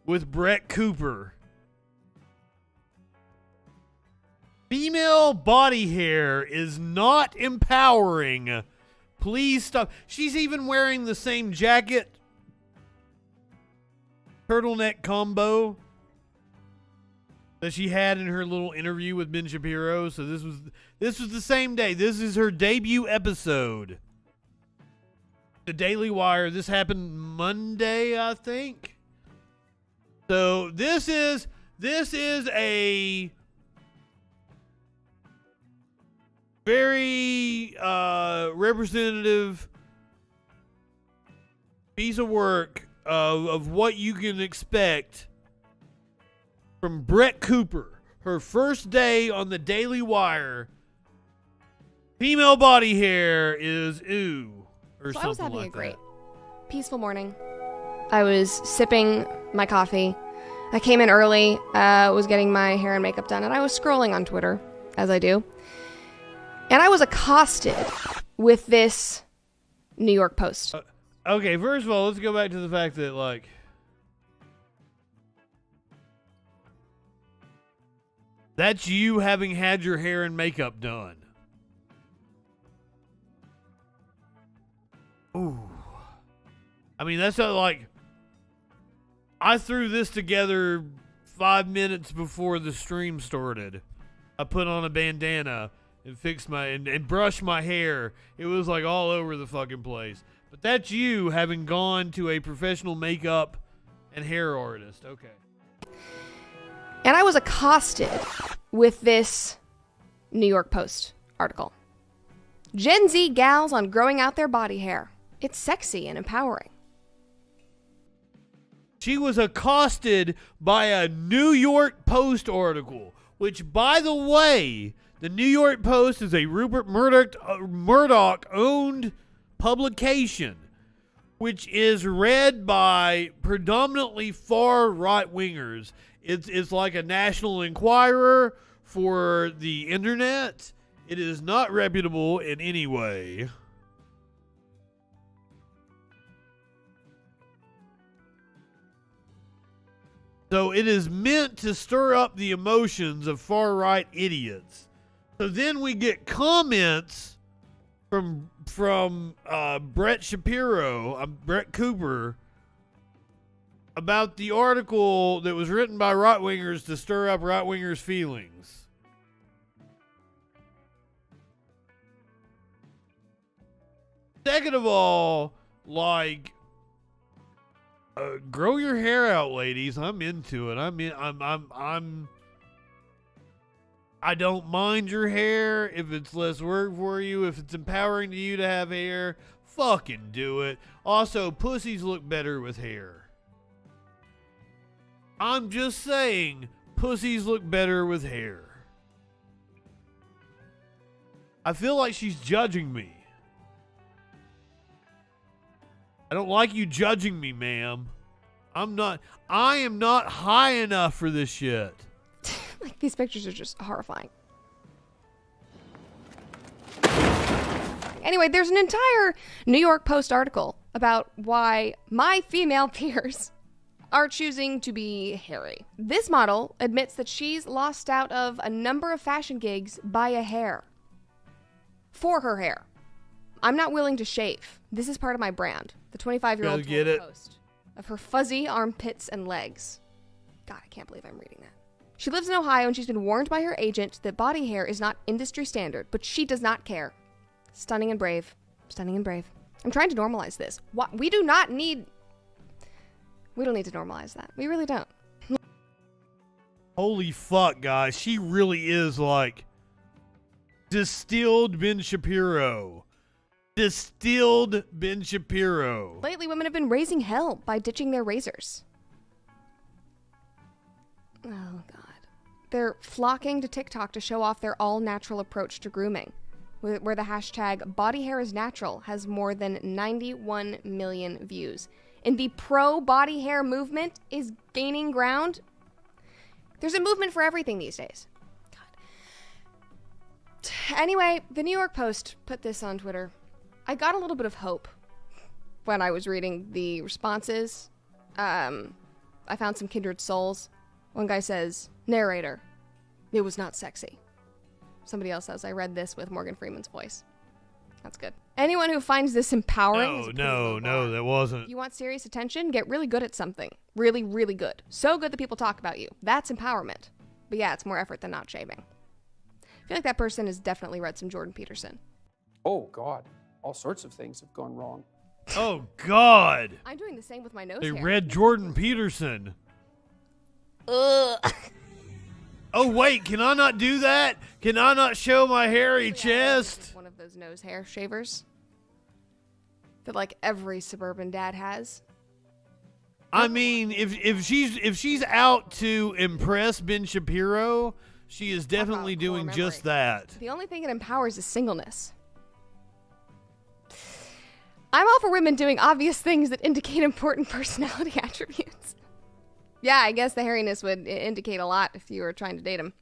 with Brett Cooper. Female body hair is not empowering. Please stop. She's even wearing the same jacket, turtleneck combo that she had in her little interview with Ben Shapiro. So this was the same day. This is her debut episode. The Daily Wire. This happened Monday, I think. So this is a very representative piece of work of what you can expect from Brett Cooper. Her first day on the Daily Wire. Female body hair is ooh, or So something I was having like a great, that. peaceful morning. I was sipping my coffee. I came in early, was getting my hair and makeup done, and I was scrolling on Twitter, as I do. And I was accosted with this New York Post. Okay, first of all, let's go back to the fact that, like, that's you having had your hair and makeup done. Ooh. I mean, that's not like, I threw this together 5 minutes before the stream started. I put on a bandana and fixed and brushed my hair. It was like all over the fucking place. But that's you having gone to a professional makeup and hair artist. Okay. And I was accosted with this New York Post article. Gen Z gals on growing out their body hair. It's sexy and empowering. She was accosted by a New York Post article, which, by the way, the New York Post is a Rupert Murdoch-owned publication, which is read by predominantly far right-wingers. It's like a National Enquirer for the internet. It is not reputable in any way. So it is meant to stir up the emotions of far-right idiots. So then we get comments from Brett Shapiro, Brett Cooper, about the article that was written by right-wingers to stir up right-wingers' feelings. Second of all, like, grow your hair out, ladies. I'm into it. I don't mind your hair. If it's less work for you, if it's empowering to you to have hair, fucking do it. Also, pussies look better with hair. I'm just saying, pussies look better with hair. I feel like she's judging me. I don't like you judging me, ma'am. I am not high enough for this shit. Like, these pictures are just horrifying. Anyway, there's an entire New York Post article about why my female peers are choosing to be hairy. This model admits that she's lost out of a number of fashion gigs by a hair. For her hair. I'm not willing to shave. This is part of my brand. The 25-year-old told the Post of her fuzzy armpits and legs. God, I can't believe I'm reading that. She lives in Ohio and she's been warned by her agent that body hair is not industry standard, but she does not care. Stunning and brave. Stunning and brave. I'm trying to normalize this. We don't need to normalize that. We really don't. Holy fuck, guys. She really is like distilled Ben Shapiro. Distilled Ben Shapiro. Lately, women have been raising hell by ditching their razors. Oh, God. They're flocking to TikTok to show off their all-natural approach to grooming, where the hashtag #BodyHairIsNatural has more than 91 million views. And the pro-body hair movement is gaining ground. There's a movement for everything these days. God. Anyway, the New York Post put this on Twitter. I got a little bit of hope when I was reading the responses. I found some kindred souls. One guy says, narrator, it was not sexy. Somebody else says, I read this with Morgan Freeman's voice. That's good. Anyone who finds this empowering... No, that wasn't. If you want serious attention, get really good at something. Really, really good. So good that people talk about you. That's empowerment. But yeah, it's more effort than not shaving. I feel like that person has definitely read some Jordan Peterson. Oh, God. All sorts of things have gone wrong. Oh, God. I'm doing the same with my nose They hair. read Jordan Peterson. Ugh. Oh, wait, can I not do that? Can I not show my hairy chest? One of those nose hair shavers that like every suburban dad has. I mean, if she's out to impress Ben Shapiro, she is definitely doing just that. The only thing it empowers is singleness. I'm all for women doing obvious things that indicate important personality attributes. Yeah, I guess the hairiness would indicate a lot if you were trying to date him.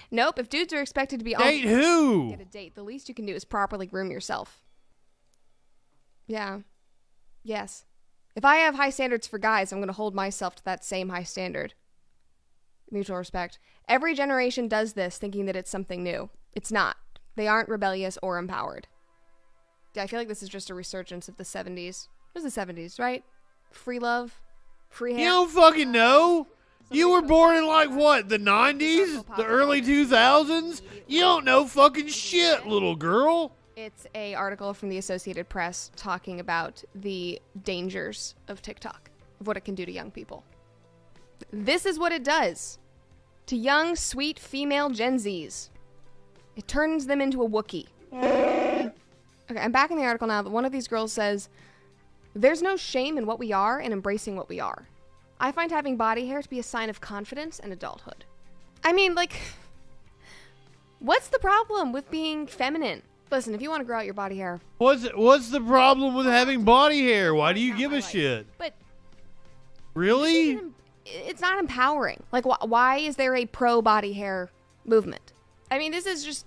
Nope, if dudes are expected to be date who? Get a date, the least you can do is properly groom yourself. Yeah. Yes. If I have high standards for guys, I'm going to hold myself to that same high standard. Mutual respect. Every generation does this thinking that it's something new. It's not. They aren't rebellious or empowered. Yeah, I feel like this is just a resurgence of the 70s. It was the 70s, right? Free love, free hair. You don't fucking know. You were born in like what, the 90s? The early 2000s? You don't know fucking shit, little girl. It's a article from the Associated Press talking about the dangers of TikTok, of what it can do to young people. This is what it does to young, sweet female Gen Zs. It turns them into a Wookiee. Okay, I'm back in the article now. One of these girls says, there's no shame in what we are and embracing what we are. I find having body hair to be a sign of confidence and adulthood. I mean, like, what's the problem with being feminine? Listen, if you want to grow out your body hair. What's the problem with having body hair? Why do you give a shit? But really? It's not empowering. Like, why is there a pro body hair movement? I mean, this is just...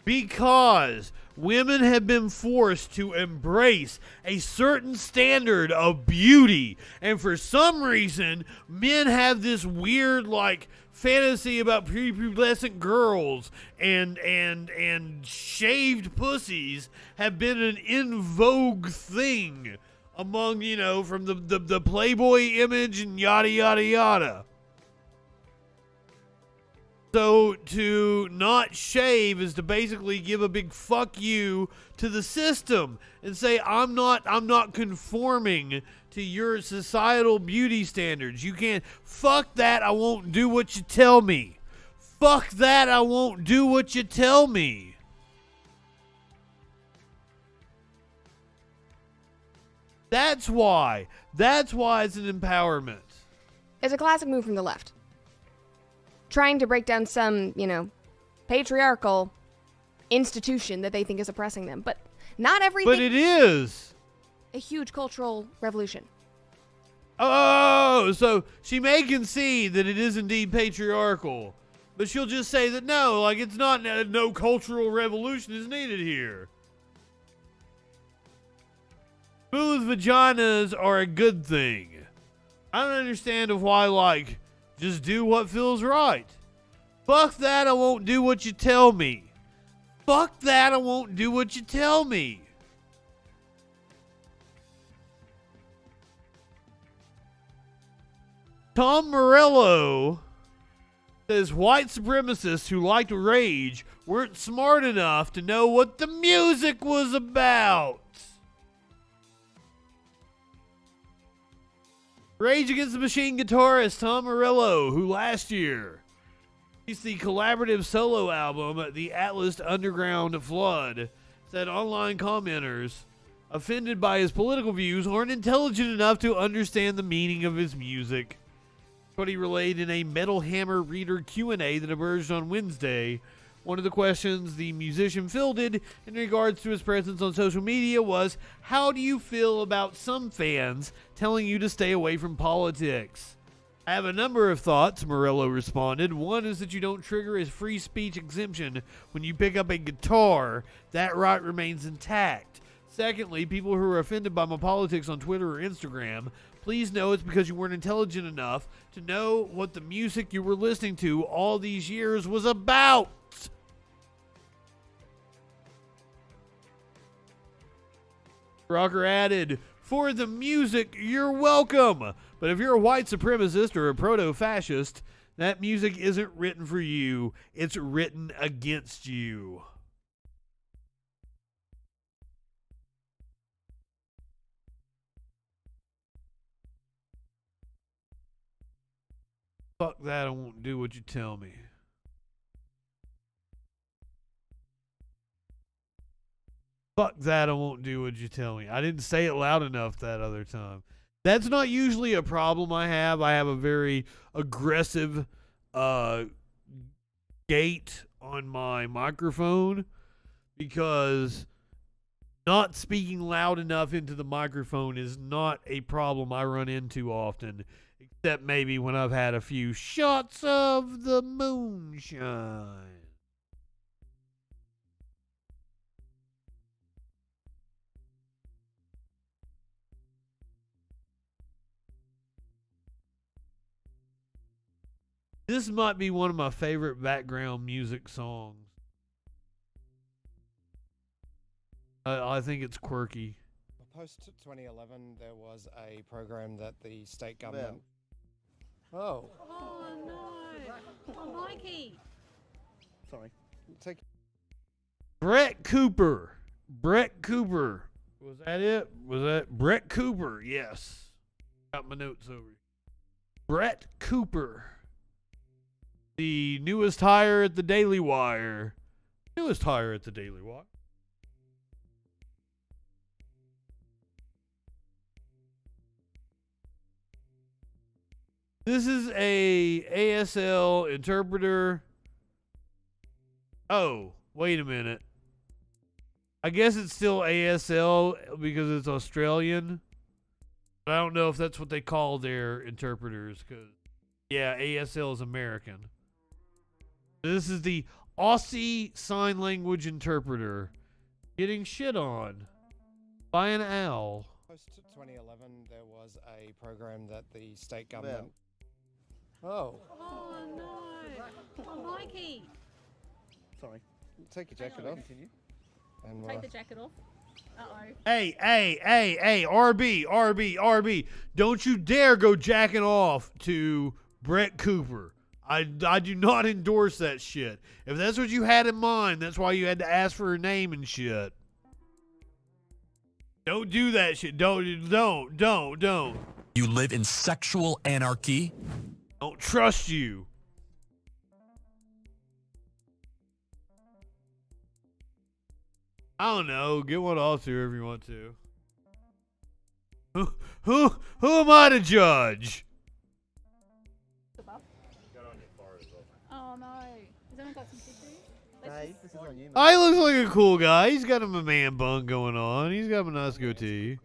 Because women have been forced to embrace a certain standard of beauty. And for some reason, men have this weird, like, fantasy about prepubescent girls and shaved pussies have been an in vogue thing among, you know, from the Playboy image and yada, yada, yada. So to not shave is to basically give a big fuck you to the system and say, I'm not conforming to your societal beauty standards. You can't, fuck that, I won't do what you tell me. Fuck that, I won't do what you tell me. That's why. That's why it's an empowerment. It's a classic move from the left. Trying to break down some, patriarchal institution that they think is oppressing them. But not everything. But it is. A huge cultural revolution. Oh, so she may concede that it is indeed patriarchal, but she'll just say that no, like it's not, no cultural revolution is needed here. Smooth vaginas are a good thing. I don't understand of why, like, just do what feels right. Fuck that, I won't do what you tell me. Fuck that, I won't do what you tell me. Tom Morello says white supremacists who liked rage weren't smart enough to know what the music was about. Rage Against the Machine guitarist Tom Morello, who last year released the collaborative solo album The Atlas Underground Flood, said online commenters offended by his political views aren't intelligent enough to understand the meaning of his music. What he relayed in a Metal Hammer reader Q&A that emerged on Wednesday. One of the questions the musician fielded in regards to his presence on social media was, how do you feel about some fans telling you to stay away from politics? I have a number of thoughts, Morello responded. One is that you don't trigger a free speech exemption when you pick up a guitar. That right remains intact. Secondly, people who are offended by my politics on Twitter or Instagram, please know it's because you weren't intelligent enough to know what the music you were listening to all these years was about. Rocker added, for the music, you're welcome. But if you're a white supremacist or a proto-fascist, that music isn't written for you. It's written against you. Fuck that, I won't do what you tell me. Fuck that, I won't do what you tell me. I didn't say it loud enough that other time. That's not usually a problem I have. I have a very aggressive gate on my microphone because not speaking loud enough into the microphone is not a problem I run into often. Except maybe when I've had a few shots of the moonshine. This might be one of my favorite background music songs. I think it's quirky. Post 2011, there was a program that the state government... Oh. Oh no! Oh, Mikey! Sorry. Take. Brett Cooper. Brett Cooper. Was that it? Was that Brett Cooper? Yes. Got my notes over. Brett Cooper. The newest hire at the Daily Wire. Newest hire at the Daily Wire. This is a ASL interpreter. Oh, wait a minute. I guess it's still ASL because it's Australian. But I don't know if that's what they call their interpreters. Cause, yeah, ASL is American. This is the Aussie Sign Language interpreter getting shit on by an owl. Post 2011, there was a program that the state government... Oh. Oh no! Oh, Mikey! Sorry. Take your jacket off. And, Take the jacket off. Uh-oh. Hey, RB. Don't you dare go jacking off to Brett Cooper. I do not endorse that shit. If that's what you had in mind, that's why you had to ask for her name and shit. Don't do that shit. Don't. You live in sexual anarchy? Don't trust you. I don't know. Get one also if you want to. Who am I to judge? Oh no. Has anyone got some tissues? This is on you, Oh, he looks like a cool guy. He's got him a man bun going on. He's got a nice goatee.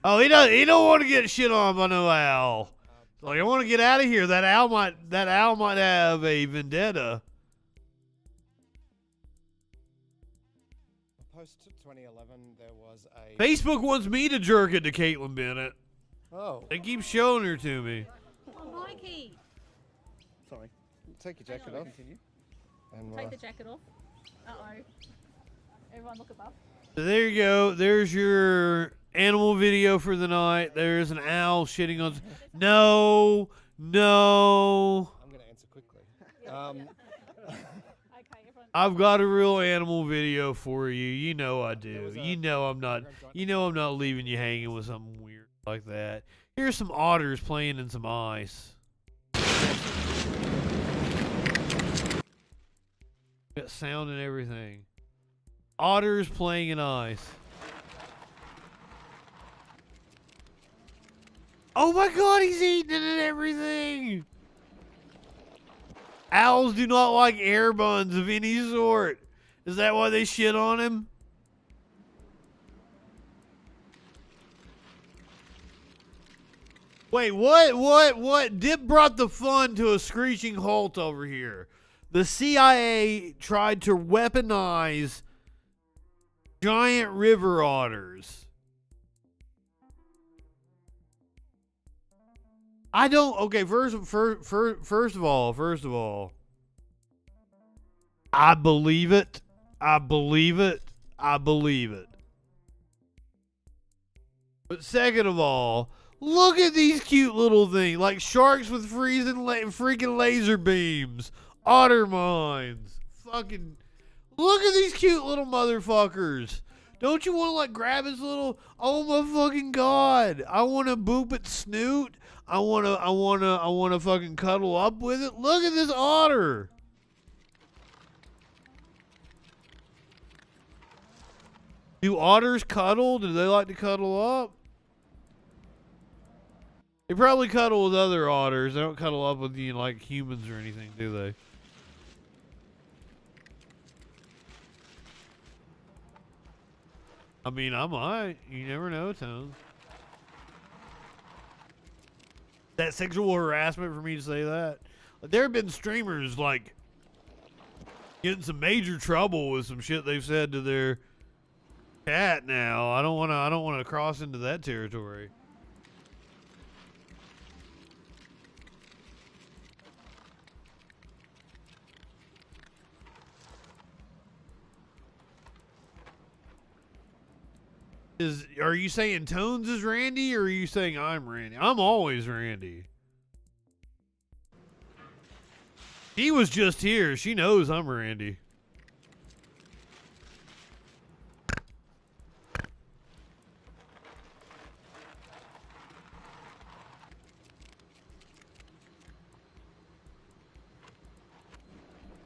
Oh, he don't want to get shit on by no owl. Like, I want to get out of here. That owl might have a vendetta. Post 2011, there was a Facebook wants me to jerk it to Caitlin Bennett. Oh. They keep showing her to me. Oh, Mikey. Sorry. Take your jacket off. And, Take the jacket off. Uh-oh. Everyone look above. So there you go. There's your animal video for the night. There's an owl shitting on. No. I'm going to answer quickly. I've got a real animal video for you. You know I do. You know I'm not leaving you hanging with something weird like that. Here's some otters playing in some ice. Got sound and everything. Otters playing in ice. Oh my god, he's eating it and everything! Owls do not like air buns of any sort. Is that why they shit on him? Wait, what? Dip brought the fun to a screeching halt over here. The CIA tried to weaponize giant river otters. I don't. Okay, first of all, I believe it. But second of all, look at these cute little things, like sharks with freaking laser beams, otter mines. Fucking look at these cute little motherfuckers. Don't you want to like grab his little? Oh my fucking god! I want to boop its snoot. I wanna fucking cuddle up with it. Look at this otter. Do otters cuddle? Do they like to cuddle up? They probably cuddle with other otters. They don't cuddle up with you like humans or anything, do they? I mean, I might. You never know, Tones. That sexual harassment for me to say that. There have been streamers like getting some major trouble with some shit they've said to their cat now. I don't want to cross into that territory. Are you saying Tones is Randy, or are you saying I'm Randy? I'm always Randy. She was just here. She knows I'm Randy.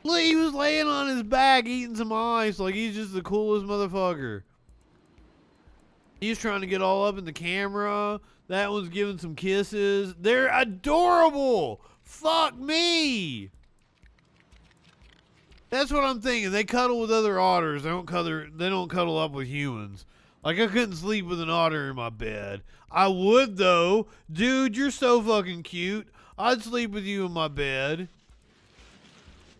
Look, he was laying on his back eating some ice like he's just the coolest motherfucker. He's trying to get all up in the camera. That one's giving some kisses. They're adorable. Fuck me. That's what I'm thinking. They cuddle with other otters. They don't cuddle up with humans. Like, I couldn't sleep with an otter in my bed. I would, though. Dude, you're so fucking cute. I'd sleep with you in my bed.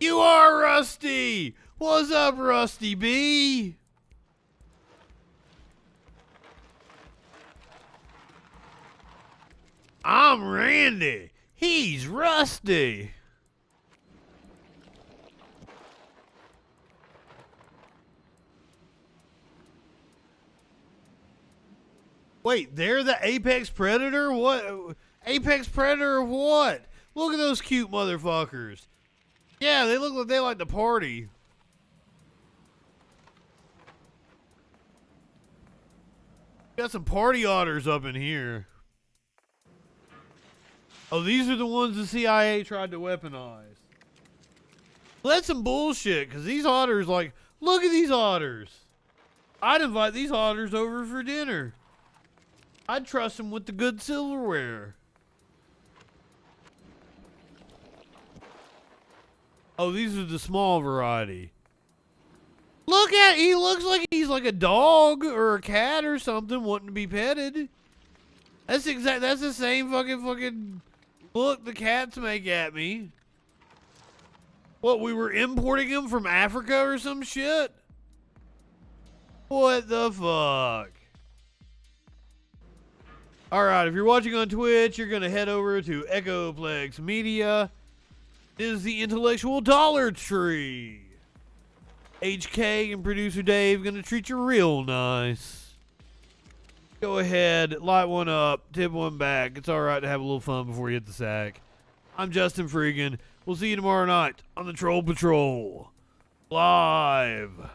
You are Rusty. What's up, Rusty B? I'm Randy. He's Rusty. Wait, they're the apex predator? What? Apex predator of what? Look at those cute motherfuckers. Yeah, they look like they like to party. Got some party otters up in here. Oh, these are the ones the CIA tried to weaponize. That's some bullshit, because these otters, like, look at these otters. I'd invite these otters over for dinner. I'd trust them with the good silverware. Oh, these are the small variety. Look at, he looks like he's like a dog or a cat or something wanting to be petted. That's the same fucking look the cats make at me. What, we were importing them from Africa or some shit? What the fuck? Alright, if you're watching on Twitch, you're gonna head over to Echoplex Media. This is the Intellectual Dollar Tree. HK and producer Dave gonna treat you real nice. Go ahead, light one up, tip one back. It's alright to have a little fun before you hit the sack. I'm Justin FREAKIN. We'll see you tomorrow night on the Troll Patrol. Live.